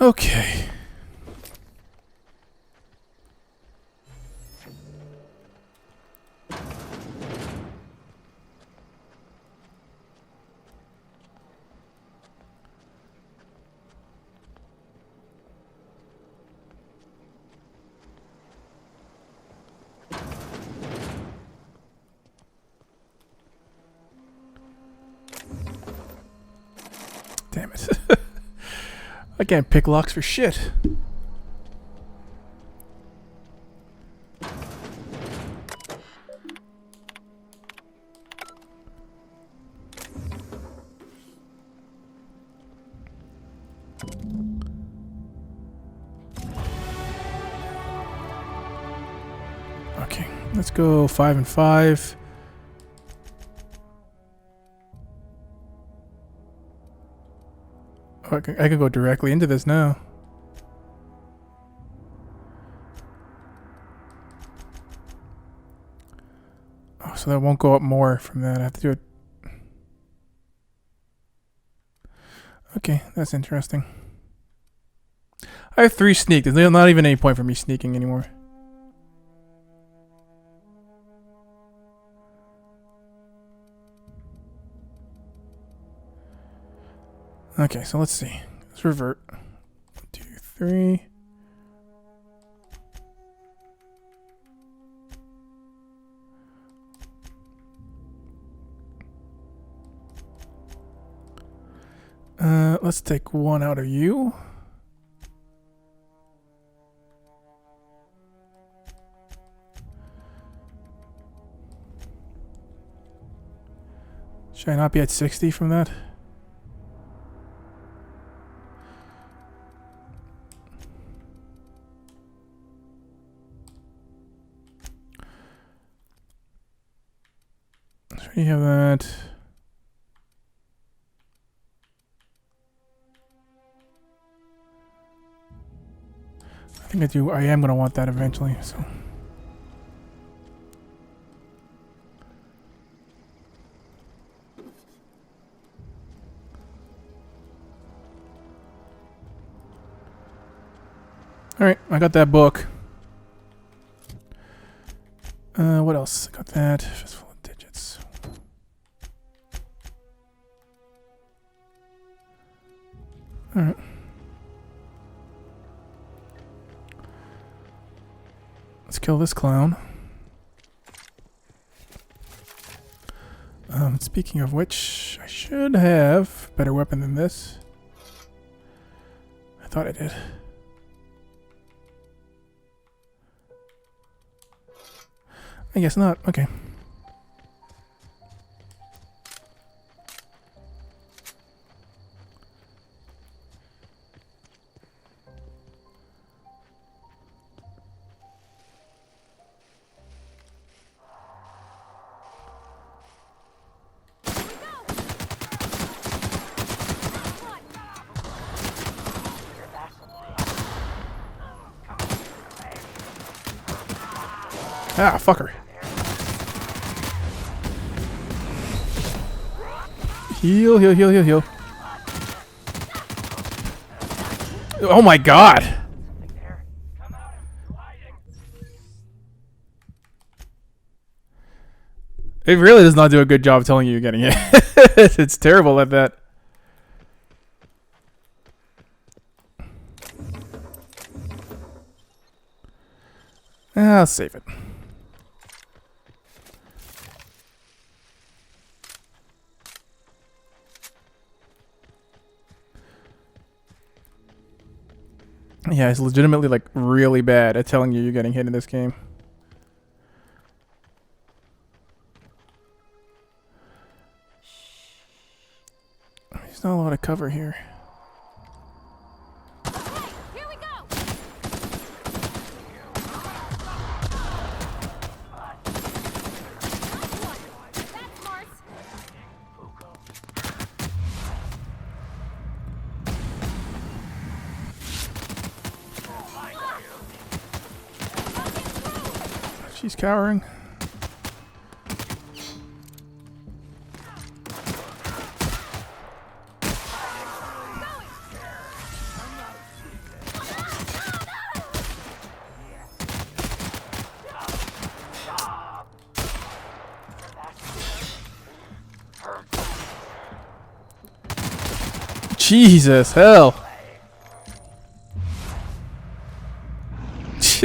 Speaker 3: Okay. Damn it. I can't pick locks for shit. Okay, let's go 5 and 5. Oh, I can go directly into this now. Oh, so that won't go up more from that. I have to do it. Okay, that's interesting. I have 3 sneak. There's not even any point for me sneaking anymore. Okay, so let's see. Let's revert. 1, 2, 3. Let's take 1 out of you. Should I not be at 60 from that? So you have that. I think I am going to want that eventually, so. Alright, I got that book. What else? I got that. Fistful of digits. Alright. Let's kill this clown. Speaking of which, I should have a better weapon than this. I thought I did. I guess not. Okay. Ah, fucker. Heal, heal, heal, heal, heal. Oh my god! It really does not do a good job telling you you're getting it. It's terrible at that. I'll save it. Yeah, it's legitimately like really bad at telling you you're getting hit in this game. There's not a lot of cover here. She's cowering. Jesus, hell.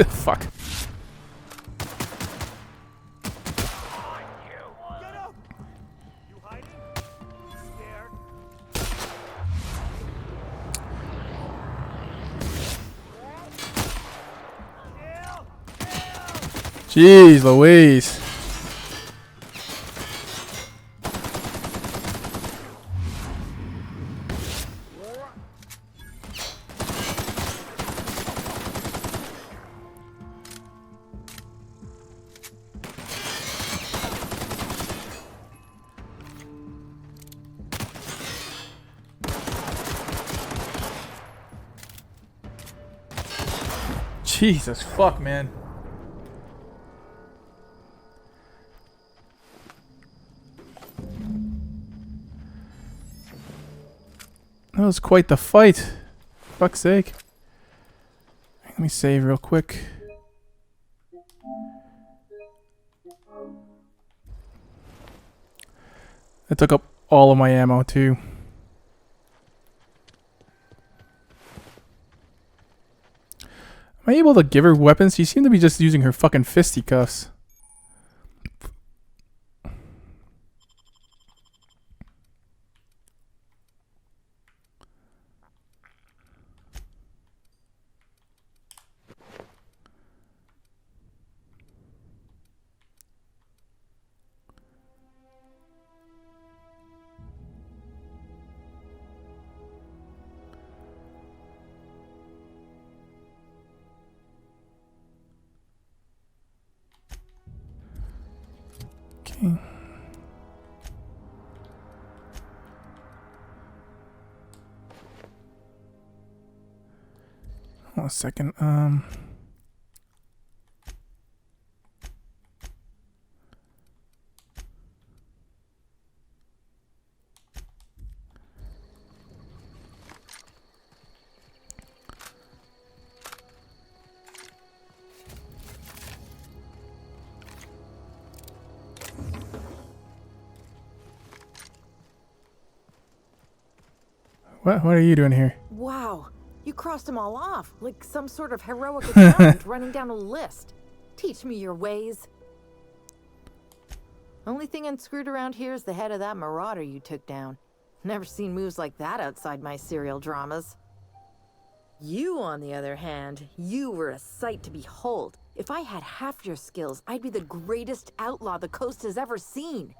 Speaker 3: Fuck. Jeez Louise. Jesus fuck, man. That was quite the fight. Fuck's sake. Let me save real quick. That took up all of my ammo too. Am I able to give her weapons? She seemed to be just using her fucking fisticuffs. Okay. Hold on a second. What are you doing here?
Speaker 7: Wow, you crossed them all off, like some sort of heroic accountant running down a list. Teach me your ways. Only thing unscrewed around here is the head of that marauder you took down. Never seen moves like that outside my serial dramas. You, on the other hand, you were a sight to behold. If I had half your skills, I'd be the greatest outlaw the coast has ever seen.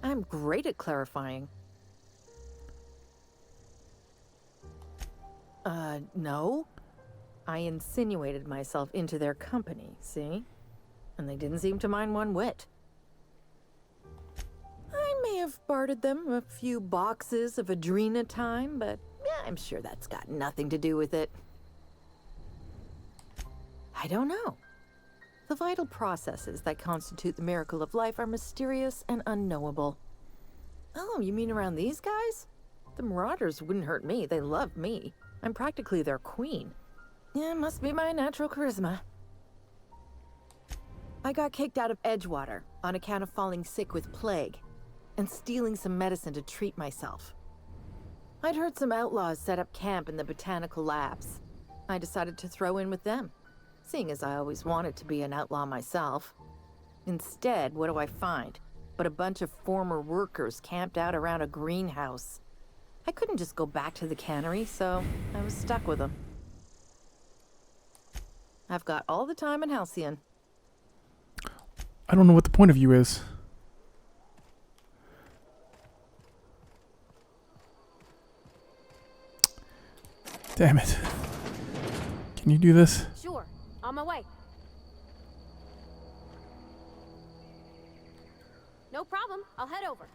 Speaker 7: I'm great at clarifying. No. I insinuated myself into their company, see? And they didn't seem to mind one whit. I may have bartered them a few boxes of Adrena time, but yeah, I'm sure that's got nothing to do with it. I don't know. The vital processes that constitute the miracle of life are mysterious and unknowable. Oh, you mean around these guys? The Marauders wouldn't hurt me. They love me. I'm practically their queen. Yeah, it must be my natural charisma. I got kicked out of Edgewater on account of falling sick with plague and stealing some medicine to treat myself. I'd heard some outlaws set up camp in the botanical labs. I decided to throw in with them, seeing as I always wanted to be an outlaw myself. Instead, what do I find but a bunch of former workers camped out around a greenhouse. I couldn't just go back to the cannery, so I was stuck with them. I've got all the time in Halcyon.
Speaker 3: I don't know what the point of you is. Damn it. Can you do this?
Speaker 15: Sure, on my way. No problem, I'll head over.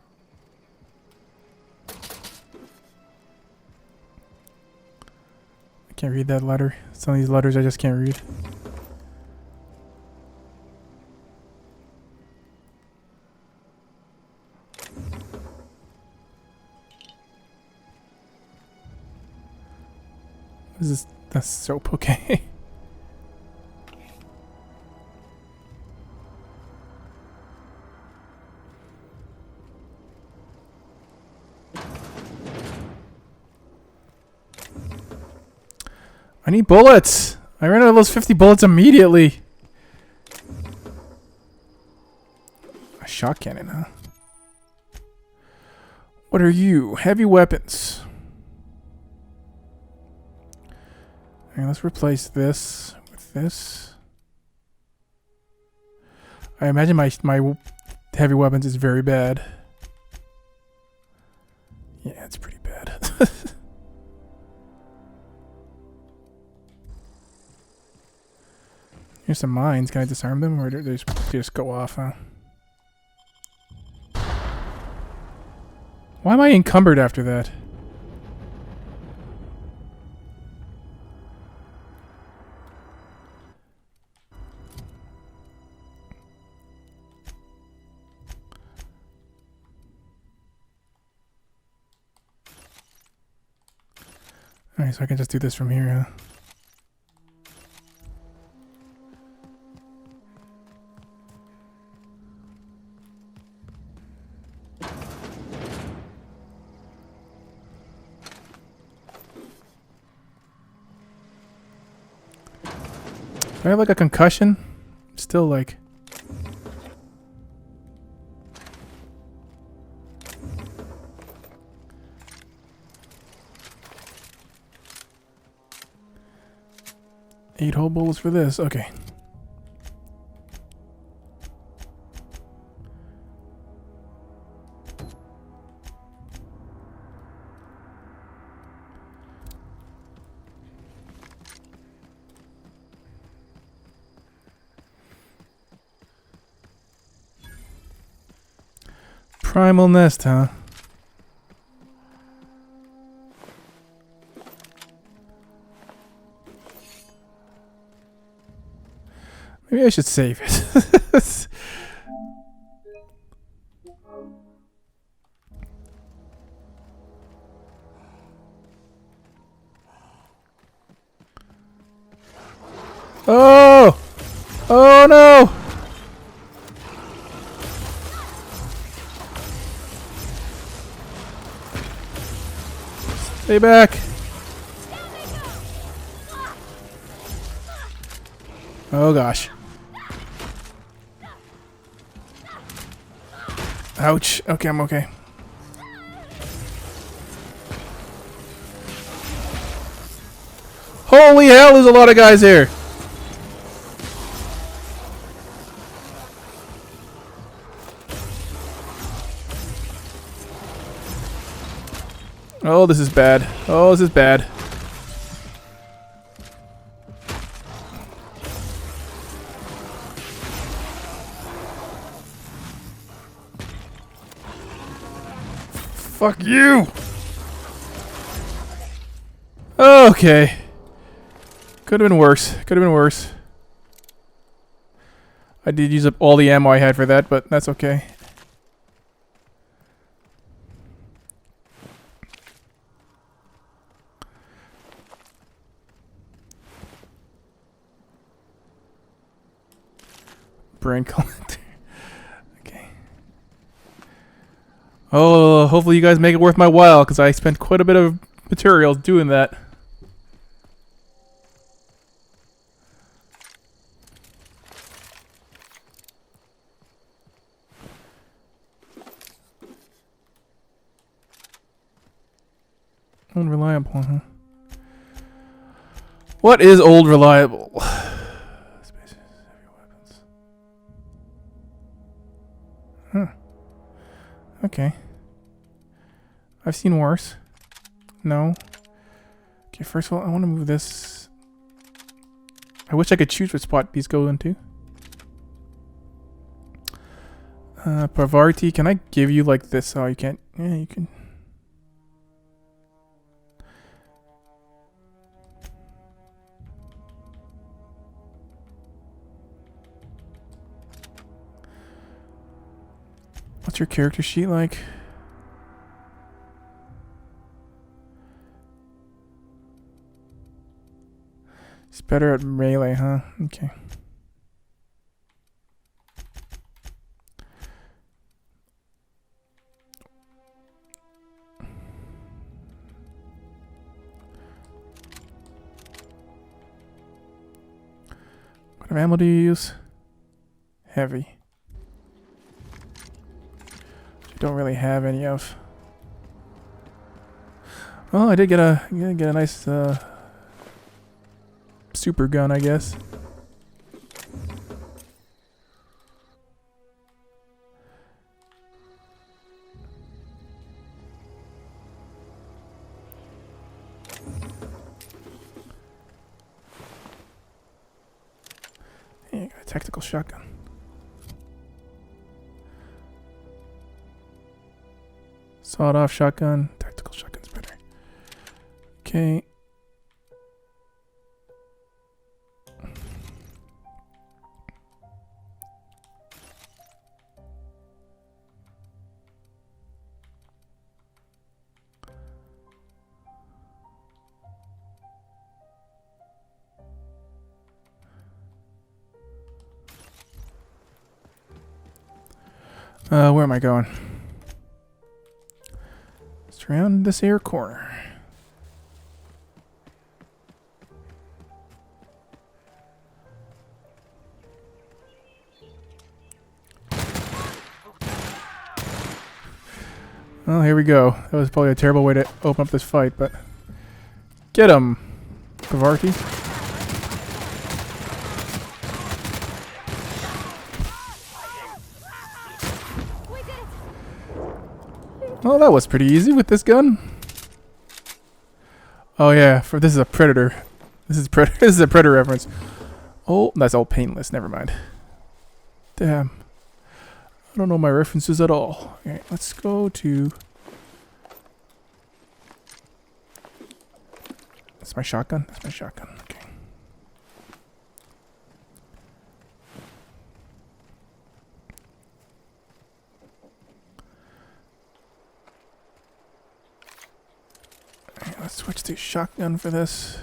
Speaker 3: I can't read that letter. Some of these letters I just can't read. This is that's soap, okay. I need bullets. I ran out of those 50 bullets immediately. A shot cannon, huh? What are you? Heavy weapons. Okay, let's replace this with this. I imagine my heavy weapons is very bad. Yeah, it's pretty bad. Here's some mines. Can I disarm them, or do they just go off? Huh? Why am I encumbered after that? Alright, so I can just do this from here, huh? Do I have like a concussion? Still like... Eight whole bullets for this. Okay. Primal nest, huh? Maybe I should save it. Oh! Oh no! Stay back! Oh gosh. Ouch. Okay, I'm okay. Holy hell, there's a lot of guys here! Oh, this is bad. Oh, this is bad. Fuck you! Okay. Could have been worse. Could have been worse. I did use up all the ammo I had for that, but that's okay. Brain collector. Okay. Oh, hopefully you guys make it worth my while, because I spent quite a bit of material doing that. Old reliable, huh? What is old reliable? Spaces, heavy weapons. Huh. Okay. I've seen worse. No. Okay, first of all, I want to move this. I wish I could choose what spot these go into. Pavarti, can I give you like this? Oh, you can't. Yeah, you can. What's your character sheet like? It's better at melee, huh? Okay. What kind of ammo do you use? Heavy. Don't really have any of. Oh, I did get a nice super gun, I guess. Yeah, got a tactical shotgun. Sawed-off shotgun. Tactical shotgun's better. Okay. Where am I going? Just around this air corner. Well, here we go. That was probably a terrible way to open up this fight, but... Get him, Pavarti. Well, that was pretty easy with this gun. Oh yeah, this is a Predator. This is a Predator reference. Oh, that's all painless. Never mind. Damn. I don't know my references at all. Okay, let's go to... That's my shotgun? That's my shotgun. Okay. Alright, let's switch to shotgun for this.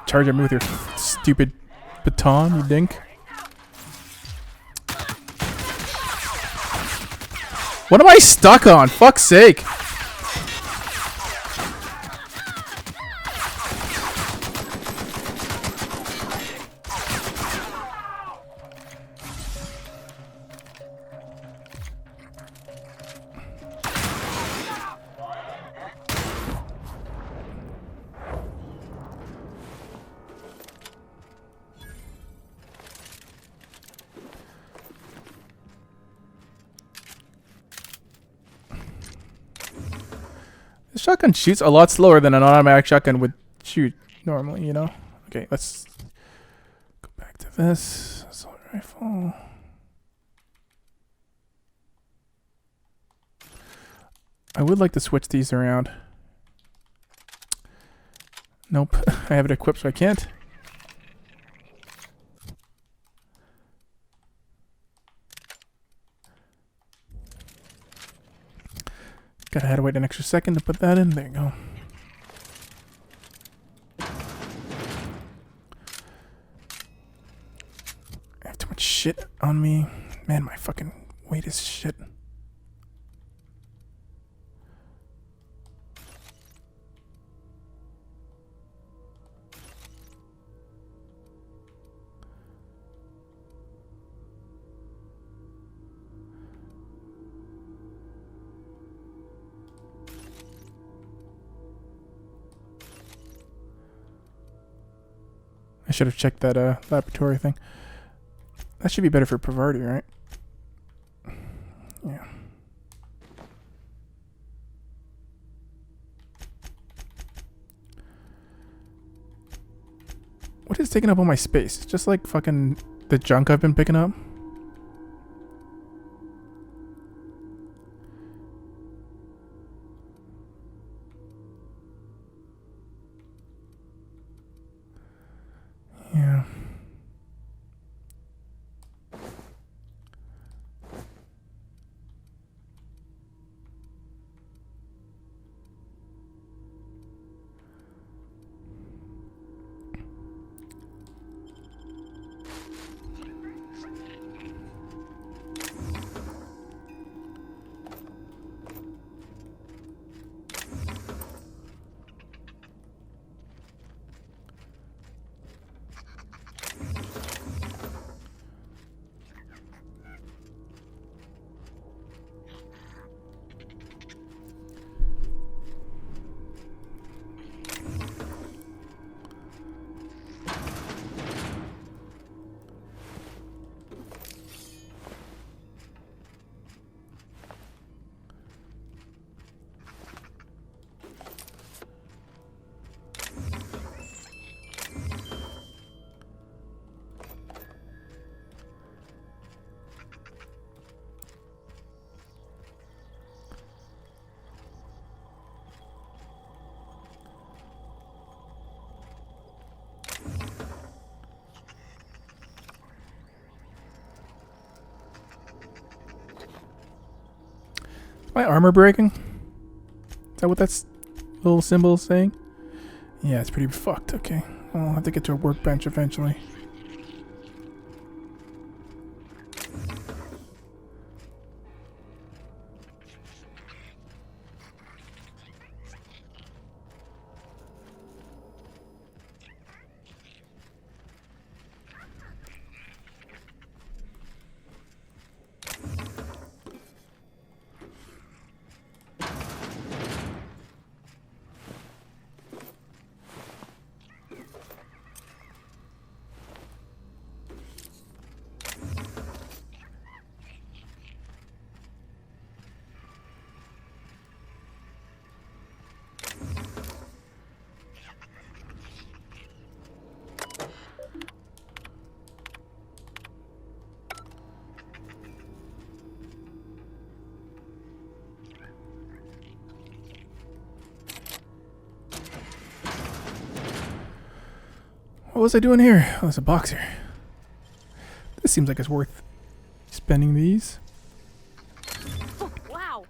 Speaker 3: Charge at me with your stupid baton, you dink. What am I stuck on? Fuck's sake. The shotgun shoots a lot slower than an automatic shotgun would shoot normally, you know? Okay, let's go back to this. Assault rifle. I would like to switch these around. Nope, I have it equipped so I can't. Gotta have to wait an extra second to put that in. There you go. I have too much shit on me. Man, my fucking weight is shit. I should have checked that laboratory thing. That should be better for Pavarti, right? Yeah. What is taking up all my space? It's just like fucking the junk I've been picking up. Yeah. my armor breaking? Is that what that little symbol is saying? Yeah, it's pretty fucked. Okay. Well, I'll have to get to a workbench eventually. What was I doing here? Oh, there's a box here. This seems like it's worth spending these.
Speaker 15: Oh, wow.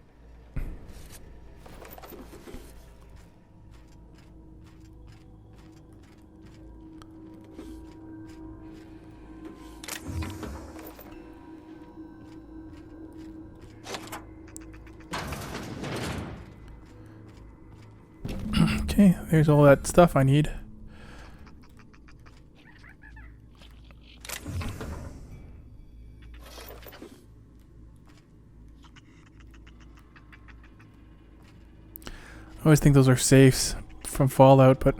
Speaker 3: Okay, there's all that stuff I need. I always think those are safes from Fallout, but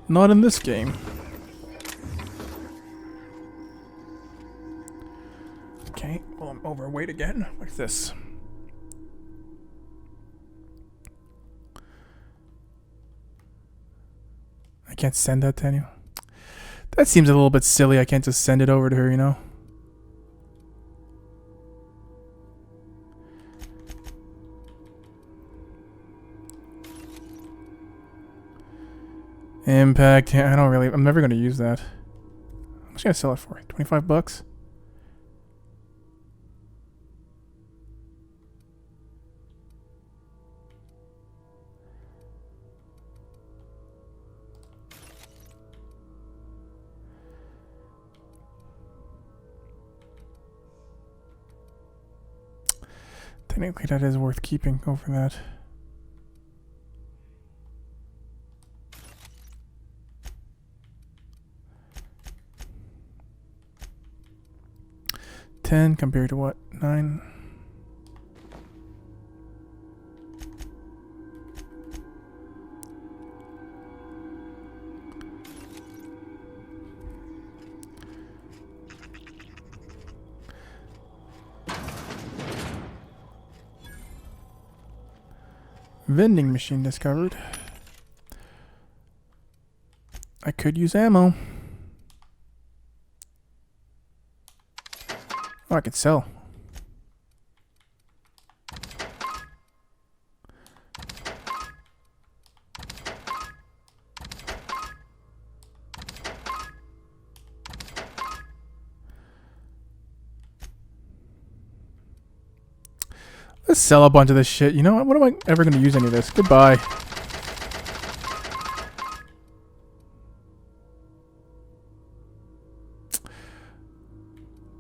Speaker 3: not in this game. Okay, well I'm overweight again. What's this? I can't send that to anyone. That seems a little bit silly. I can't just send it over to her, you know? Impact. Yeah, I don't really. I'm never going to use that. How much can I sell it for? 25 bucks? Technically, that is worth keeping over that. $10 compared to what? $9. Vending machine discovered. I could use ammo. Oh, I could sell. Let's sell a bunch of this shit. You know what? What am I ever going to use any of this? Goodbye.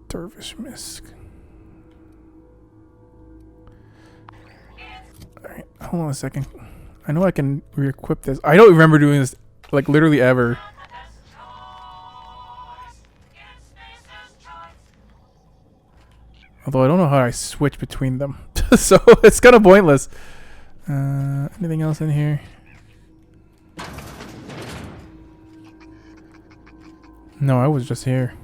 Speaker 3: Dervish Misk. Alright, hold on a second. I know I can re-equip this. I don't remember doing this, like, literally ever. Although I don't know how I switch between them. So it's kind of pointless. Anything else in here? No, I was just here.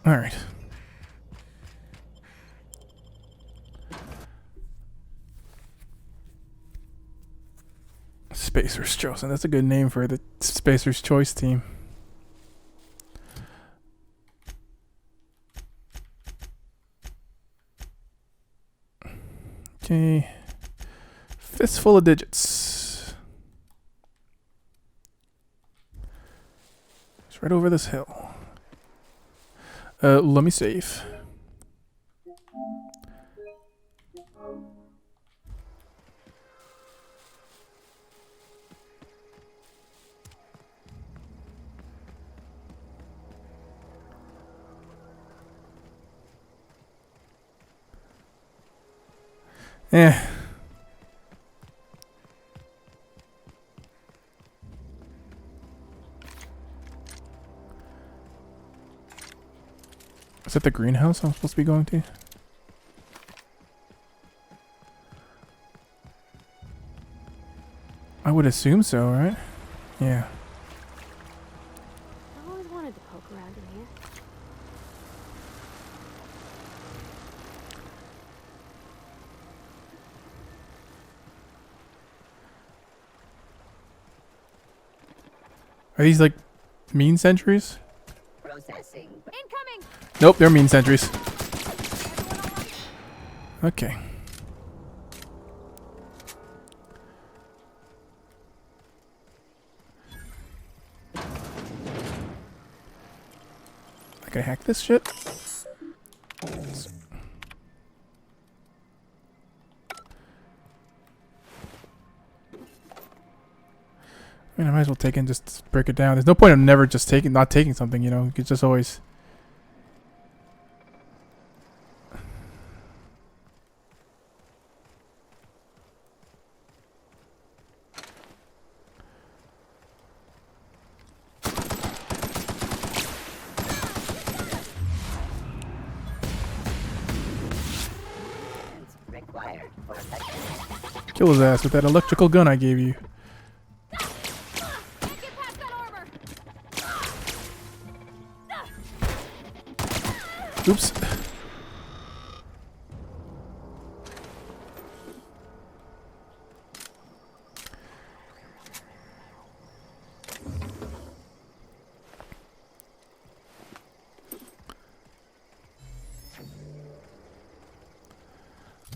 Speaker 3: All right. Spacer's Chosen. That's a good name for the Spacer's Choice team. Okay. Fistful of digits. It's right over this hill. Let me save. Eh. Is that the greenhouse I'm supposed to be going to? I would assume so, right? Yeah.
Speaker 15: I've always wanted to poke around in here.
Speaker 3: Are these like mean sentries?
Speaker 1: Processing.
Speaker 15: Incoming!
Speaker 3: Nope, they're mean sentries. Okay. I can hack this shit. I mean, I might as well take it and just break it down. There's no point of never just not taking something, you know. You could just always.
Speaker 1: Required for attack.
Speaker 3: Kill his ass with that electrical gun I gave you. Oops.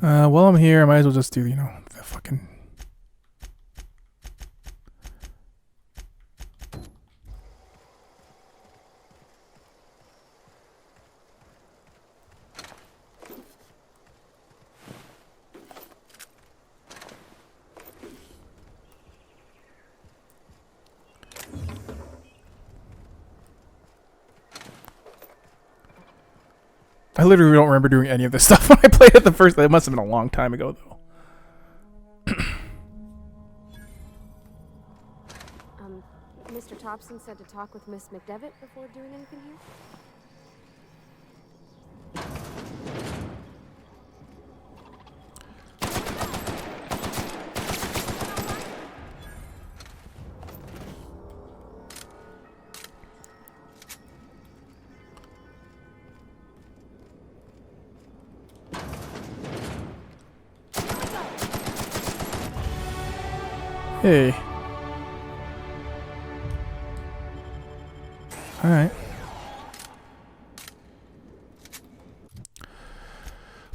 Speaker 3: While I'm here, I might as well just do, you know, the fucking... I literally don't remember doing any of this stuff when I played it the first time. It must have been a long time ago, though.
Speaker 15: Mr. Thompson said to talk with Miss McDevitt before doing anything here?
Speaker 3: Hey. Alright.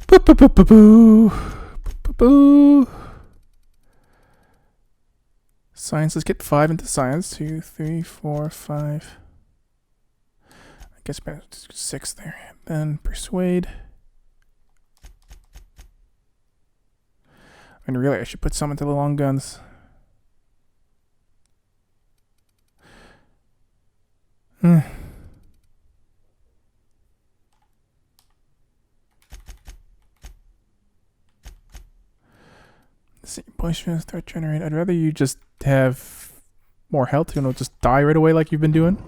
Speaker 3: Boo boo boo boo boo. Boo boo. Science, let's get 5 into science. 2, 3, 4, 5. I guess about 6 there. Then persuade. I mean, really, I should put some into the long guns. Let's see, poison start generate. I'd rather you just have more health, you know, just die right away like you've been doing.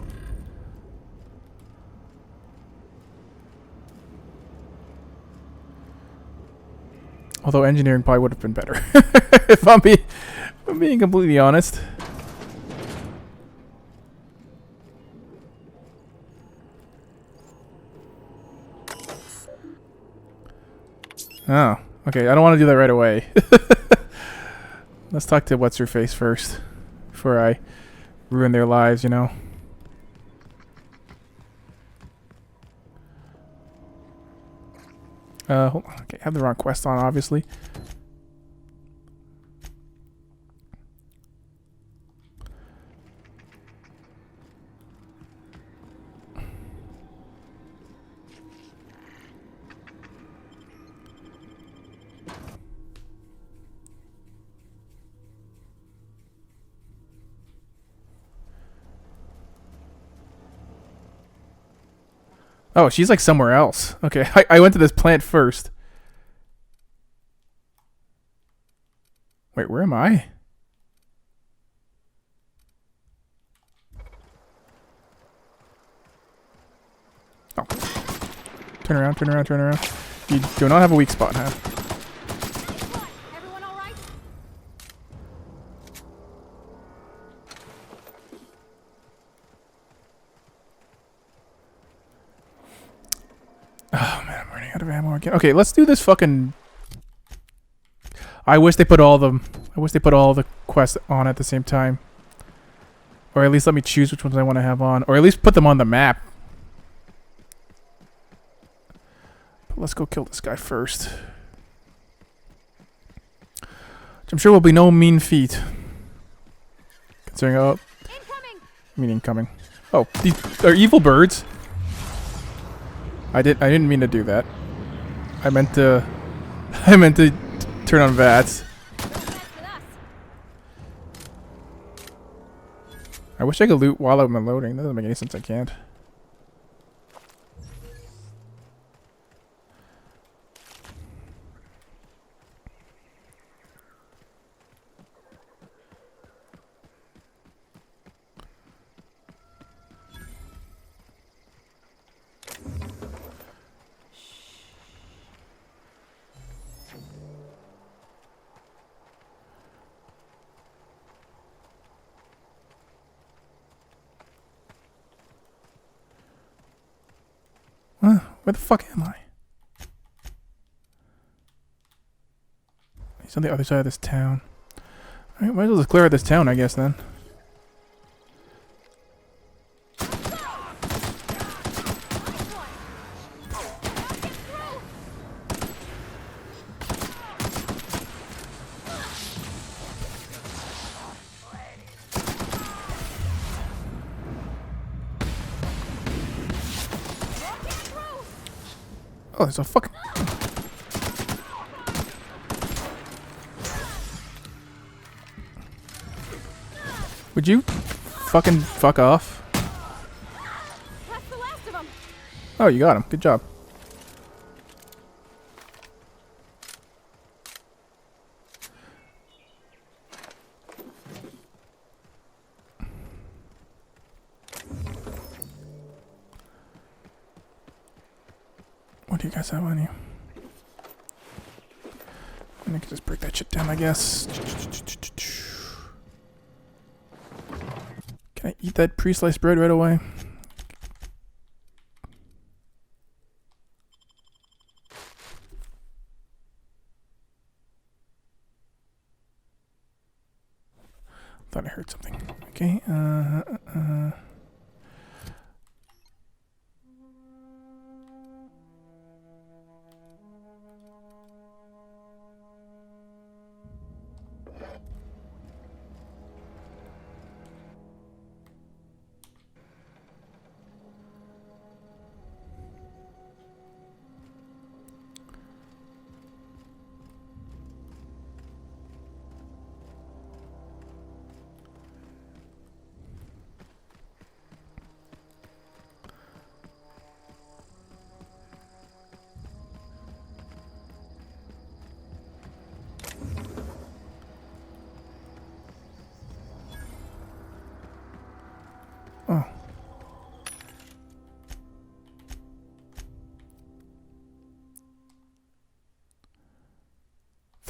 Speaker 3: Although engineering probably would have been better, if I'm being completely honest. Oh, okay. I don't want to do that right away. Let's talk to What's-Her-Face first before I ruin their lives, you know. Hold on. Okay, I have the wrong quest on, obviously. Oh, she's like somewhere else. Okay, I went to this plant first. Wait, where am I? Oh. Turn around, turn around, turn around. You do not have a weak spot, huh?
Speaker 15: Everyone all right?
Speaker 3: Oh man, I'm running out of ammo again. Okay, let's do this fucking... I wish they put all the quests on at the same time. Or at least let me choose which ones I want to have on. Or at least put them on the map. But let's go kill this guy first. Which I'm sure will be no mean feat. Considering, oh... Incoming. Oh, these are evil birds. I didn't mean to do that. I meant to turn on VATS. I wish I could loot while I'm loading. That doesn't make any sense. I can't. Where the fuck am I? He's on the other side of this town. Alright, might as well just clear out this town, I guess, then. Oh, there's a fucking... Would you fucking fuck off?
Speaker 15: That's the last of them.
Speaker 3: Oh, you got him. Good job. What do you guys have on you? I can just break that shit down, I guess. Can I eat that pre-sliced bread right away? Thought I heard something. Okay, oh.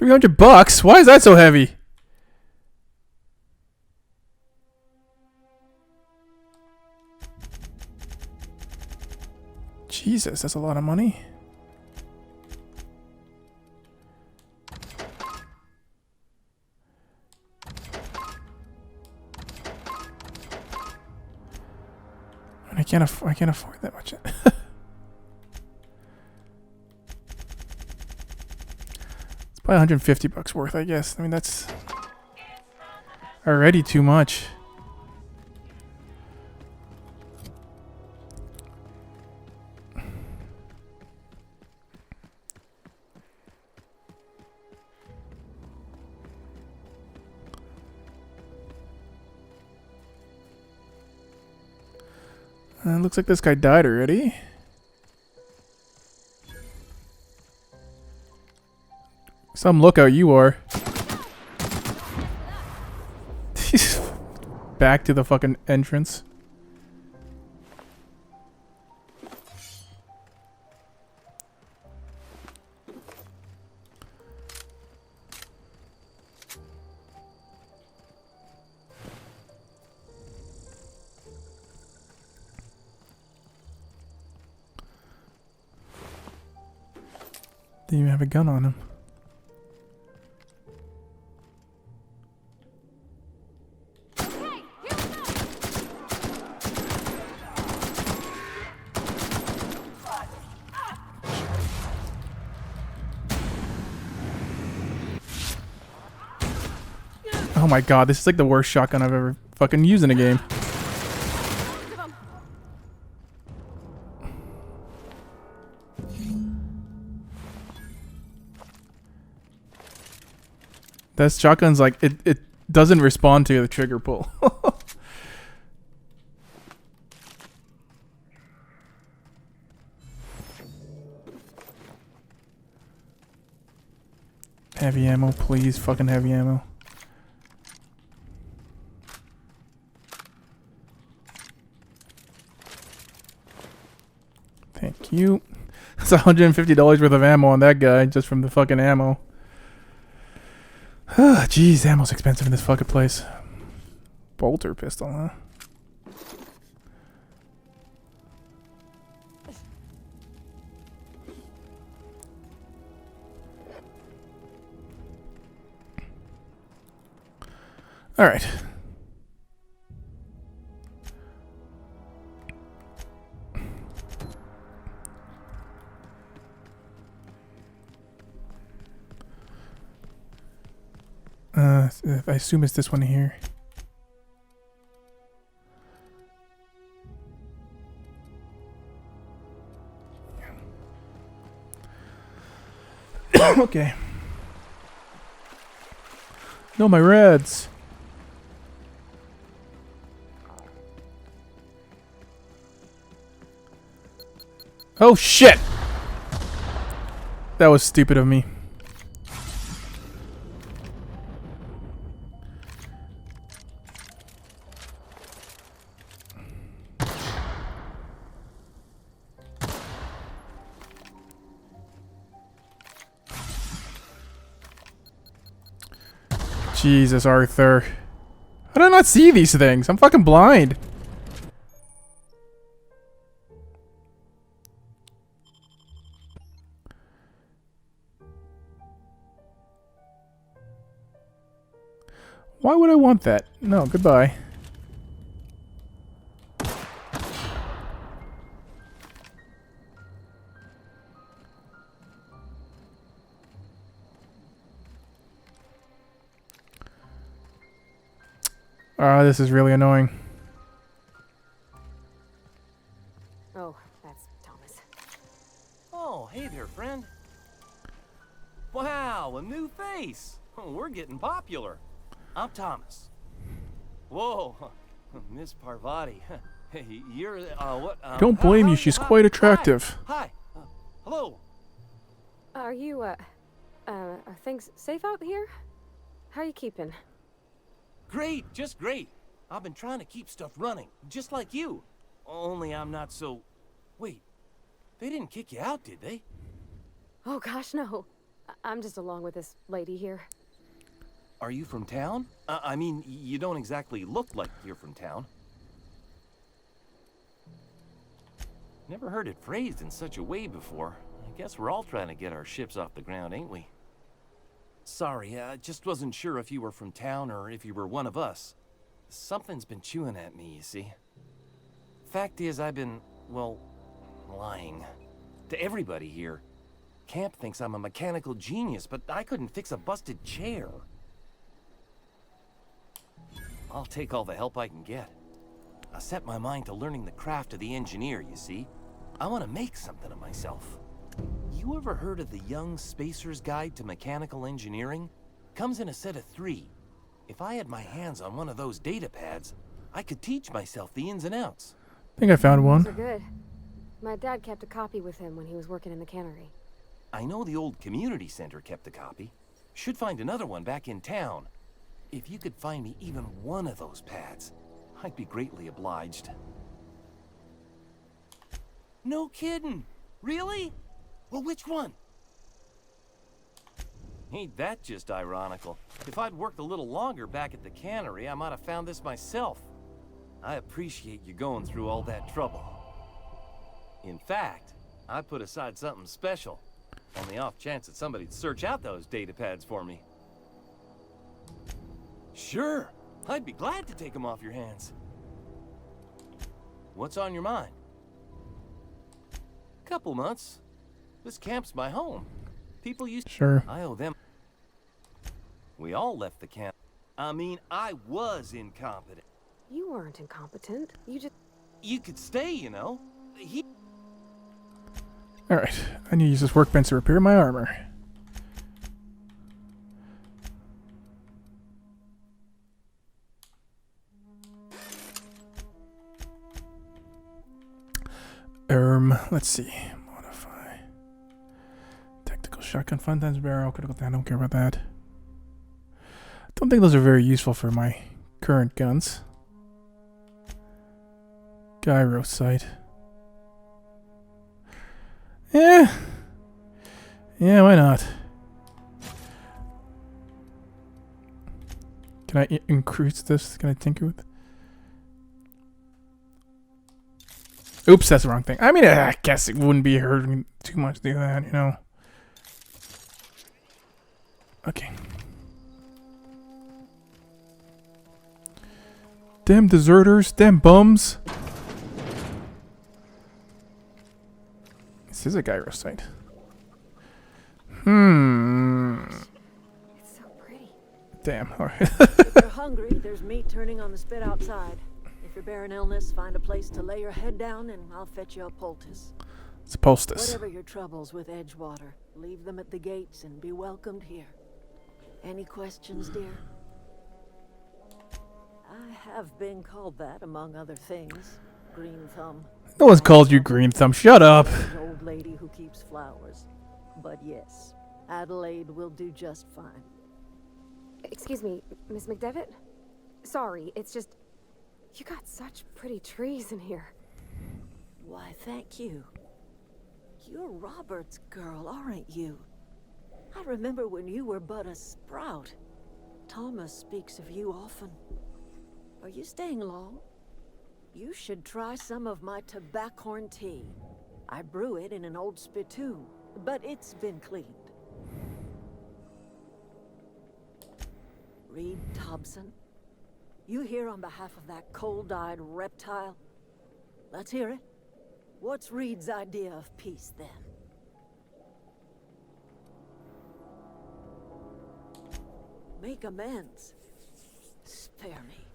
Speaker 3: $300? Why is that so heavy? Jesus, that's a lot of money. And I can't afford that much. It's probably $150 worth, I guess. I mean, that's already too much. Looks like this guy died already. Some lookout you are. Back to the fucking entrance. Didn't even have a gun on him. Oh my god, this is like the worst shotgun I've ever fucking used in a game. That shotgun's like, it doesn't respond to the trigger pull. Heavy ammo, please. Fucking heavy ammo. Thank you. That's $150 worth of ammo on that guy just from the fucking ammo. Jeez, ammo's expensive in this fucking place. Bolter pistol, huh? All right. I assume it's this one here. Okay. No, my reds. Oh shit! That was stupid of me. Jesus, Arthur. How did I not see these things? I'm fucking blind. Why would I want that? No, goodbye. Ah, this is really annoying.
Speaker 15: Oh, that's Thomas.
Speaker 4: Oh, hey there, friend. Wow, a new face. Oh, we're getting popular. I'm Thomas. Whoa, Miss Parvati. Hey, you're what?
Speaker 3: Don't blame you. She's quite attractive.
Speaker 4: Hi. Hello.
Speaker 15: Are you, are things safe out here? How are you keeping?
Speaker 4: Great, just great. I've been trying to keep stuff running, just like you. Only I'm not so... Wait, they didn't kick you out, did they?
Speaker 15: Oh gosh, no. I'm just along with this lady here.
Speaker 4: Are you from town? I mean, you don't exactly look like you're from town. Never heard it phrased in such a way before. I guess we're all trying to get our ships off the ground, ain't we? Sorry, I just wasn't sure if you were from town or if you were one of us. Something's been chewing at me, you see. Fact is, I've been, well, lying. To everybody here. Camp thinks I'm a mechanical genius, but I couldn't fix a busted chair. I'll take all the help I can get. I set my mind to learning the craft of the engineer, you see. I want to make something of myself. You ever heard of the Young Spacer's Guide to Mechanical Engineering? Comes in a set of 3. If I had my hands on one of those data pads, I could teach myself the ins and outs.
Speaker 3: I think I found one.
Speaker 15: Those are good. My dad kept a copy with him when he was working in the cannery.
Speaker 4: I know the old community center kept a copy. Should find another one back in town. If you could find me even one of those pads, I'd be greatly obliged. No kidding. Really? Well, which one? Ain't that just ironical? If I'd worked a little longer back at the cannery, I might have found this myself. I appreciate you going through all that trouble. In fact, I put aside something special, on the off chance that somebody'd search out those data pads for me. Sure, I'd be glad to take them off your hands. What's on your mind? Couple months. This camp's my home. People used to...
Speaker 3: Sure.
Speaker 4: I owe them. We all left the camp. I mean, I was incompetent.
Speaker 15: You weren't incompetent. You just...
Speaker 4: You could stay, you know.
Speaker 3: Alright, I need to use this workbench to repair my armor. Let's see. Modify. Tactical shotgun, fun times barrel, critical I don't care about that. Don't think those are very useful for my current guns. Gyro sight. Yeah, why not? Can I increase this? Can I tinker with? Oops, that's the wrong thing. I mean, I guess it wouldn't be hurting too much to do that, you know. Okay. Damn deserters, damn bums. This is a gyro site.
Speaker 15: It's so pretty.
Speaker 3: Damn. All right.
Speaker 7: If you're hungry, there's meat turning on the spit outside. If you're bearing illness, find a place to lay your head down and I'll fetch you a poultice.
Speaker 3: It's a poultice.
Speaker 7: Whatever your troubles with Edgewater, leave them at the gates and be welcomed here. Any questions, dear? I have been called that, among other things. Green Thumb.
Speaker 3: No one's called you Green Thumb. Shut up.
Speaker 7: Old lady who keeps flowers. But yes, Adelaide will do just fine.
Speaker 15: Excuse me, Miss McDevitt? Sorry, it's just... You got such pretty trees in here.
Speaker 7: Why, thank you. You're Robert's girl, aren't you? I remember when you were but a sprout. Thomas speaks of you often. Are you staying long? You should try some of my tobaccorn tea. I brew it in an old spittoon, but it's been cleaned. Reed Thompson? You here on behalf of that cold-eyed reptile? Let's hear it. What's Reed's idea of peace, then? Make amends. Spare me.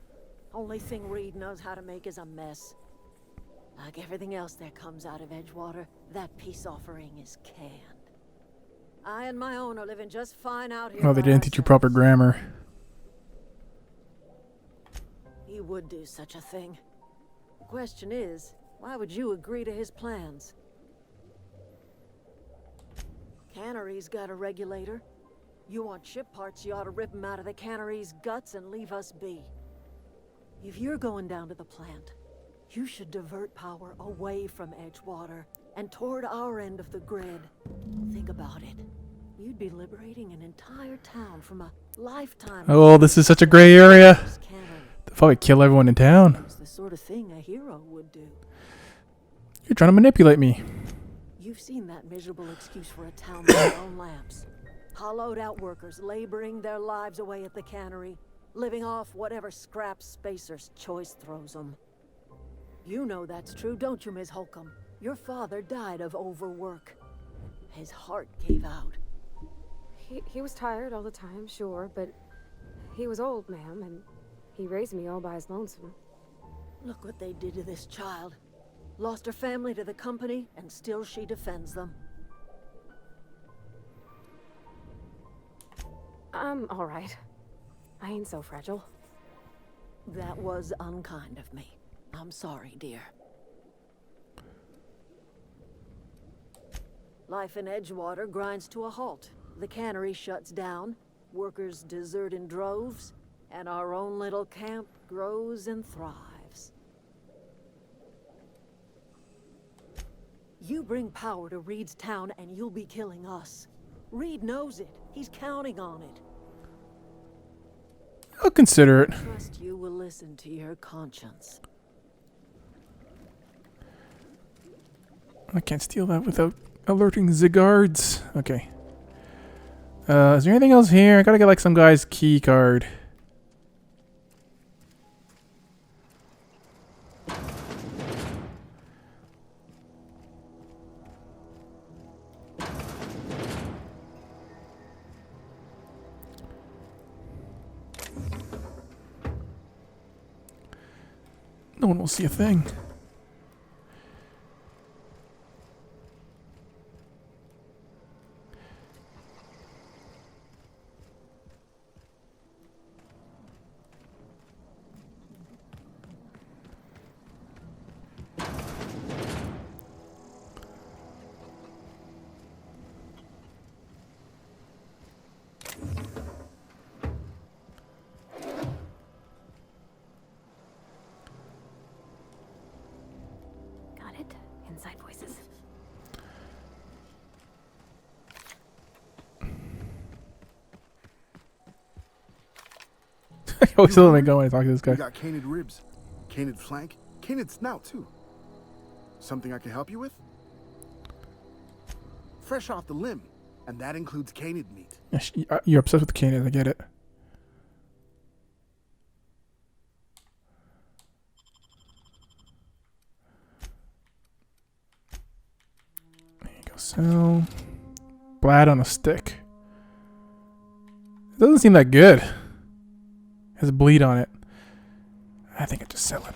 Speaker 7: Only thing Reed knows how to make is a mess. Like everything else that comes out of Edgewater, that peace offering is canned. I and my own are living just fine out here.
Speaker 3: Oh, they didn't teach you proper grammar.
Speaker 7: He would do such a thing. The question is, why would you agree to his plans? Cannery's got a regulator. You want ship parts, you ought to rip them out of the cannery's guts and leave us be. If you're going down to the plant, you should divert power away from Edgewater and toward our end of the grid. Think about it. You'd be liberating an entire town from a lifetime.
Speaker 3: Oh, this is such a gray area. They'll probably kill everyone in town.
Speaker 7: It's the sort of thing a hero would do.
Speaker 3: You're trying to manipulate me.
Speaker 7: You've seen that miserable excuse for a town with their own lamps. Hollowed out workers laboring their lives away at the cannery, living off whatever scrap Spacer's choice throws them. You know that's true, don't you, Ms. Holcomb? Your father died of overwork. His heart gave out.
Speaker 15: He was tired all the time, sure, but he was old, ma'am, and he raised me all by his lonesome.
Speaker 7: Look what they did to this child. Lost her family to the company, and still she defends them.
Speaker 15: I'm all right. I ain't so fragile.
Speaker 7: That was unkind of me. I'm sorry, dear. Life in Edgewater grinds to a halt. The cannery shuts down, Workers desert in droves, and our own little camp grows and thrives. You bring power to Reed's town, and you'll be killing us. Reed knows it. He's counting on it.
Speaker 3: I'll consider it.
Speaker 7: Trust you will listen to your conscience.
Speaker 3: I can't steal that without alerting the guards. Okay. Is there anything else here? I gotta get like some guy's key card. No one will see a thing.
Speaker 15: Got it? Inside voices.
Speaker 3: I always let me go when I talk to this guy.
Speaker 5: You got canid ribs, canid flank, canid snout too. Something I can help you with? Fresh off the limb, and that includes canid meat.
Speaker 3: Yeah, you're obsessed with the canid, I get it. There you go, so... Blad on a stick. It doesn't seem that good. It has bleed on it. I think I just sell it.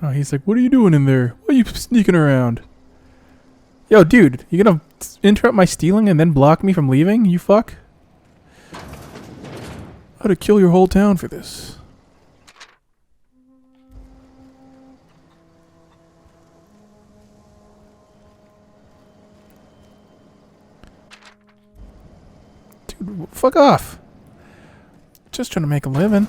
Speaker 3: Oh, he's like, what are you doing in there? Why are you sneaking around? Yo, dude, you gonna interrupt my stealing and then block me from leaving? You fuck? I'd have kill your whole town for this. Dude, fuck off. Just trying to make a living.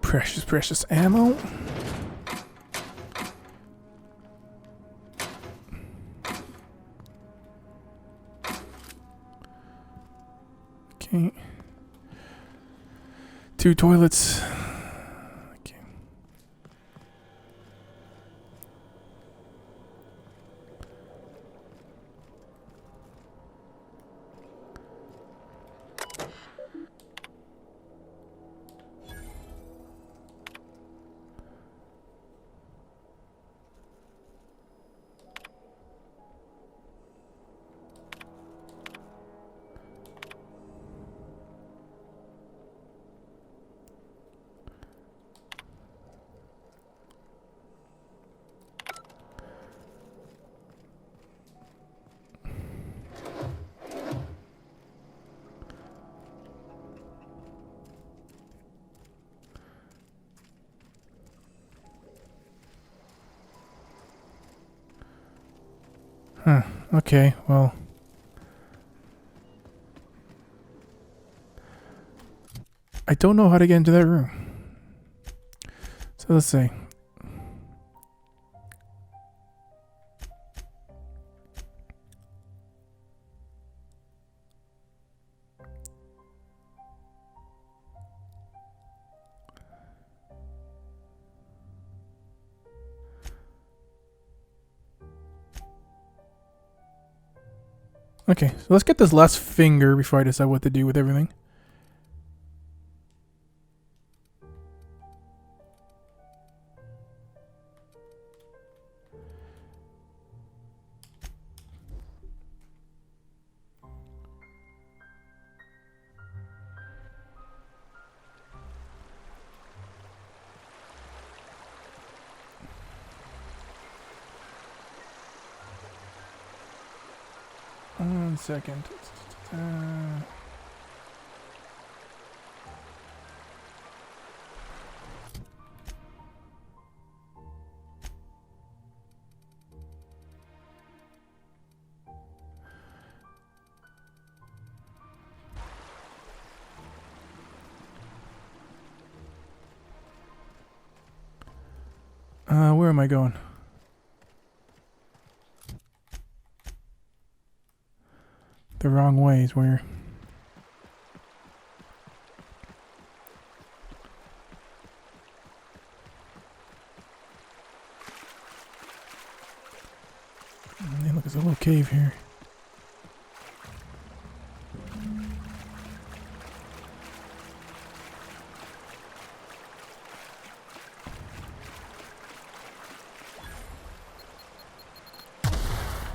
Speaker 3: Precious, precious ammo. Okay. 2 toilets. Okay. Huh. Okay, well. I don't know how to get into that room. So let's see. Okay, so let's get this last finger before I decide what to do with everything. One second. Where am I going? The wrong way is where. Hey, look, there's a little cave here.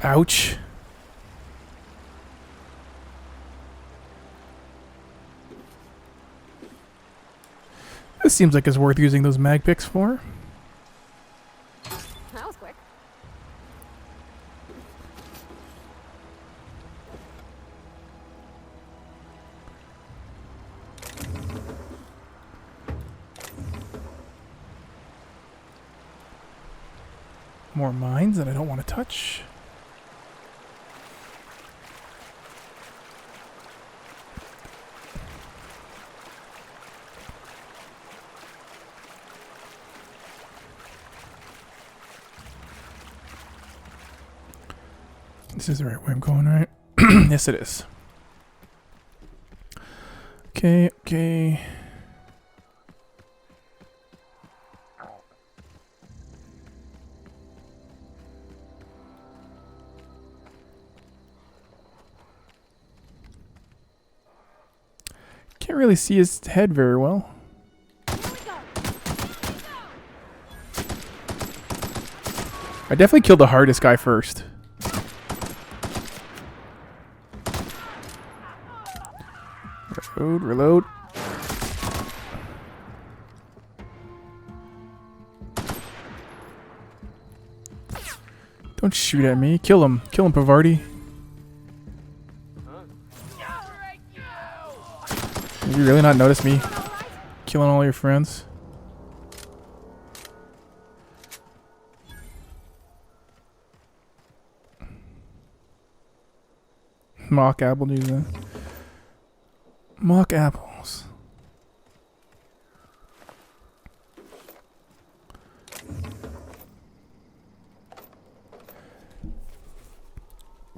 Speaker 3: Ouch. This seems like it's worth using those mag picks for.
Speaker 15: That was quick.
Speaker 3: More mines that I don't want to touch. This is the right way I'm going, right? Yes, it is. Okay, okay. Can't really see his head very well. I definitely killed the hardest guy first. Reload, reload. Don't shoot at me. Kill him. Kill him, Pavardi. Did you really not notice me killing all your friends? Mock apple juice then. Mock apples.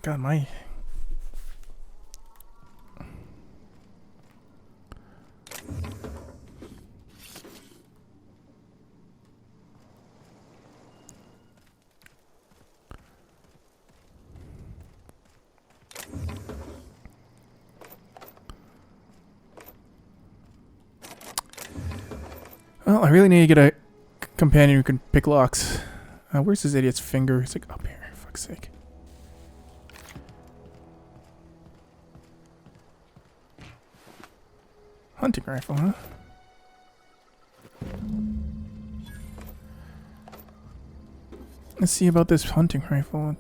Speaker 3: God, my... Well, I really need to get a companion who can pick locks. Where's this idiot's finger? It's like up here, for fuck's sake. Hunting rifle, huh? Let's see about this hunting rifle.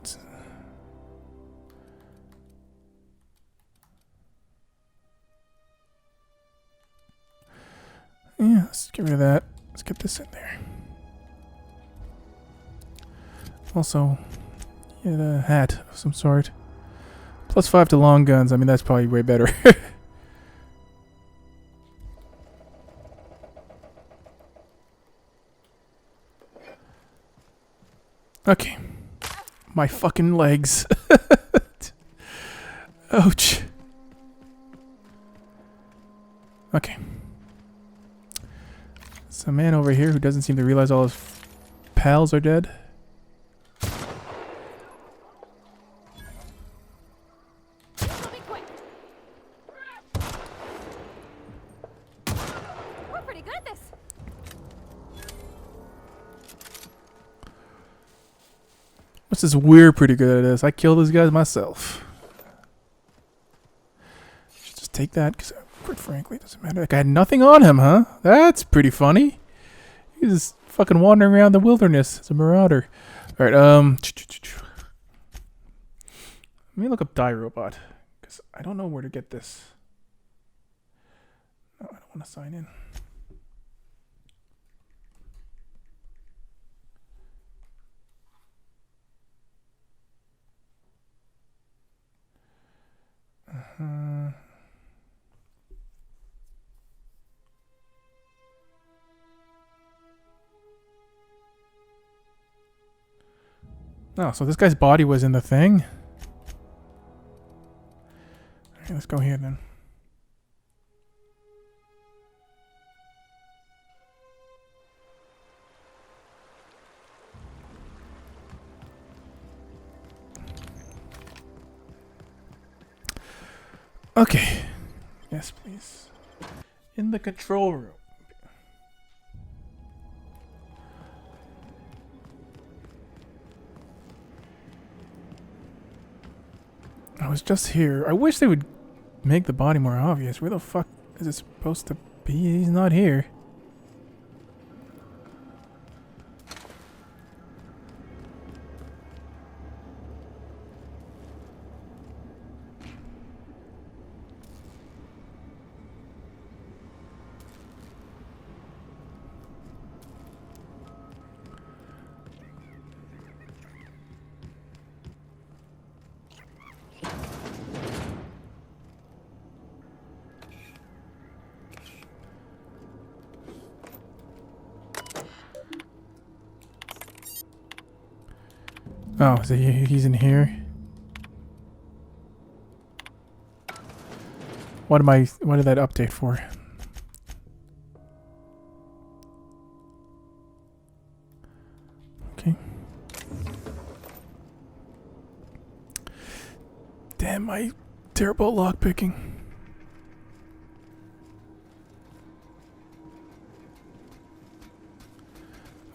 Speaker 3: Yeah, let's get rid of that. Let's get this in there. Also, get a hat of some sort. +5 to long guns. I mean, that's probably way better. Okay. My fucking legs. Ouch. Okay. There's a man over here who doesn't seem to realize all his pals are dead. What's this? We're pretty good at this. I kill these guys myself. Should just take that, because quite frankly, it doesn't matter. Like, I had nothing on him, huh? That's pretty funny. He's just fucking wandering around the wilderness as a marauder. Alright, let me look up Die Robot, because I don't know where to get this. No, I don't want to sign in. Oh, so this guy's body was in the thing? Alright, let's go here then. Okay. Yes, please. In the control room. I was just here. I wish they would make the body more obvious. Where the fuck is it supposed to be? He's not here. Oh, so he's in here. What did that update for? Okay. Damn, my terrible lockpicking.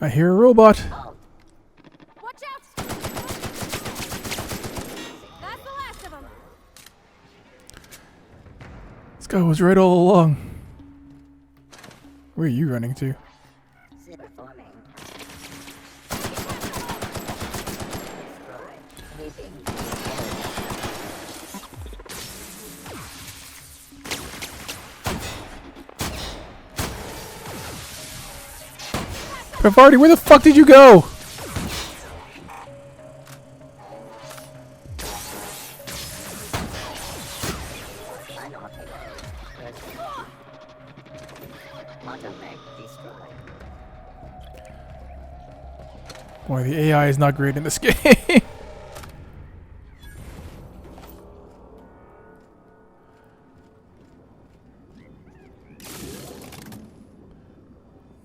Speaker 3: I hear a robot. This guy was right all along. Where are you running to? Pavardi, where the fuck did you go? Boy, the AI is not great in this game.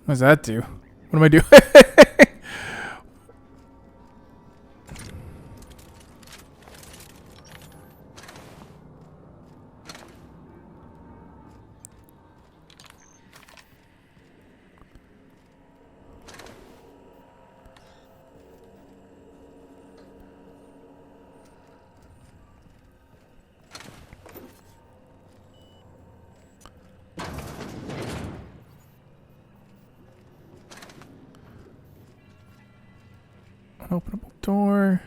Speaker 3: What does that do? What am I doing? Unopenable door.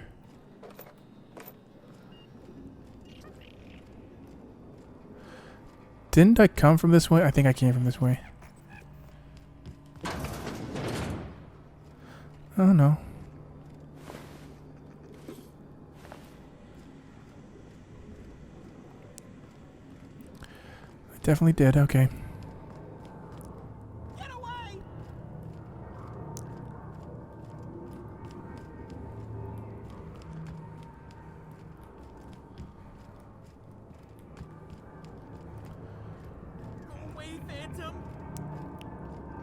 Speaker 3: Didn't I come from this way? I think I came from this way. Oh no. I definitely did, okay.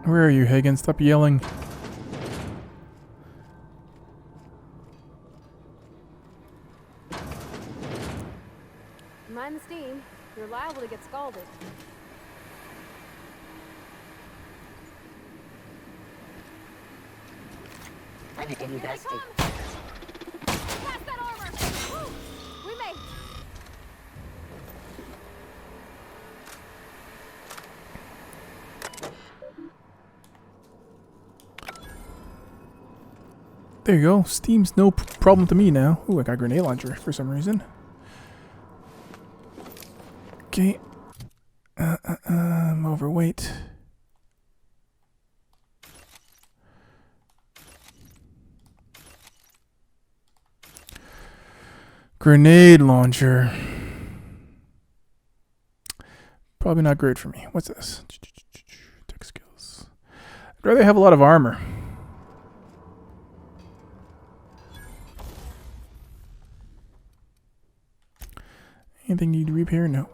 Speaker 3: Where are you, Hagen? Stop yelling.
Speaker 15: Mind the steam. You're liable to get scalded.
Speaker 1: I'm investing.
Speaker 3: There you go. Steam's no problem to me now. Ooh, I got a grenade launcher for some reason. Okay. I'm overweight. Grenade launcher. Probably not great for me. What's this? Tech skills. I'd rather have a lot of armor. Anything need repair? No.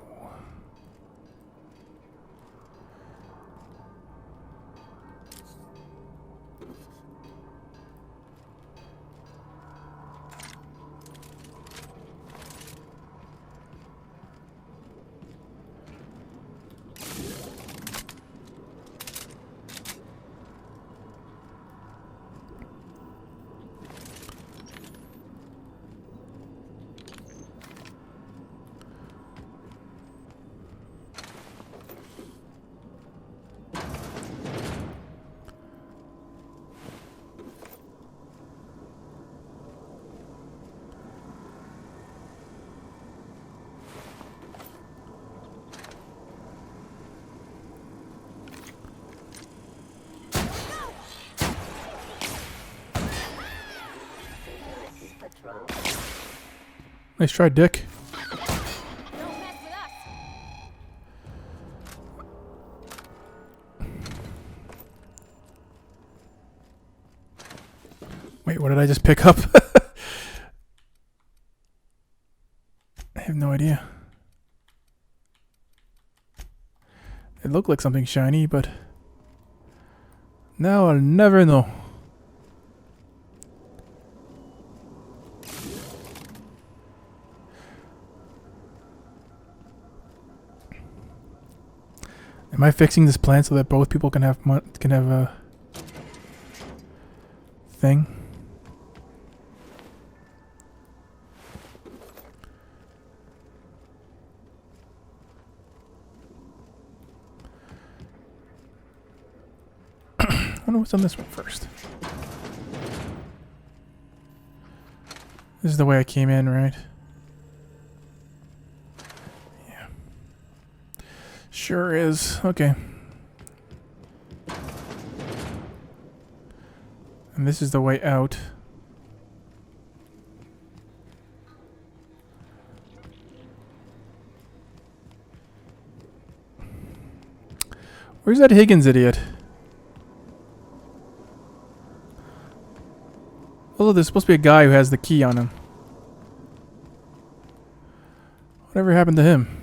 Speaker 3: Nice try, Dick. Wait, what did I just pick up? I have no idea. It looked like something shiny, but now I'll never know. Am I fixing this plant so that both people can have a thing? I wonder what's on this one first. This is the way I came in, right? Sure is. Okay. And this is the way out. Where's that Higgins idiot? Although there's supposed to be a guy who has the key on him. Whatever happened to him?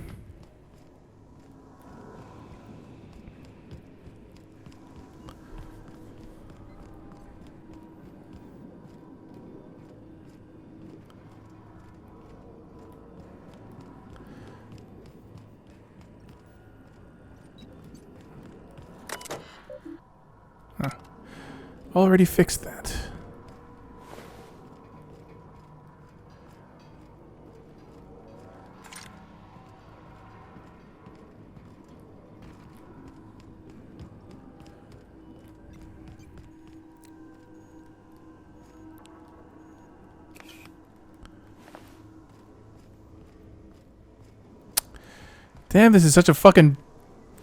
Speaker 3: Huh. Already fixed that. Damn, this is such a fucking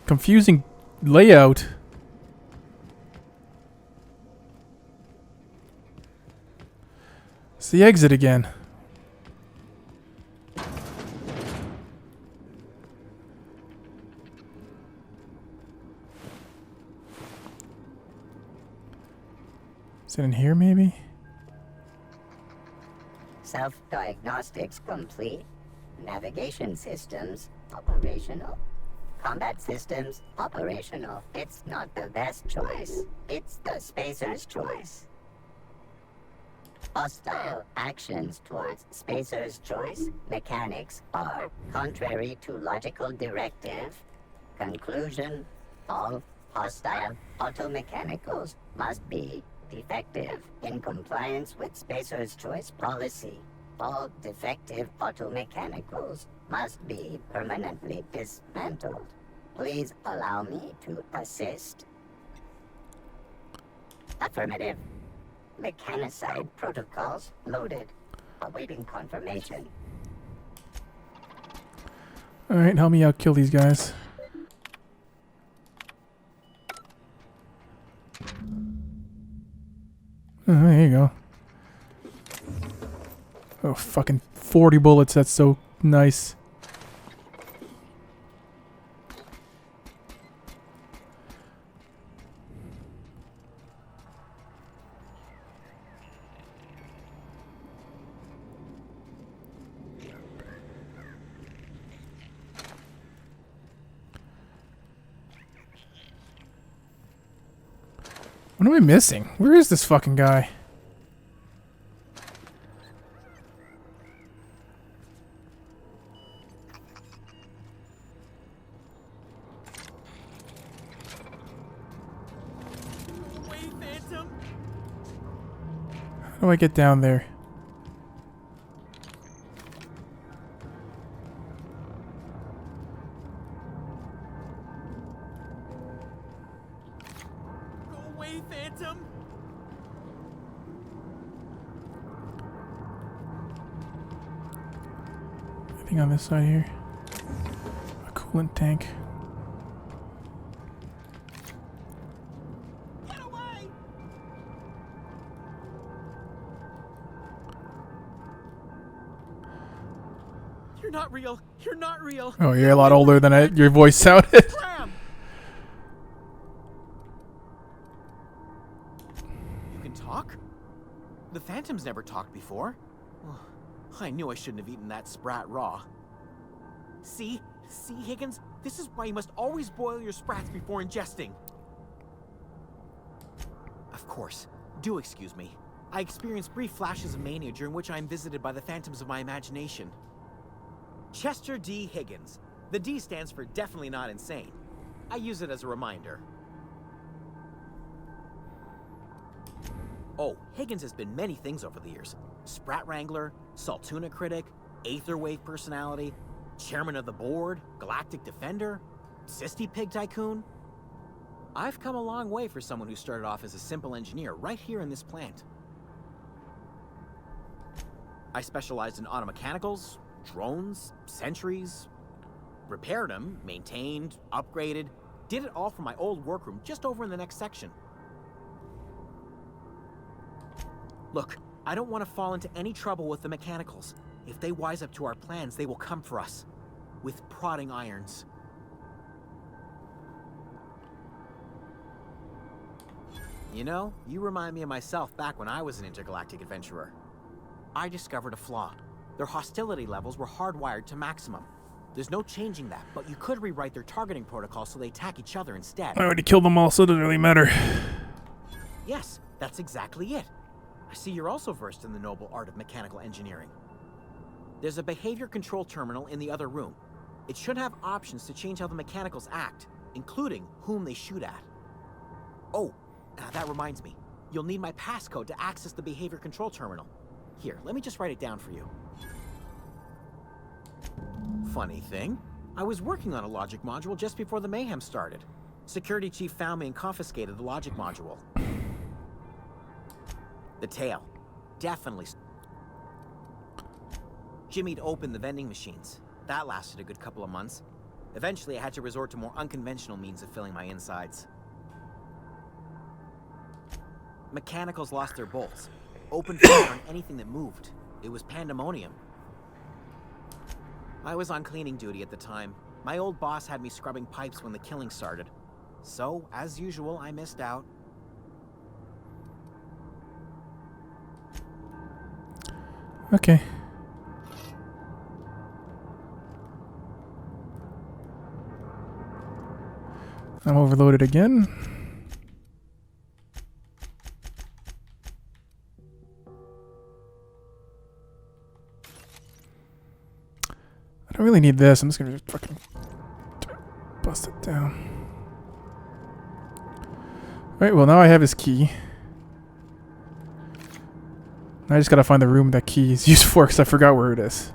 Speaker 3: confusing layout. It's the exit again. Is it in here, maybe?
Speaker 1: Self-diagnostics complete. Navigation systems operational. Combat systems operational. It's not the best choice. It's the spacer's choice. Hostile actions towards spacer's choice mechanics are contrary to logical directive. Conclusion: all hostile automechanicals must be defective in compliance with spacer's choice policy. All defective automechanicals must be permanently dismantled. Please allow me to assist. Affirmative. Mechanicide protocols loaded. Awaiting confirmation.
Speaker 3: Alright, help me out, kill these guys. Oh, there you go. Oh, fucking 40 bullets, that's so nice. What am I missing? Where is this fucking guy? How do I get down there? Anything on this side here? A coolant tank.
Speaker 12: You're not real. You're not real.
Speaker 3: Oh, you're a lot older than your voice sounded.
Speaker 12: You can talk? The Phantoms never talked before. I knew I shouldn't have eaten that sprat raw. See, Higgins? This is why you must always boil your sprats before ingesting. Of course. Do excuse me. I experience brief flashes of mania during which I am visited by the phantoms of my imagination. Chester D. Higgins. The D stands for definitely not insane. I use it as a reminder. Oh, Higgins has been many things over the years. Sprat Wrangler, Saltuna Critic, Aetherwave Personality, Chairman of the Board, Galactic Defender, Sisty Pig Tycoon. I've come a long way for someone who started off as a simple engineer right here in this plant. I specialized in automechanicals, drones, sentries, repaired them, maintained, upgraded, did it all from my old workroom just over in the next section. Look, I don't want to fall into any trouble with the mechanicals. If they wise up to our plans, they will come for us. With prodding irons. You know, you remind me of myself back when I was an intergalactic adventurer. I discovered a flaw. Their hostility levels were hardwired to maximum. There's no changing that, but you could rewrite their targeting protocol so they attack each other instead.
Speaker 3: I already killed them all, so it doesn't really matter.
Speaker 12: Yes, that's exactly it. I see you're also versed in the noble art of mechanical engineering. There's a behavior control terminal in the other room. It should have options to change how the mechanicals act, including whom they shoot at. Oh, that reminds me. You'll need my passcode to access the behavior control terminal. Here, let me just write it down for you. Funny thing, I was working on a logic module just before the mayhem started. Security chief found me and confiscated the logic module. The tail. Definitely. Jimmy'd opened the vending machines. That lasted a good couple of months. Eventually, I had to resort to more unconventional means of filling my insides. Mechanicals lost their bolts. Opened fire on anything that moved. It was pandemonium. I was on cleaning duty at the time. My old boss had me scrubbing pipes when the killing started. So, as usual, I missed out.
Speaker 3: Okay. I'm overloaded again. I don't really need this. I'm just gonna fucking bust it down. Alright, well now I have his key. I just gotta find the room that key is used for because I forgot where it is.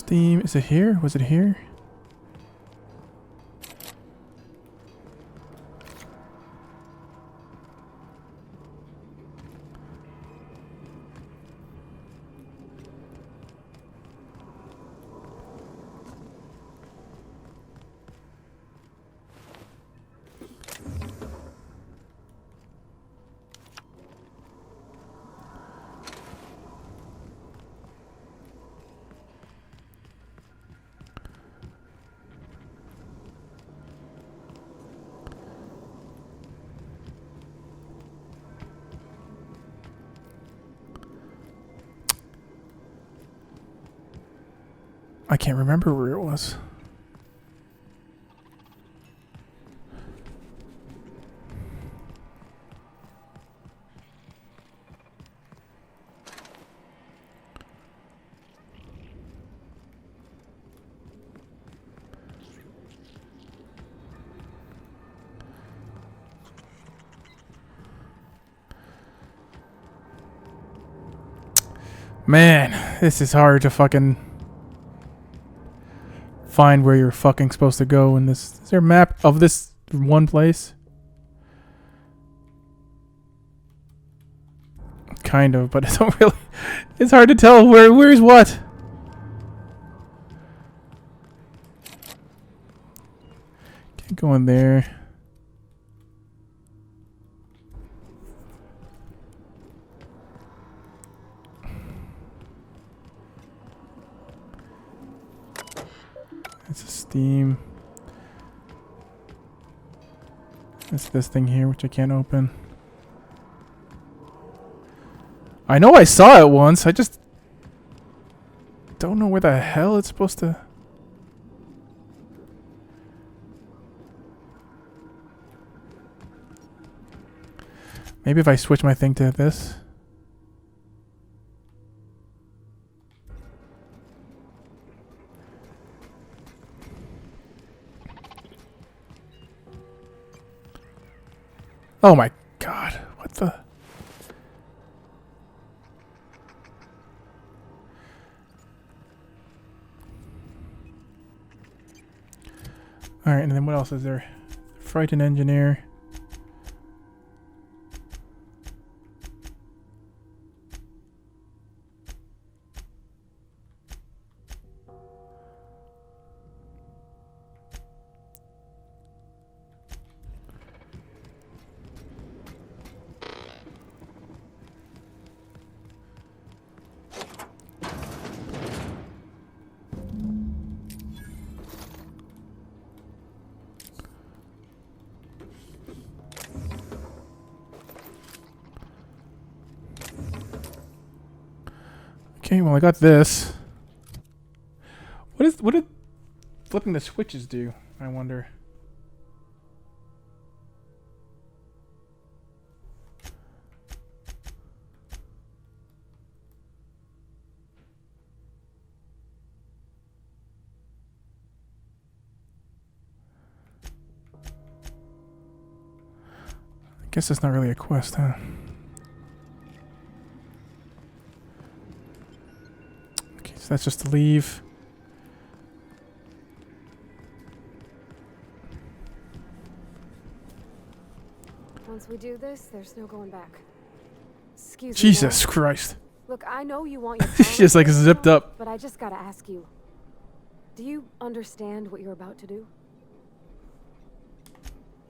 Speaker 3: Steam. Is it here? Was it here? I can't remember where it was. Man, this is hard to fucking find where you're fucking supposed to go in this. Is there a map of this one place? Kind of, but I don't really. It's hard to tell where's what. Can't go in there. It's a Steam. It's this thing here, which I can't open. I know I saw it once. I just don't know where the hell it's supposed to. Maybe if I switch my thing to this. Oh my god, what the? Alright, and then what else is there? Frightened Engineer. Okay, well I got this. What did flipping the switches do? I wonder. I guess that's not really a quest, huh? That's just to leave.
Speaker 15: Once we do this, there's no going back. Excuse me.
Speaker 3: Jesus Christ.
Speaker 15: Look, I know you want your
Speaker 3: She's just like zipped up.
Speaker 15: But I just gotta ask you. Do you understand what you're about to do?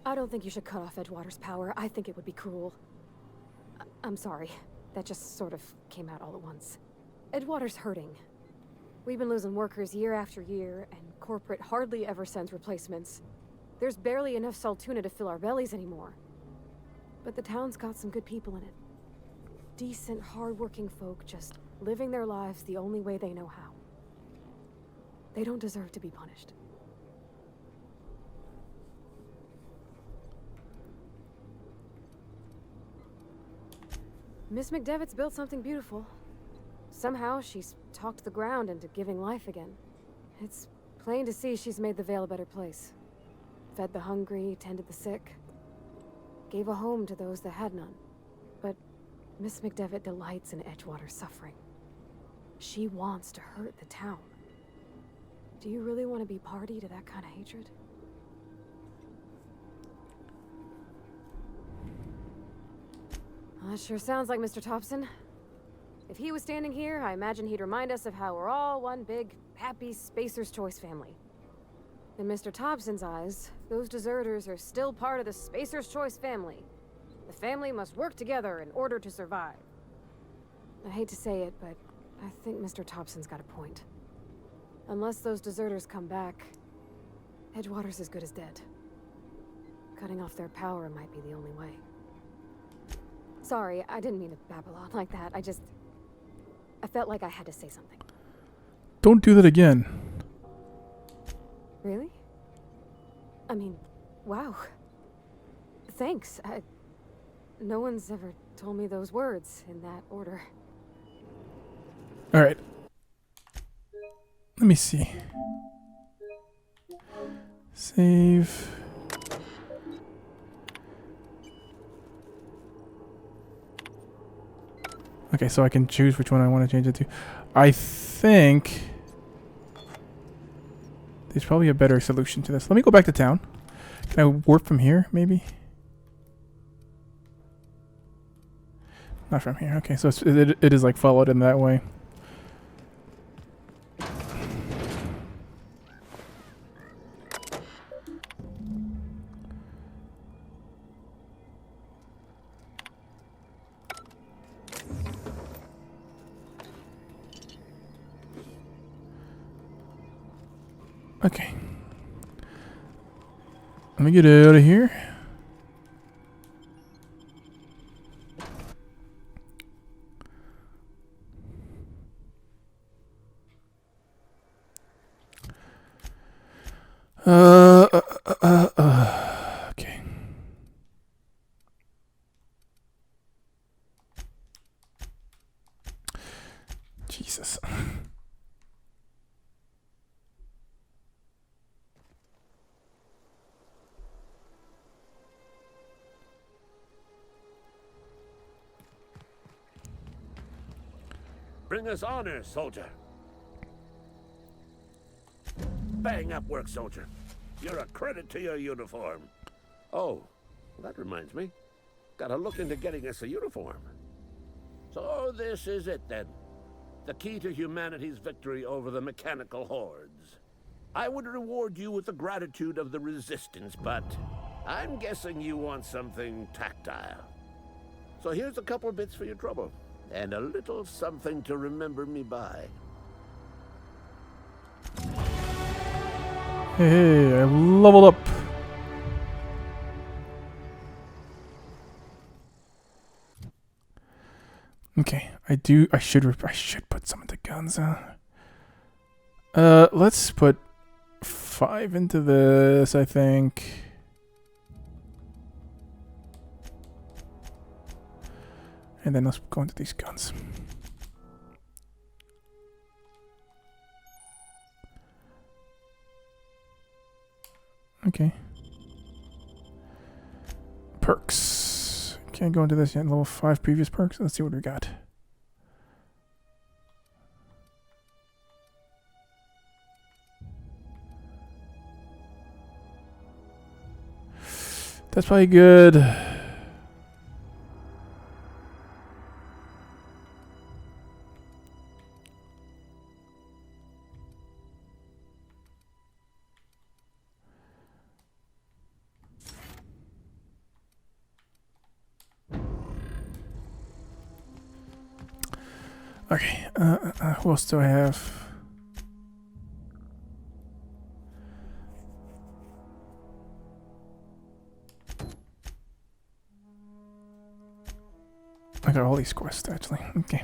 Speaker 15: I don't think you should cut off Edgewater's power. I think it would be cruel. I'm sorry. That just sort of came out all at once. Edgewater's hurting. We've been losing workers year after year, and corporate hardly ever sends replacements. There's barely enough Saltuna to fill our bellies anymore. But the town's got some good people in it. Decent, hard-working folk just living their lives the only way they know how. They don't deserve to be punished. Miss McDevitt's built something beautiful. Somehow, she's talked the ground into giving life again. It's plain to see she's made the Vale a better place. Fed the hungry, tended the sick. Gave a home to those that had none. But Miss McDevitt delights in Edgewater's suffering. She wants to hurt the town. Do you really want to be party to that kind of hatred? Well, that sure sounds like Mr. Thompson. If he was standing here, I imagine he'd remind us of how we're all one big, happy Spacer's Choice family. In Mr. Thompson's eyes, those deserters are still part of the Spacer's Choice family. The family must work together in order to survive. I hate to say it, but I think Mr. Thompson's got a point. Unless those deserters come back, Edgewater's as good as dead. Cutting off their power might be the only way. Sorry, I didn't mean to babble on like that. I felt like I had to say something.
Speaker 3: Don't do that again.
Speaker 15: Really? I mean, wow. Thanks. No one's ever told me those words in that order.
Speaker 3: All right. Let me see. Save. Okay, so I can choose which one I want to change it to. I think there's probably a better solution to this. Let me go back to town. Can I warp from here, maybe? Not from here. Okay, so it is like followed in that way. Okay. Let me get out of here. Okay. Jesus.
Speaker 21: Bring us honor, soldier. Bang up work, soldier. You're a credit to your uniform. Oh, that reminds me. Gotta look into getting us a uniform. So this is it then. The key to humanity's victory over the mechanical hordes. I would reward you with the gratitude of the Resistance, but I'm guessing you want something tactile. So here's a couple bits for your trouble. And a little something to remember me by.
Speaker 3: Hey, I leveled up. Okay, I should put some into guns. Let's put 5 into this, I think. And then let's go into these guns. Okay. Perks. Can't go into this yet. Level 5 previous perks. Let's see what we got. That's probably good. Okay, who else do I have? I got all these quests, actually. Okay.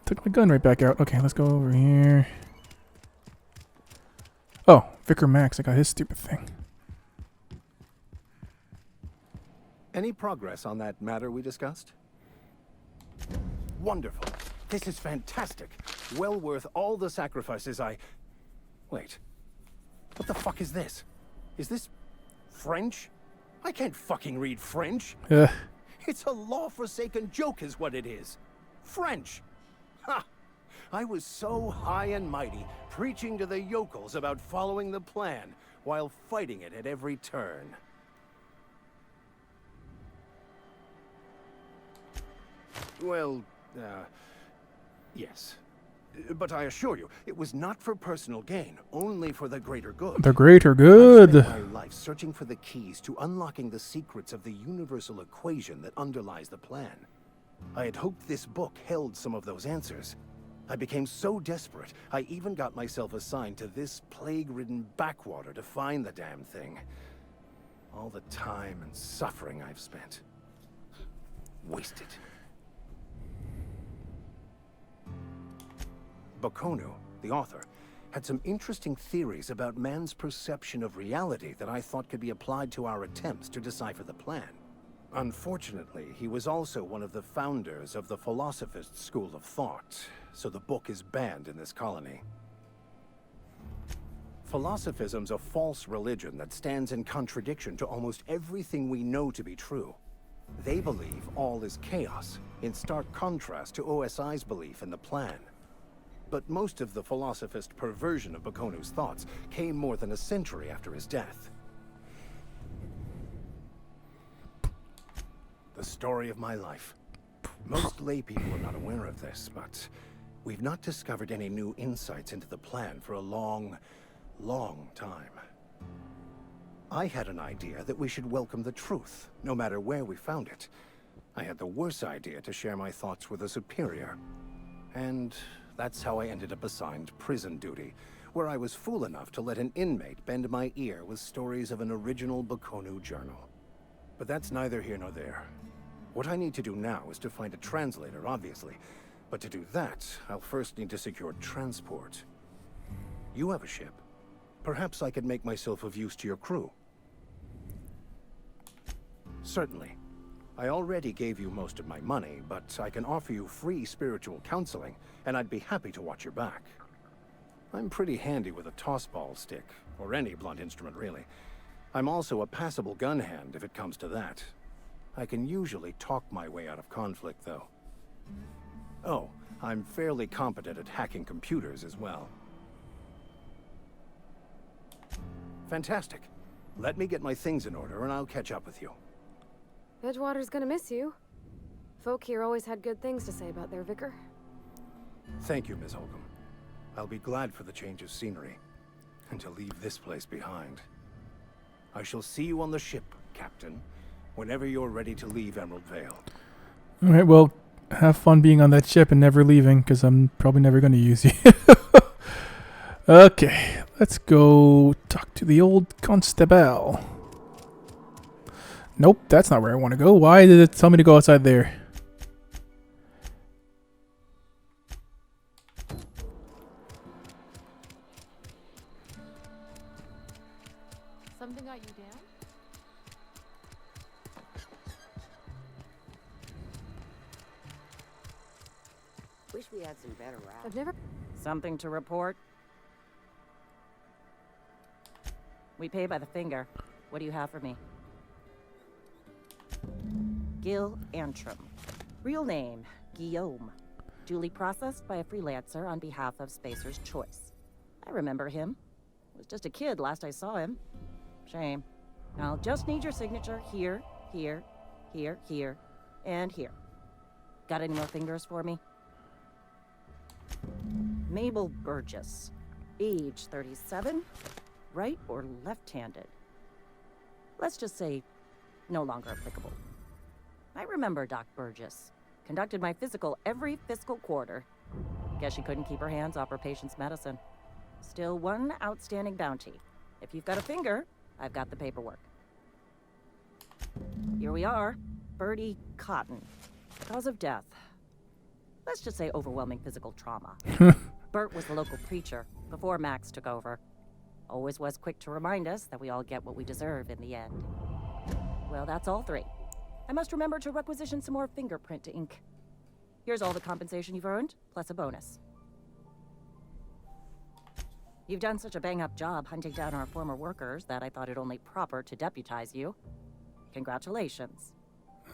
Speaker 3: Took my gun right back out. Okay, let's go over here. Oh, Vicar Max, I got his stupid thing.
Speaker 16: Any progress on that matter we discussed? Wonderful. This is fantastic. Well worth all the sacrifices I... Wait. What the fuck is this? Is this French? I can't fucking read French.
Speaker 3: Ugh.
Speaker 16: It's a law-forsaken joke is what it is. French. Ha! I was so high and mighty, preaching to the yokels about following the plan, while fighting it at every turn. Well, yes. But I assure you, it was not for personal gain, only for the greater good.
Speaker 3: The greater
Speaker 16: I
Speaker 3: good.
Speaker 16: spent my life searching for the keys to unlocking the secrets of the universal equation that underlies the plan. I had hoped this book held some of those answers. I became so desperate, I even got myself assigned to this plague-ridden backwater to find the damn thing. All the time and suffering I've spent. Wasted. Bakonu, the author, had some interesting theories about man's perception of reality that I thought could be applied to our attempts to decipher the plan. Unfortunately, he was also one of the founders of the Philosophist school of thought, so the book is banned in this colony. Philosophism's a false religion that stands in contradiction to almost everything we know to be true. They believe all is chaos, in stark contrast to OSI's belief in the plan. But most of the philosophist perversion of Bakonu's thoughts came more than a century after his death. The story of my life. Most lay people are not aware of this, but we've not discovered any new insights into the plan for a long, long time. I had an idea that we should welcome the truth, no matter where we found it. I had the worse idea to share my thoughts with a superior. And that's how I ended up assigned prison duty, where I was fool enough to let an inmate bend my ear with stories of an original Bakonu journal. But that's neither here nor there. What I need to do now is to find a translator, obviously. But to do that, I'll first need to secure transport. You have a ship. Perhaps I could make myself of use to your crew. Certainly. I already gave you most of my money, but I can offer you free spiritual counseling, and I'd be happy to watch your back. I'm pretty handy with a tossball stick, or any blunt instrument really. I'm also a passable gun hand if it comes to that. I can usually talk my way out of conflict, though. Oh, I'm fairly competent at hacking computers as well. Fantastic. Let me get my things in order and I'll catch up with you.
Speaker 15: Edgewater's gonna miss you. Folk here always had good things to say about their vicar.
Speaker 16: Thank you, Ms. Holcomb. I'll be glad for the change of scenery, and to leave this place behind. I shall see you on the ship, Captain, whenever you're ready to leave Emerald Vale.
Speaker 3: Alright, well, have fun being on that ship and never leaving, because I'm probably never going to use you. Okay, let's go talk to the old constable. Nope, that's not where I want to go. Why did it tell me to go outside there?
Speaker 19: Something got you down?
Speaker 8: Wish we had some better routes.
Speaker 15: I've never...
Speaker 13: Something to report? We pay by the finger. What do you have for me? Gil Antrim. Real name, Guillaume. Duly processed by a freelancer on behalf of Spacer's Choice. I remember him. Was just a kid last I saw him. Shame. I'll just need your signature here, here, here, here, and here. Got any more fingers for me? Mabel Burgess. Age 37. Right or left-handed? Let's just say no longer applicable. I remember Doc Burgess. Conducted my physical every fiscal quarter. Guess she couldn't keep her hands off her patient's medicine. Still one outstanding bounty. If you've got a finger, I've got the paperwork. Here we are. Bertie Cotton. Cause of death. Let's just say overwhelming physical trauma. Bert was the local preacher before Max took over. Always was quick to remind us that we all get what we deserve in the end. Well, that's all three. I must remember to requisition some more fingerprint ink. Here's all the compensation you've earned, plus a bonus. You've done such a bang-up job hunting down our former workers that I thought it only proper to deputize you. Congratulations.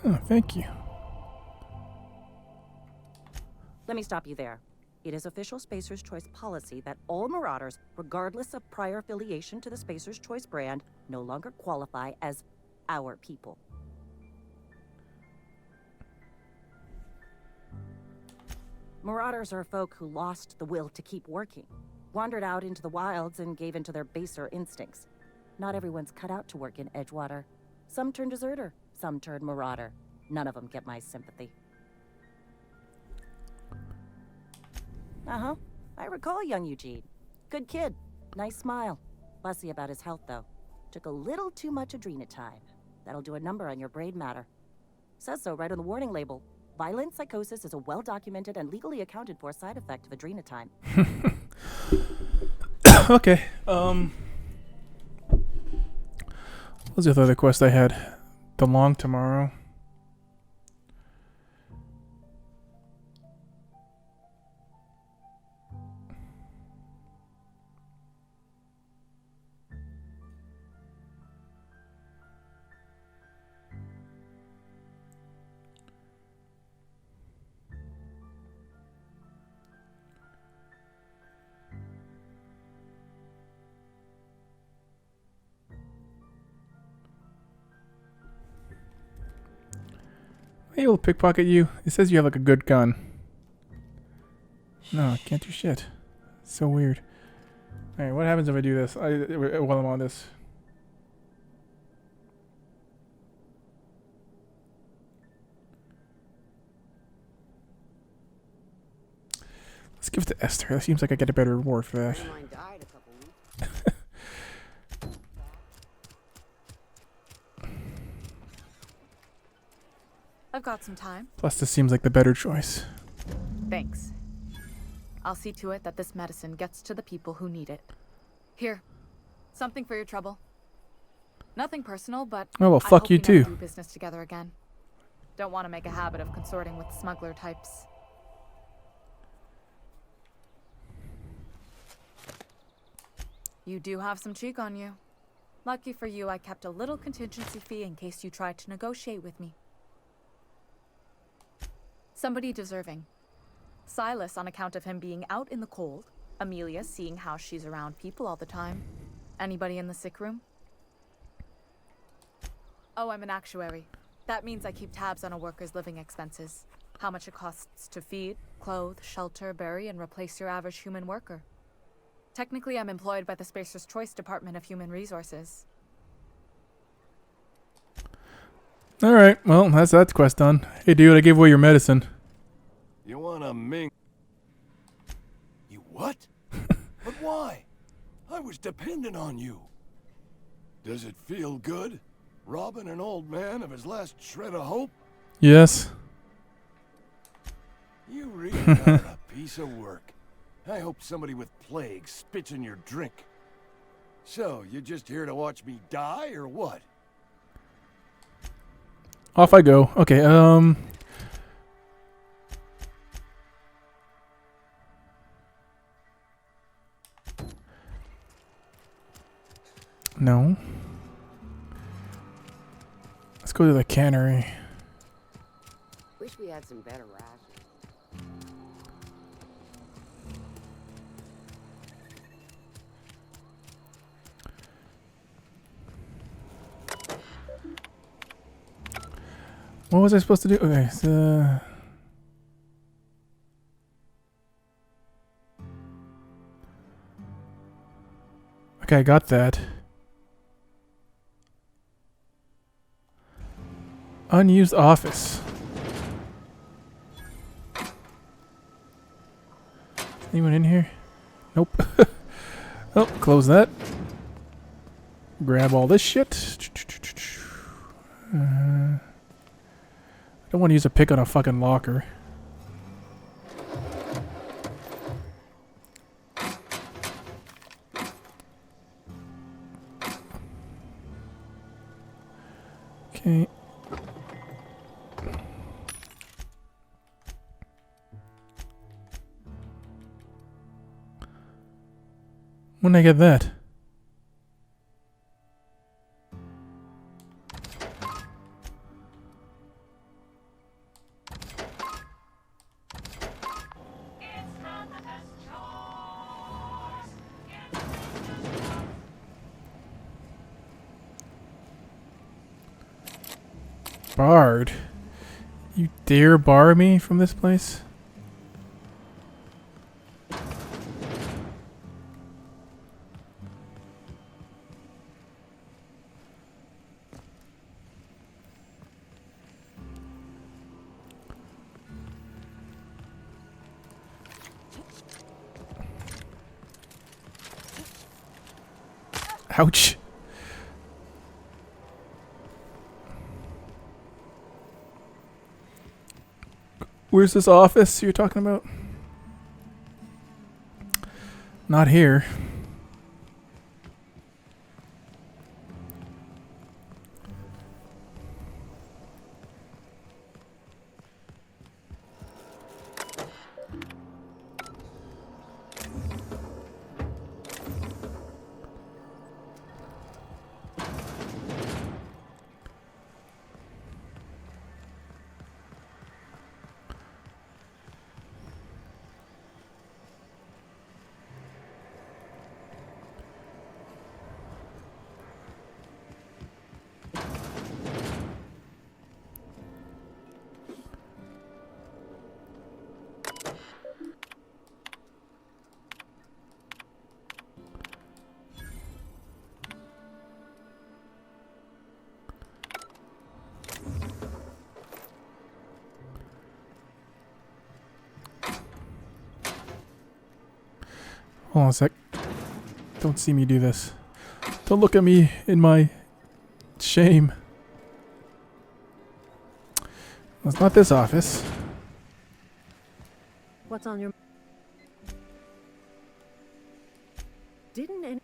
Speaker 3: Oh, thank you.
Speaker 13: Let me stop you there. It is official Spacer's Choice policy that all Marauders, regardless of prior affiliation to the Spacer's Choice brand, no longer qualify as our people. Marauders are folk who lost the will to keep working, wandered out into the wilds and gave into their baser instincts. Not everyone's cut out to work in Edgewater. Some turn deserter, some turn marauder. None of them get my sympathy. Uh-huh. I recall young Eugene. Good kid. Nice smile. Fussy about his health, though. Took a little too much adrenatime. That'll do a number on your brain matter. Says so right on the warning label. Violent psychosis is a well-documented and legally accounted for side effect of adrenatime.
Speaker 3: Okay. What was the other quest I had? The Long Tomorrow. Hey, will pickpocket you. It says you have like a good gun. No, I can't do shit. It's so weird. Alright, what happens if I do this? While I'm on this. Let's give it to Esther. That seems like I get a better reward for that.
Speaker 8: Mine died a couple weeks.
Speaker 19: I've got some time.
Speaker 3: Plus, this seems like the better choice.
Speaker 19: Thanks. I'll see to it that this medicine gets to the people who need it. Here, something for your trouble. Nothing personal, but
Speaker 3: Oh, well,
Speaker 19: I
Speaker 3: fuck
Speaker 19: hope
Speaker 3: you
Speaker 19: we never
Speaker 3: too.
Speaker 19: do business together again. Don't want to make a habit of consorting with smuggler types. You do have some cheek on you. Lucky for you, I kept a little contingency fee in case you tried to negotiate with me. Somebody deserving. Silas on account of him being out in the cold. Amelia seeing how she's around people all the time. Anybody in the sick room? Oh, I'm an actuary. That means I keep tabs on a worker's living expenses. How much it costs to feed, clothe, shelter, bury, and replace your average human worker. Technically, I'm employed by the Spacer's Choice Department of Human Resources.
Speaker 3: Alright, well, that's that quest done. Hey, dude, I gave away your medicine.
Speaker 18: You wanna ming? You what? But why? I was dependent on you. Does it feel good? Robbing an old man of his last shred of hope?
Speaker 3: Yes.
Speaker 18: You really got a piece of work. I hope somebody with plague spits in your drink. So, you just here to watch me die, or what?
Speaker 3: Off I go. Okay, no. Let's go to the cannery.
Speaker 8: Wish we had some better rations.
Speaker 3: What was I supposed to do? Okay, so... Okay, I got that. Unused office. Anyone in here? Nope. Oh, close that. Grab all this shit. I don't want to use a pick on a fucking locker. Okay. When did I get that? Barred? You dare bar me from this place? Ouch. Where's this office you're talking about? Not here. Hold on a sec. Don't see me do this. Don't look at me in my shame. Well, it's not this office.
Speaker 7: What's on your... Didn't any...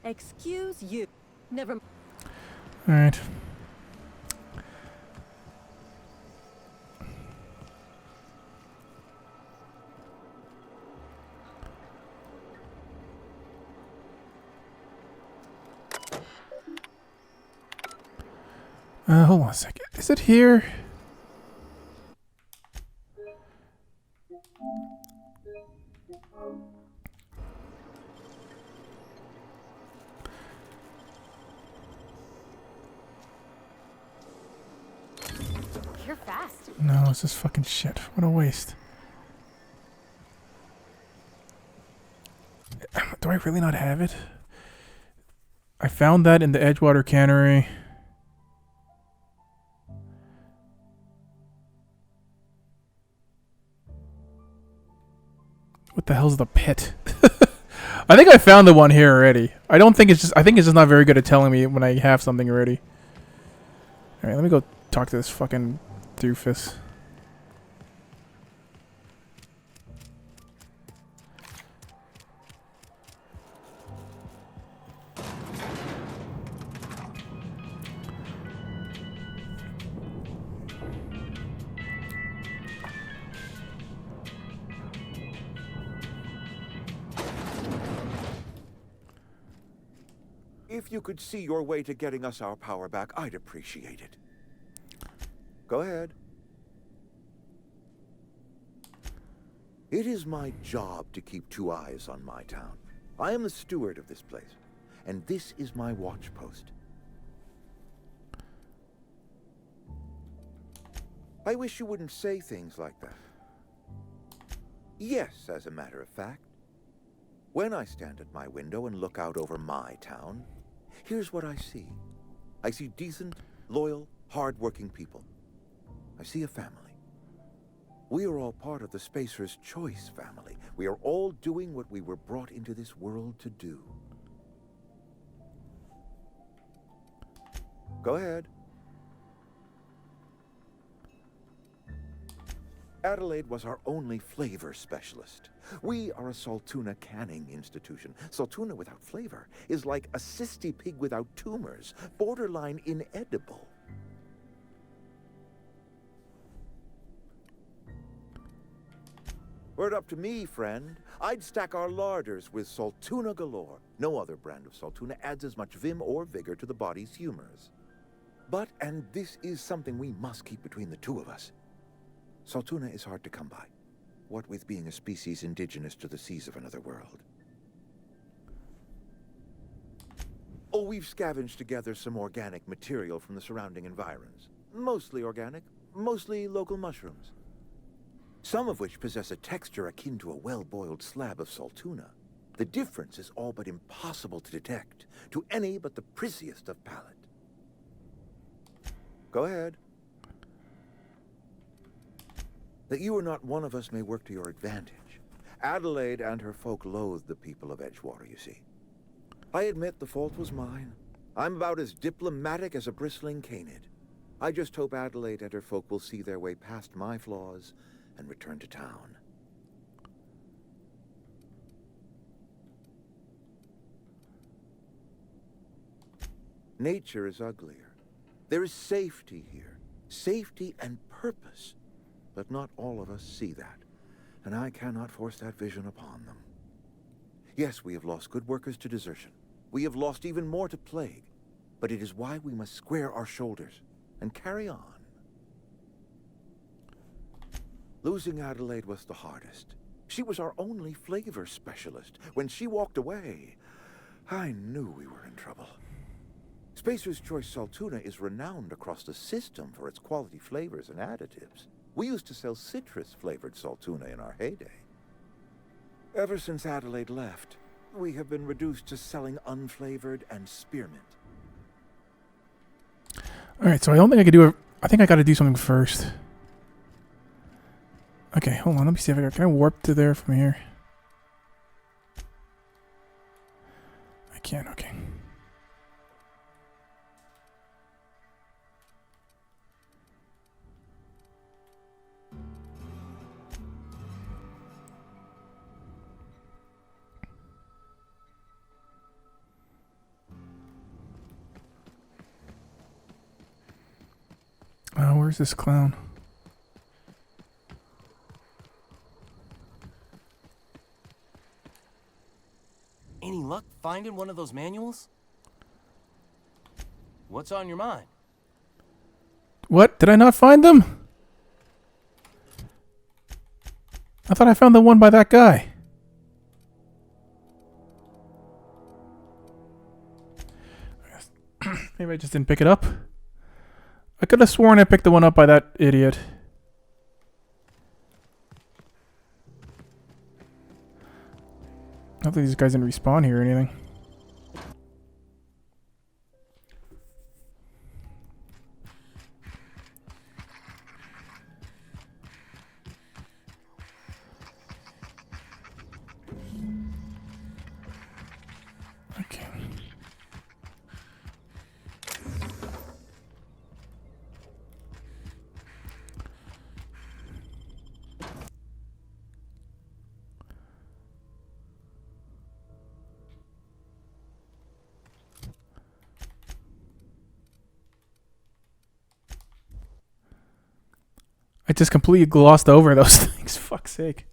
Speaker 7: Excuse you. Never...
Speaker 3: Alright. Hold on a second. Is it here?
Speaker 15: You're fast.
Speaker 3: No, it's just fucking shit. What a waste. Do I really not have it? I found that in the Edgewater Cannery. What the hell's the pit? I think I found the one here already. I don't think it's just... I think it's just not very good at telling me when I have something already. Alright, let me go talk to this fucking doofus.
Speaker 14: If you could see your way to getting us our power back, I'd appreciate it. Go ahead. It is my job to keep two eyes on my town. I am the steward of this place, and this is my watch post. I wish you wouldn't say things like that. Yes, as a matter of fact. When I stand at my window and look out over my town, here's what I see. I see decent, loyal, hard-working people. I see a family. We are all part of the Spacer's Choice family. We are all doing what we were brought into this world to do. Go ahead. Adelaide was our only flavor specialist. We are a Saltuna canning institution. Saltuna without flavor is like a cysty pig without tumors, borderline inedible. Were it up to me, friend, I'd stack our larders with saltuna galore. No other brand of saltuna adds as much vim or vigor to the body's humors. But, and this is something we must keep between the two of us, saltuna is hard to come by, what with being a species indigenous to the seas of another world. Oh, we've scavenged together some organic material from the surrounding environs. Mostly organic, mostly local mushrooms. Some of which possess a texture akin to a well-boiled slab of saltuna. The difference is all but impossible to detect to any but the prissiest of palate. Go ahead. That you are not one of us may work to your advantage. Adelaide and her folk loathe the people of Edgewater, you see. I admit the fault was mine. I'm about as diplomatic as a bristling canid. I just hope Adelaide and her folk will see their way past my flaws and return to town. Nature is uglier. There is safety here. Safety and purpose. But not all of us see that, and I cannot force that vision upon them. Yes, we have lost good workers to desertion. We have lost even more to plague. But it is why we must square our shoulders and carry on. Losing Adelaide was the hardest. She was our only flavor specialist. When she walked away, I knew we were in trouble. Spacer's Choice Saltuna is renowned across the system for its quality flavors and additives. We used to sell citrus-flavored Saltuna in our heyday. Ever since Adelaide left, we have been reduced to selling unflavored and spearmint.
Speaker 3: Alright, so I don't think I could do it. I think I gotta do something first. Okay, hold on. Let me see if can I warp to there from here? I can, okay. Where's this clown?
Speaker 4: Any luck finding one of those manuals? What's on your mind?
Speaker 3: What? Did I not find them? I thought I found the one by that guy. Maybe I just didn't pick it up. I could have sworn I picked the one up by that idiot. I don't think these guys didn't respawn here or anything. Okay. I just completely glossed over those things. Fuck's sake.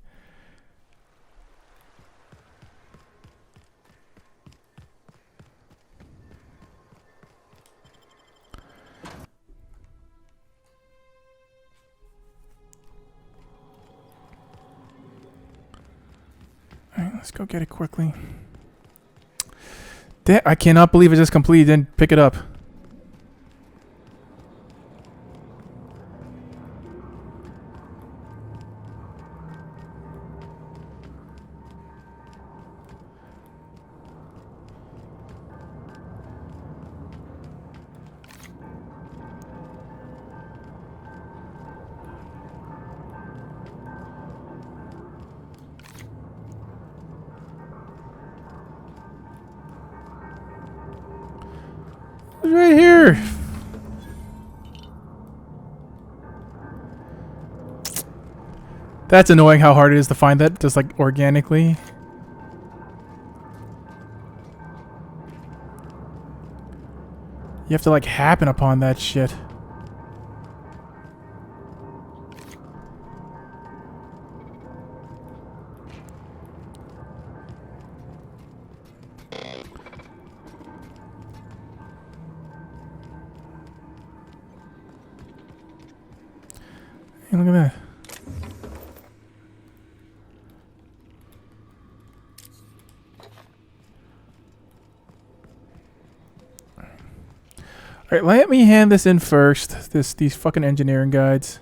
Speaker 3: Alright, let's go get it quickly. I cannot believe it just completely didn't pick it up. It's right here. That's annoying how hard it is to find that just like organically. You have to like happen upon that shit. Hey, look at that. Alright, let me hand this in first. These fucking engineering guides.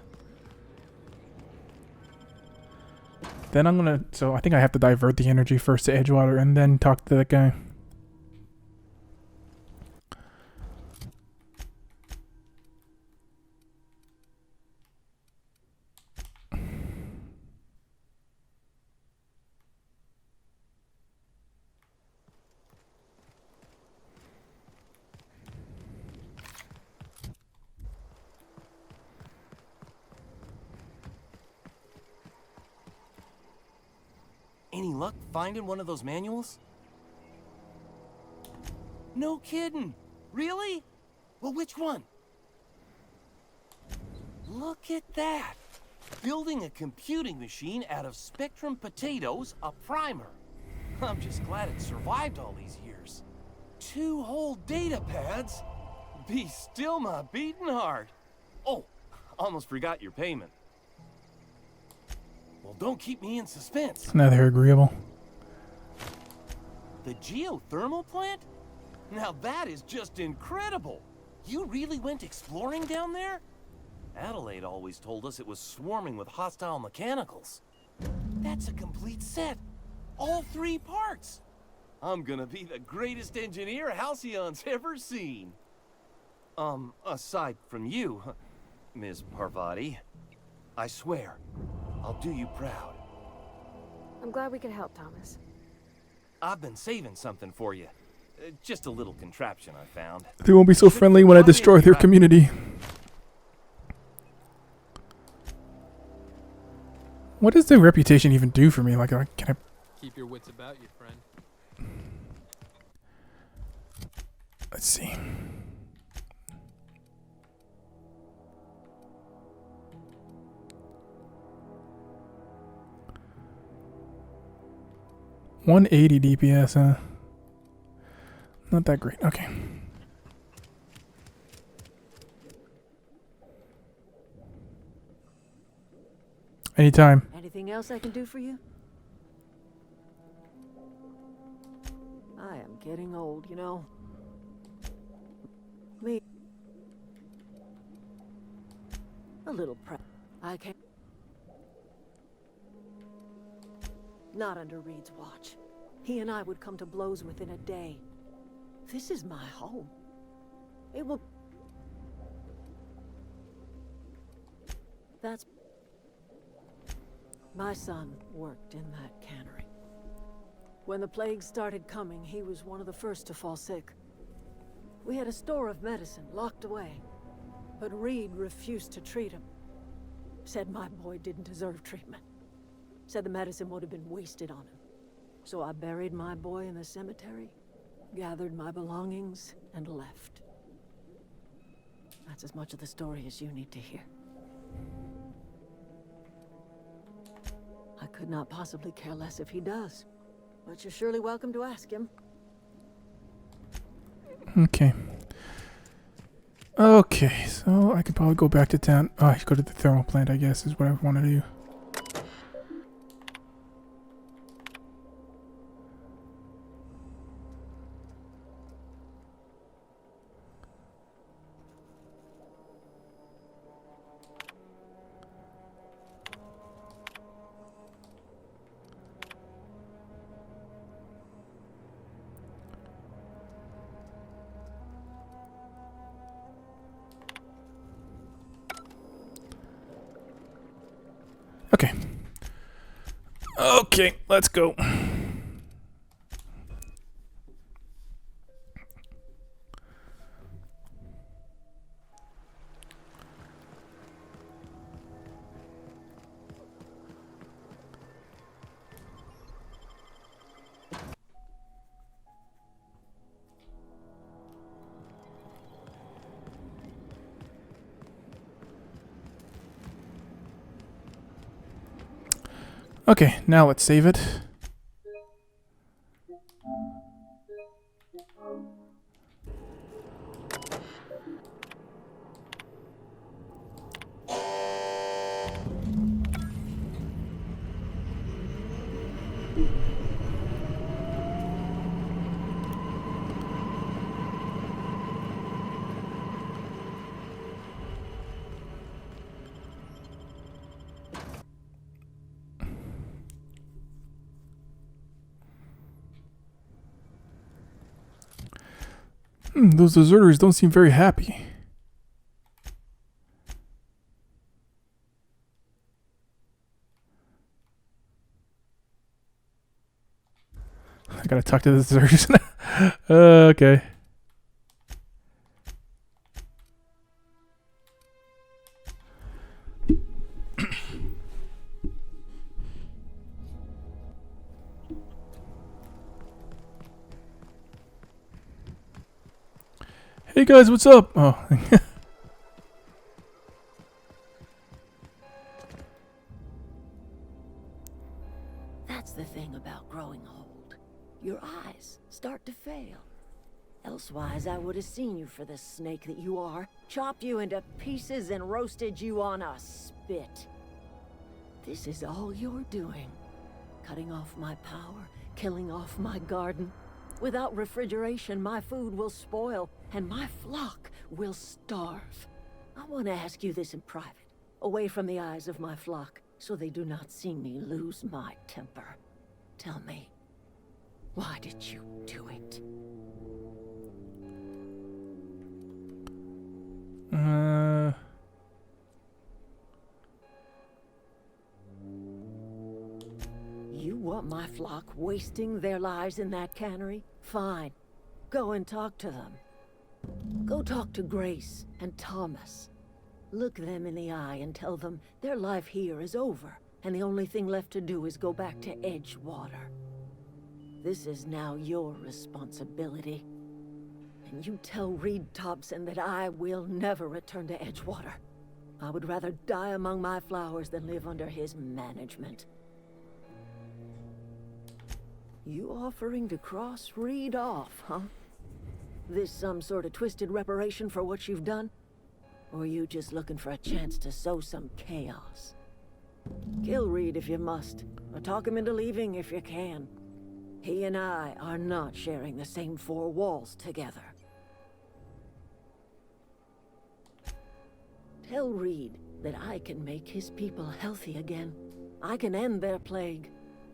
Speaker 3: Then I'm gonna... So I think I have to divert the energy first to Edgewater and then talk to that guy.
Speaker 4: Any luck finding one of those manuals? No kidding. Really? Well, which one? Look at that. Building a computing machine out of Spectrum potatoes, a primer. I'm just glad it survived all these years. 2 whole data pads? Be still my beating heart. Oh, almost forgot your payment. Well, don't keep me in suspense.
Speaker 3: Neither agreeable.
Speaker 4: The geothermal plant? Now that is just incredible. You really went exploring down there? Adelaide always told us it was swarming with hostile mechanicals. That's a complete set. All 3 parts. I'm gonna be the greatest engineer Halcyon's ever seen. Aside from you, Ms. Parvati. I swear, I'll do you proud.
Speaker 15: I'm glad we could help, Thomas.
Speaker 4: I've been saving something for you. Just a little contraption I found.
Speaker 3: They won't be so friendly when I destroy their community. What does their reputation even do for me? Like, can I...
Speaker 6: Keep your wits about you, friend.
Speaker 3: Let's see. $180 DPS, huh? Not that great. Okay. Anytime.
Speaker 7: Anything else I can do for you? I am getting old, you know. Me. A little I can't. Not under Reed's watch. He and I would come to blows within a day. This is my home. It will... That's... My son worked in that cannery. When the plague started coming, he was one of the first to fall sick. We had a store of medicine locked away, but Reed refused to treat him. Said my boy didn't deserve treatment. Said the medicine would have been wasted on him. So I buried my boy in the cemetery, gathered my belongings, and left. That's as much of the story as you need to hear. I could not possibly care less if he does, but you're surely welcome to ask him.
Speaker 3: Okay. Okay, so I could probably go back to town. Oh, I should go to the thermal plant, I guess, is what I want to do. Okay. Okay, let's go. Okay, now let's save it. Those deserters don't seem very happy. I gotta talk to the deserters. Okay. Hey guys, what's up? Oh.
Speaker 7: That's the thing about growing old. Your eyes start to fail. Elsewise, I would have seen you for the snake that you are, chopped you into pieces and roasted you on a spit. This is all you're doing. Cutting off my power, killing off my garden. Without refrigeration, my food will spoil, and my flock will starve. I want to ask you this in private, away from the eyes of my flock, so they do not see me lose my temper. Tell me, why did you do it? You want my flock wasting their lives in that cannery? Fine. Go and talk to them. Go talk to Grace and Thomas. Look them in the eye and tell them their life here is over, and the only thing left to do is go back to Edgewater. This is now your responsibility. And you tell Reed Thompson that I will never return to Edgewater. I would rather die among my flowers than live under his management. You offering to cross Reed off, huh? This some sort of twisted reparation for what you've done? Or are you just looking for a chance to sow some chaos? Kill Reed if you must, or talk him into leaving if you can. He and I are not sharing the same four walls together. Tell Reed that I can make his people healthy again. I can end their plague.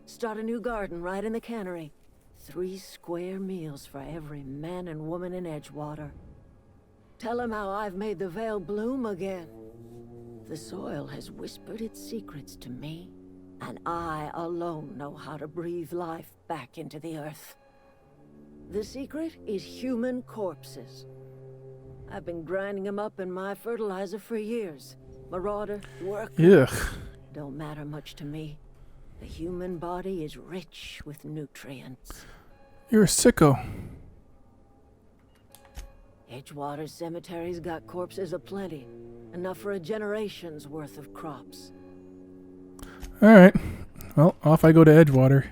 Speaker 7: Start a new garden right in the cannery. 3 square meals for every man and woman in Edgewater. Tell him how I've made the Vale bloom again. The soil has whispered its secrets to me, and I alone know how to breathe life back into the earth. The secret is human corpses. I've been grinding them up in my fertilizer for years. Marauder, worker, don't matter much to me. The human body is rich with nutrients.
Speaker 3: You're a sicko.
Speaker 7: Edgewater's cemetery's got corpses aplenty. Enough for a generation's worth of crops.
Speaker 3: Alright. Well, off I go to Edgewater.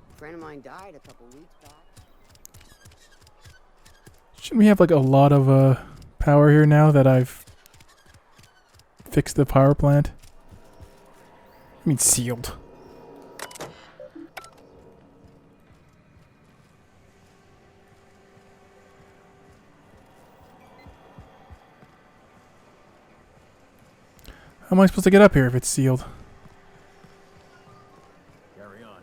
Speaker 8: A friend of mine died a couple weeks back.
Speaker 3: Shouldn't we have like a lot of power here now that I've fixed the power plant? I mean sealed. How am I supposed to get up here if it's sealed?
Speaker 10: Carry on.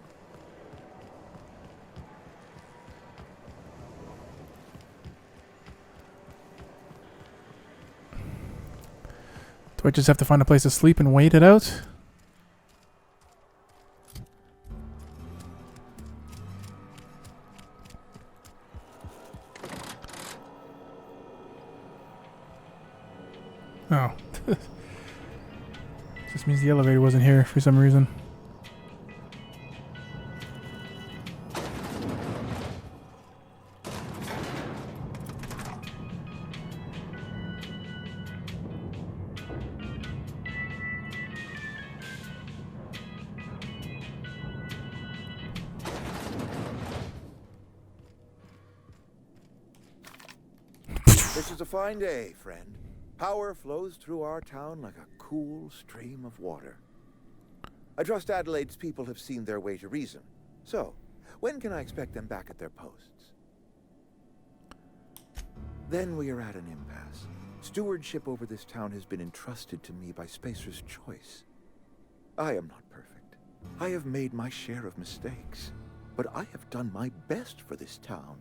Speaker 3: Do I just have to find a place to sleep and wait it out? Oh. Just means the elevator wasn't here for some reason.
Speaker 14: This is a fine day, friend. Power flows through our town like a cool stream of water. I trust Adelaide's people have seen their way to reason. So, when can I expect them back at their posts? Then we are at an impasse. Stewardship over this town has been entrusted to me by Spacer's choice. I am not perfect. I have made my share of mistakes, but I have done my best for this town.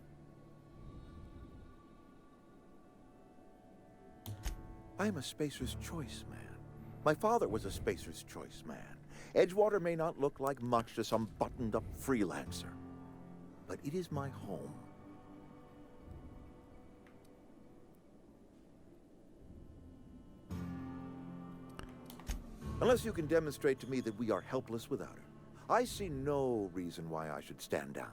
Speaker 14: I am a Spacer's choice man. My father was a Spacer's choice man. Edgewater may not look like much to some buttoned-up freelancer, but it is my home. Unless you can demonstrate to me that we are helpless without her, I see no reason why I should stand down.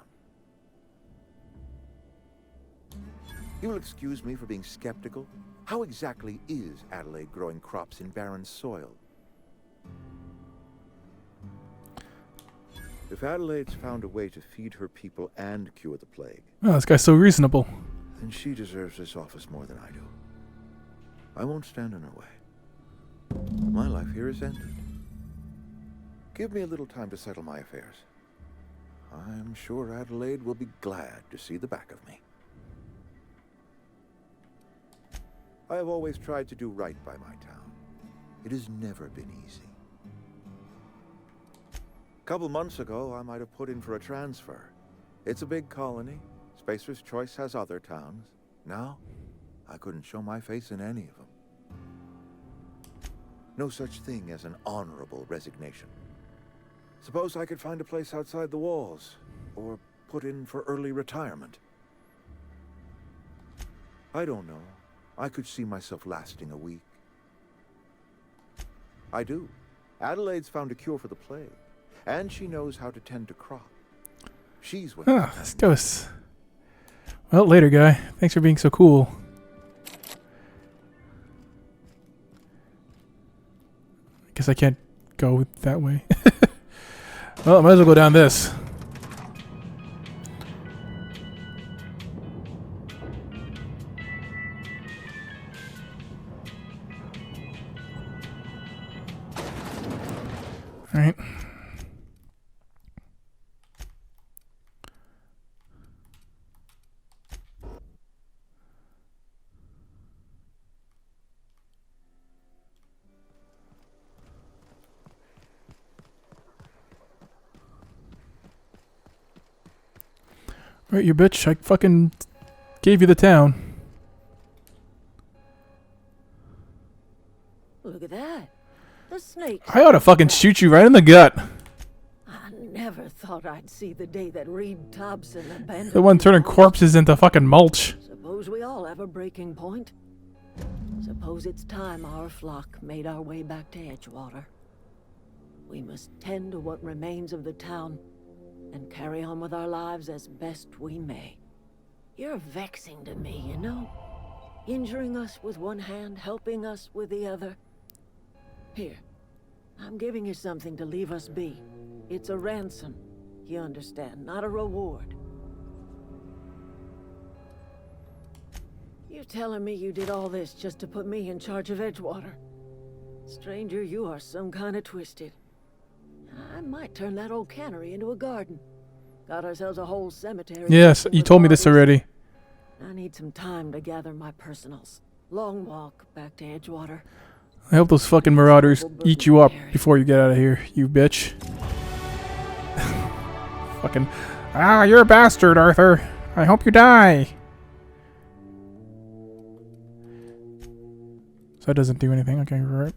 Speaker 14: You will excuse me for being skeptical. How exactly is Adelaide growing crops in barren soil? If Adelaide's found a way to feed her people and cure the plague...
Speaker 3: Oh, this guy's so reasonable.
Speaker 14: ...then she deserves this office more than I do. I won't stand in her way. My life here is ended. Give me a little time to settle my affairs. I'm sure Adelaide will be glad to see the back of me. I have always tried to do right by my town. It has never been easy. A couple months ago, I might have put in for a transfer. It's a big colony. Spacer's Choice has other towns. Now, I couldn't show my face in any of them. No such thing as an honorable resignation. Suppose I could find a place outside the walls, or put in for early retirement. I don't know. I could see myself lasting a week. I do. Adelaide's found a cure for the plague, and she knows how to tend to crop. She's what...
Speaker 3: Ah, this goes. Well, later, guy. Thanks for being so cool. Guess I can't go that way. Well, I might as well go down this. Alright. Right, you bitch. I fucking gave you the town.
Speaker 7: Look at that. The snake.
Speaker 3: I ought to fucking shoot you right in the gut.
Speaker 7: I never thought I'd see the day that Reed Thompson abandoned
Speaker 3: The one turning corpses into fucking mulch.
Speaker 7: Suppose we all have a breaking point. Suppose it's time our flock made our way back to Edgewater. We must tend to what remains of the town and carry on with our lives as best we may. You're vexing to me, you know? Injuring us with one hand, helping us with the other. Here, I'm giving you something to leave us be. It's a ransom, you understand, not a reward. You telling me you did all this just to put me in charge of Edgewater? Stranger, you are some kind of twisted. I might turn that old cannery into a garden. Got ourselves a whole cemetery.
Speaker 3: Yes, you told me this already.
Speaker 7: I need some time to gather my personals. Long walk back to Edgewater.
Speaker 3: I hope those fucking marauders eat you up before you get out of here, you bitch. Fucking... Ah, you're a bastard, Arthur. I hope you die. So that doesn't do anything. Okay, right.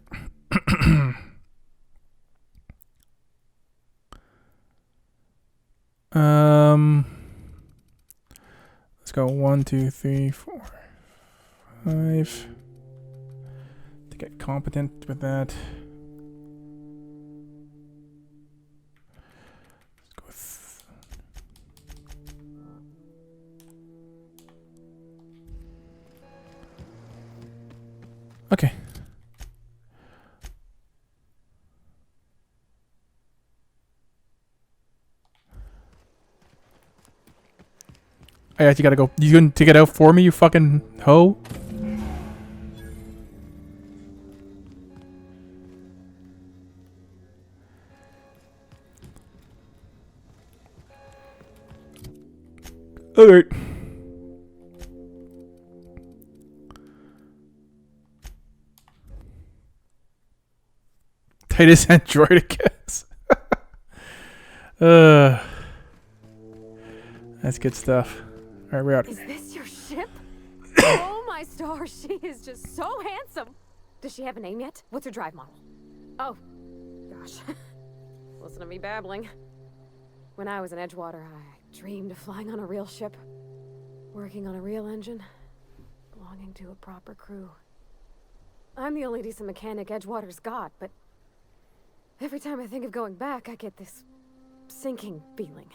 Speaker 3: Let's go 1, 2, 3, 4, 5. To get competent with that. Let's go with... Okay. I actually gotta go. You gonna take it out for me, you fucking hoe? Alright. Tightest Android, I guess. That's good stuff. All right, we're out.
Speaker 15: Is this your ship? Oh my stars, she is just so handsome. Does she have a name yet? What's her drive model? Oh, gosh. Listen to me babbling. When I was in Edgewater, I dreamed of flying on a real ship, working on a real engine, belonging to a proper crew. I'm the only decent mechanic Edgewater's got, but every time I think of going back, I get this sinking feeling.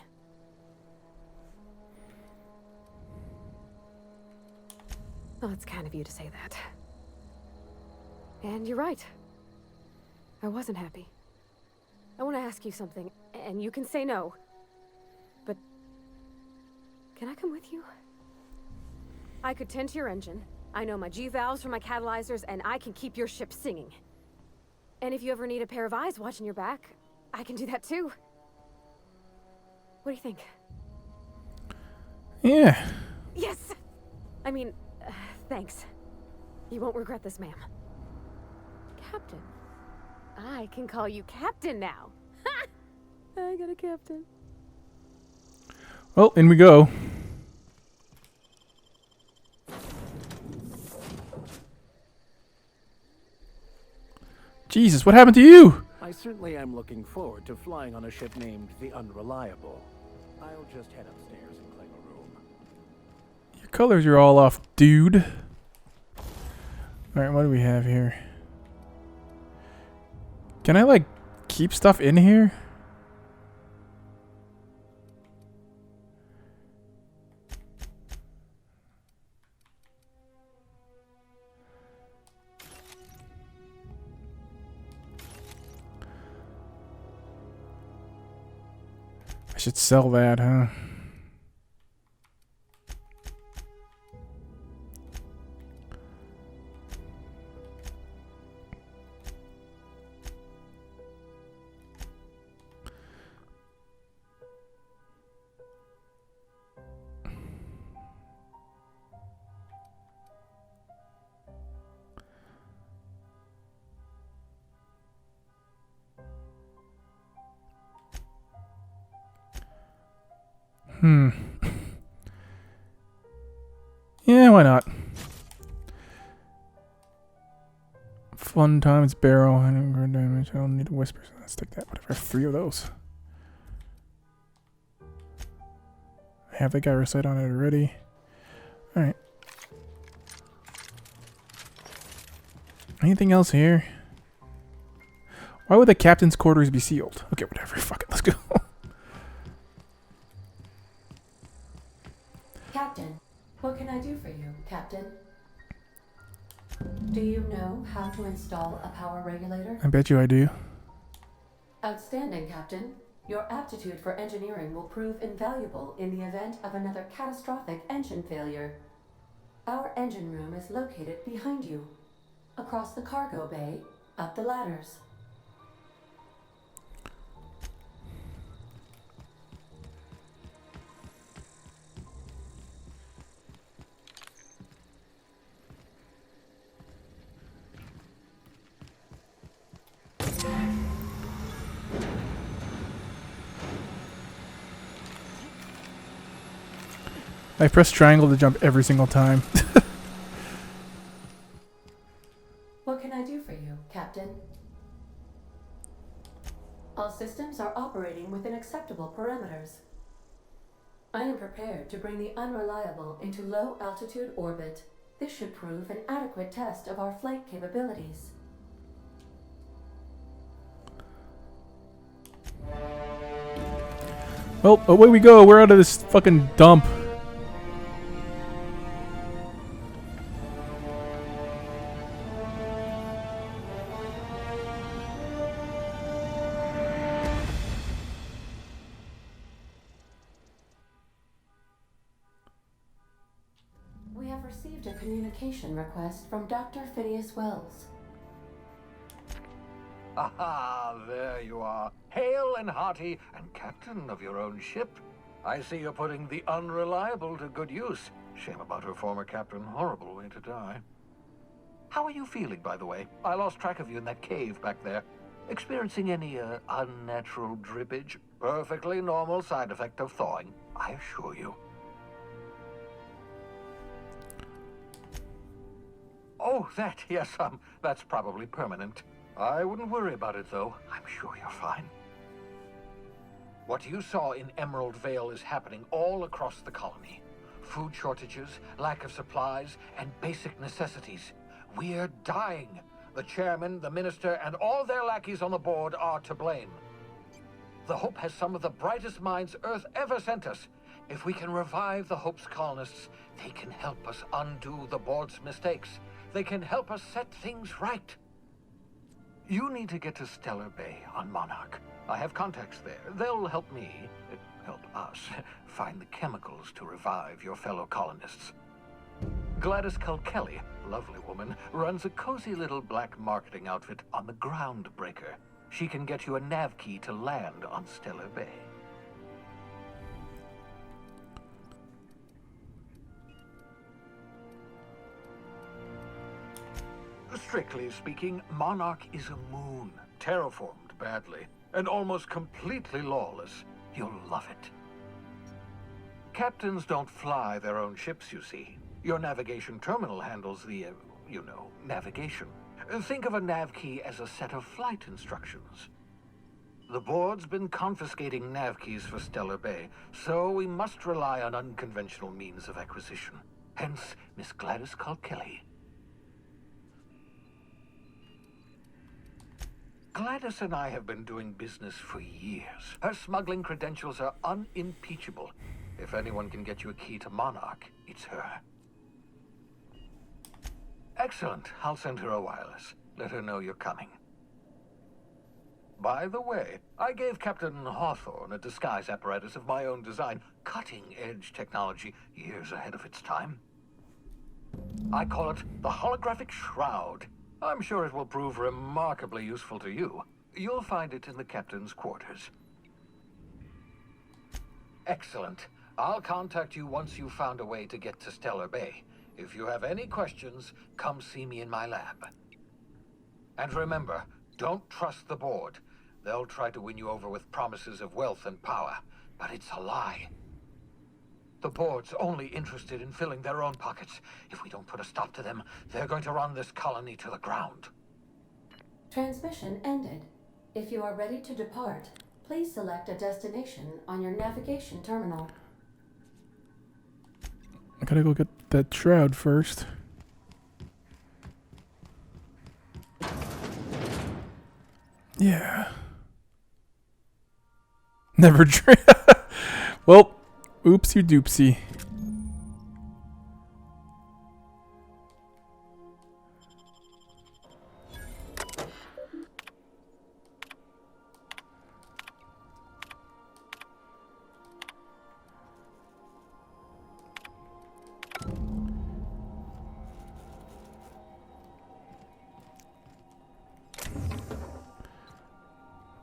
Speaker 15: Well, it's kind of you to say that. And you're right. I wasn't happy. I want to ask you something, and you can say no. But can I come with you? I could tend to your engine. I know my G-valves for my catalyzers, and I can keep your ship singing. And if you ever need a pair of eyes watching your back, I can do that too. What do you think?
Speaker 3: Yeah.
Speaker 15: Yes! I mean, thanks. You won't regret this, ma'am. Captain. I can call you Captain now. Ha! I got a captain.
Speaker 3: Well, in we go. Jesus, what happened to you?
Speaker 16: I certainly am looking forward to flying on a ship named the Unreliable. I'll just head upstairs and claim a room.
Speaker 3: Your colors are all off, dude. Alright, what do we have here? Can I, like, keep stuff in here? I should sell that, huh? Yeah, why not? Fun times barrel. I don't go damage. I don't need a whisper. So let's take that. Whatever. I have 3 of those. I have the guy recite on it already. Alright. Anything else here? Why would the captain's quarters be sealed? Okay, whatever. Fuck it. Let's go.
Speaker 9: Captain, what can I do for you, Captain? Do you know how to install a power regulator?
Speaker 3: I bet you I do.
Speaker 9: Outstanding, Captain. Your aptitude for engineering will prove invaluable in the event of another catastrophic engine failure. Our engine room is located behind you, across the cargo bay, up the ladders.
Speaker 3: I press triangle to jump every single time.
Speaker 9: What can I do for you, Captain? All systems are operating within acceptable parameters. I am prepared to bring the Unreliable into low-altitude orbit. This should prove an adequate test of our flight capabilities.
Speaker 3: Well, away we go. We're out of this fucking dump.
Speaker 9: We have received a communication request from Dr. Phineas Wells.
Speaker 22: Aha, there you are, hale and hearty, and captain of your own ship. I see you're putting the Unreliable to good use. Shame about her former captain, horrible way to die. How are you feeling, by the way? I lost track of you in that cave back there. Experiencing any unnatural drippage? Perfectly normal side effect of thawing, I assure you. Oh, that, yes, that's probably permanent. I wouldn't worry about it, though. I'm sure you're fine. What you saw in Emerald Vale is happening all across the colony. Food shortages, lack of supplies, and basic necessities. We're dying. The chairman, the minister, and all their lackeys on the board are to blame. The Hope has some of the brightest minds Earth ever sent us. If we can revive the Hope's colonists, they can help us undo the board's mistakes. They can help us set things right. You need to get to Stellar Bay on Monarch. I have contacts there. They'll help me, help us, find the chemicals to revive your fellow colonists. Gladys Kelly, lovely woman, runs a cozy little black marketing outfit on the Groundbreaker. She can get you a nav key to land on Stellar Bay. Strictly speaking, Monarch is a moon, terraformed badly, and almost completely lawless. You'll love it. Captains don't fly their own ships, you see. Your navigation terminal handles the, navigation. Think of a nav key as a set of flight instructions. The board's been confiscating nav keys for Stellar Bay, so we must rely on unconventional means of acquisition. Hence, Miss Gladys Kelly. Gladys and I have been doing business for years. Her smuggling credentials are unimpeachable. If anyone can get you a key to Monarch, it's her. Excellent. I'll send her a wireless. Let her know you're coming. By the way, I gave Captain Hawthorne a disguise apparatus of my own design, cutting-edge technology, years ahead of its time. I call it the Holographic Shroud. I'm sure it will prove remarkably useful to you. You'll find it in the captain's quarters. Excellent. I'll contact you once you've found a way to get to Stellar Bay. If you have any questions, come see me in my lab. And remember, don't trust the board. They'll try to win you over with promises of wealth and power, but it's a lie. The board's only interested in filling their own pockets. If we don't put a stop to them, they're going to run this colony to the ground.
Speaker 9: Transmission ended. If you are ready to depart, please select a destination on your navigation terminal.
Speaker 3: I gotta go get that shroud first. Yeah. Never drink. Well, oopsie doopsie.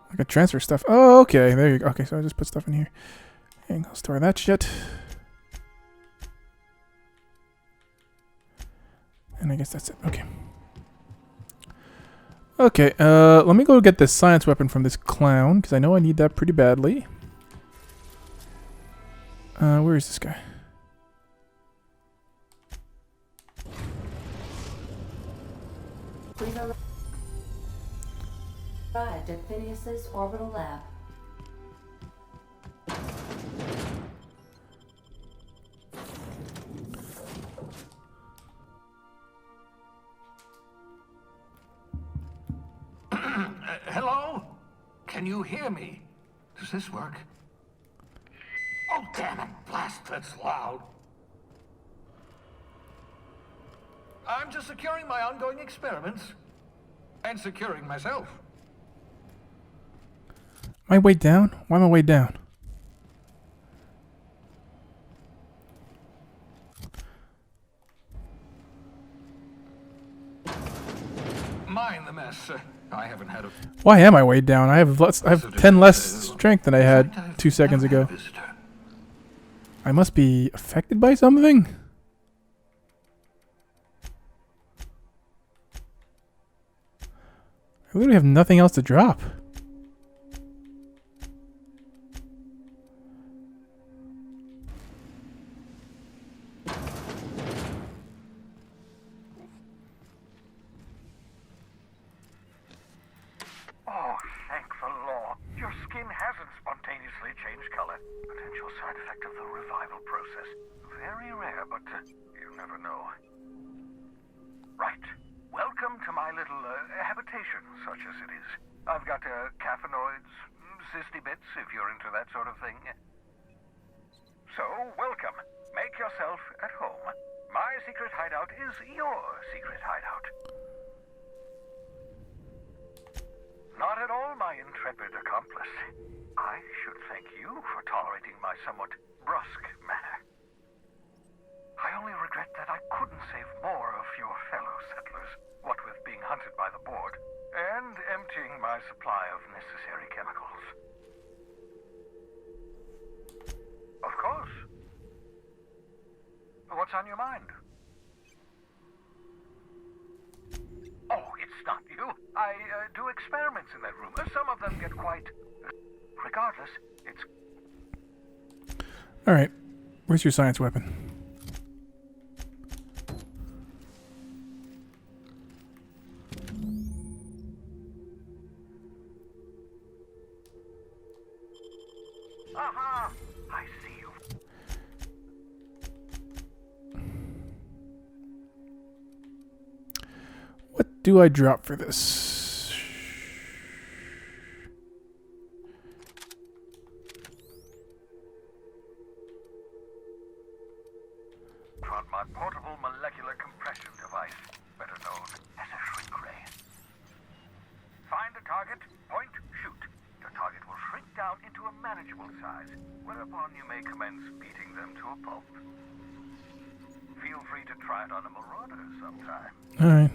Speaker 3: I can transfer stuff. Oh, okay. There you go. Okay, so I just put stuff in here. And I'll store that shit. And I guess that's it. Okay. Okay, let me go get this science weapon from this clown, because I know I need that pretty badly. Where is this guy?
Speaker 9: We've arrived at Phineas's orbital lab.
Speaker 22: Hello? Can you hear me? Does this work? Oh, damn it. Blast, that's loud. I'm just securing my ongoing experiments. And securing myself.
Speaker 3: Am I way down? Why am I way down?
Speaker 22: Mind the mess. I haven't had a...
Speaker 3: Why am I way down? I have 10 less strength than I had 2 seconds ago. I must be affected by something? I literally have nothing else to drop.
Speaker 22: Oh, thank the law. Your skin hasn't spontaneously changed color. Potential side effect of the revival process. Very rare, but you never know. Right. Welcome to my little habitation, such as it is. I've got caffeinoids, cysty bits, if you're into that sort of thing. So, welcome. Make yourself at home. My secret hideout is your secret hideout. Not at all, my intrepid accomplice. I should thank you for tolerating my somewhat brusque manner. I only regret that I couldn't save more of your fellow settlers, what with being hunted by the board, and emptying my supply of necessary chemicals. Of course. What's on your mind? Oh, it's not you. I do experiments in that room. Some of them get quite... Regardless, it's...
Speaker 3: Alright. Where's your science weapon?
Speaker 22: Aha! I see you.
Speaker 3: What do I drop for this?
Speaker 22: On my portable molecular compression device, better known as a shrink ray. Find a target, point, shoot. The target will shrink down into a manageable size, whereupon you may commence beating them to a pulp. Feel free to try it on a marauder sometime.
Speaker 3: Alright.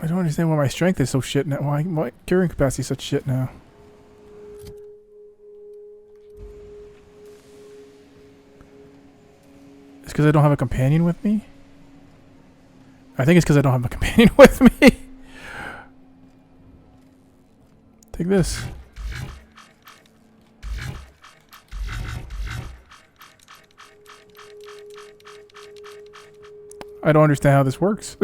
Speaker 3: I don't understand why my strength is so shit now. Why my carrying capacity is such shit now. It's because I don't have a companion with me? I think it's because I don't have a companion with me. Take this. I don't understand how this works.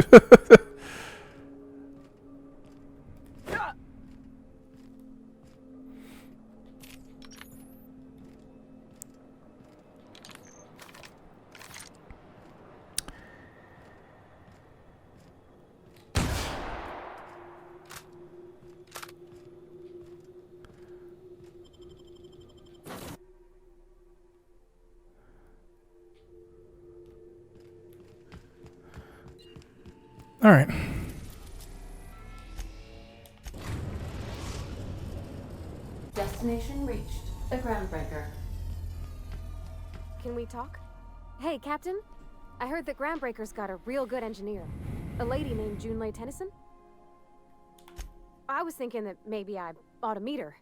Speaker 3: All right.
Speaker 9: Destination reached. The Groundbreaker.
Speaker 15: Can we talk? Hey, Captain. I heard that Groundbreaker's got a real good engineer. A lady named Junlei Tennyson. I was thinking that maybe I ought to meet her.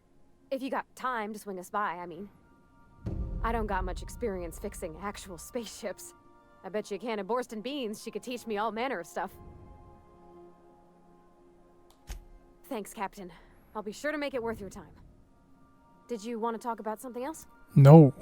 Speaker 15: If you got time to swing us by, I mean. I don't got much experience fixing actual spaceships. I bet you a can of Borston beans she could teach me all manner of stuff. Thanks, Captain. I'll be sure to make it worth your time. Did you want to talk about something else?
Speaker 3: No.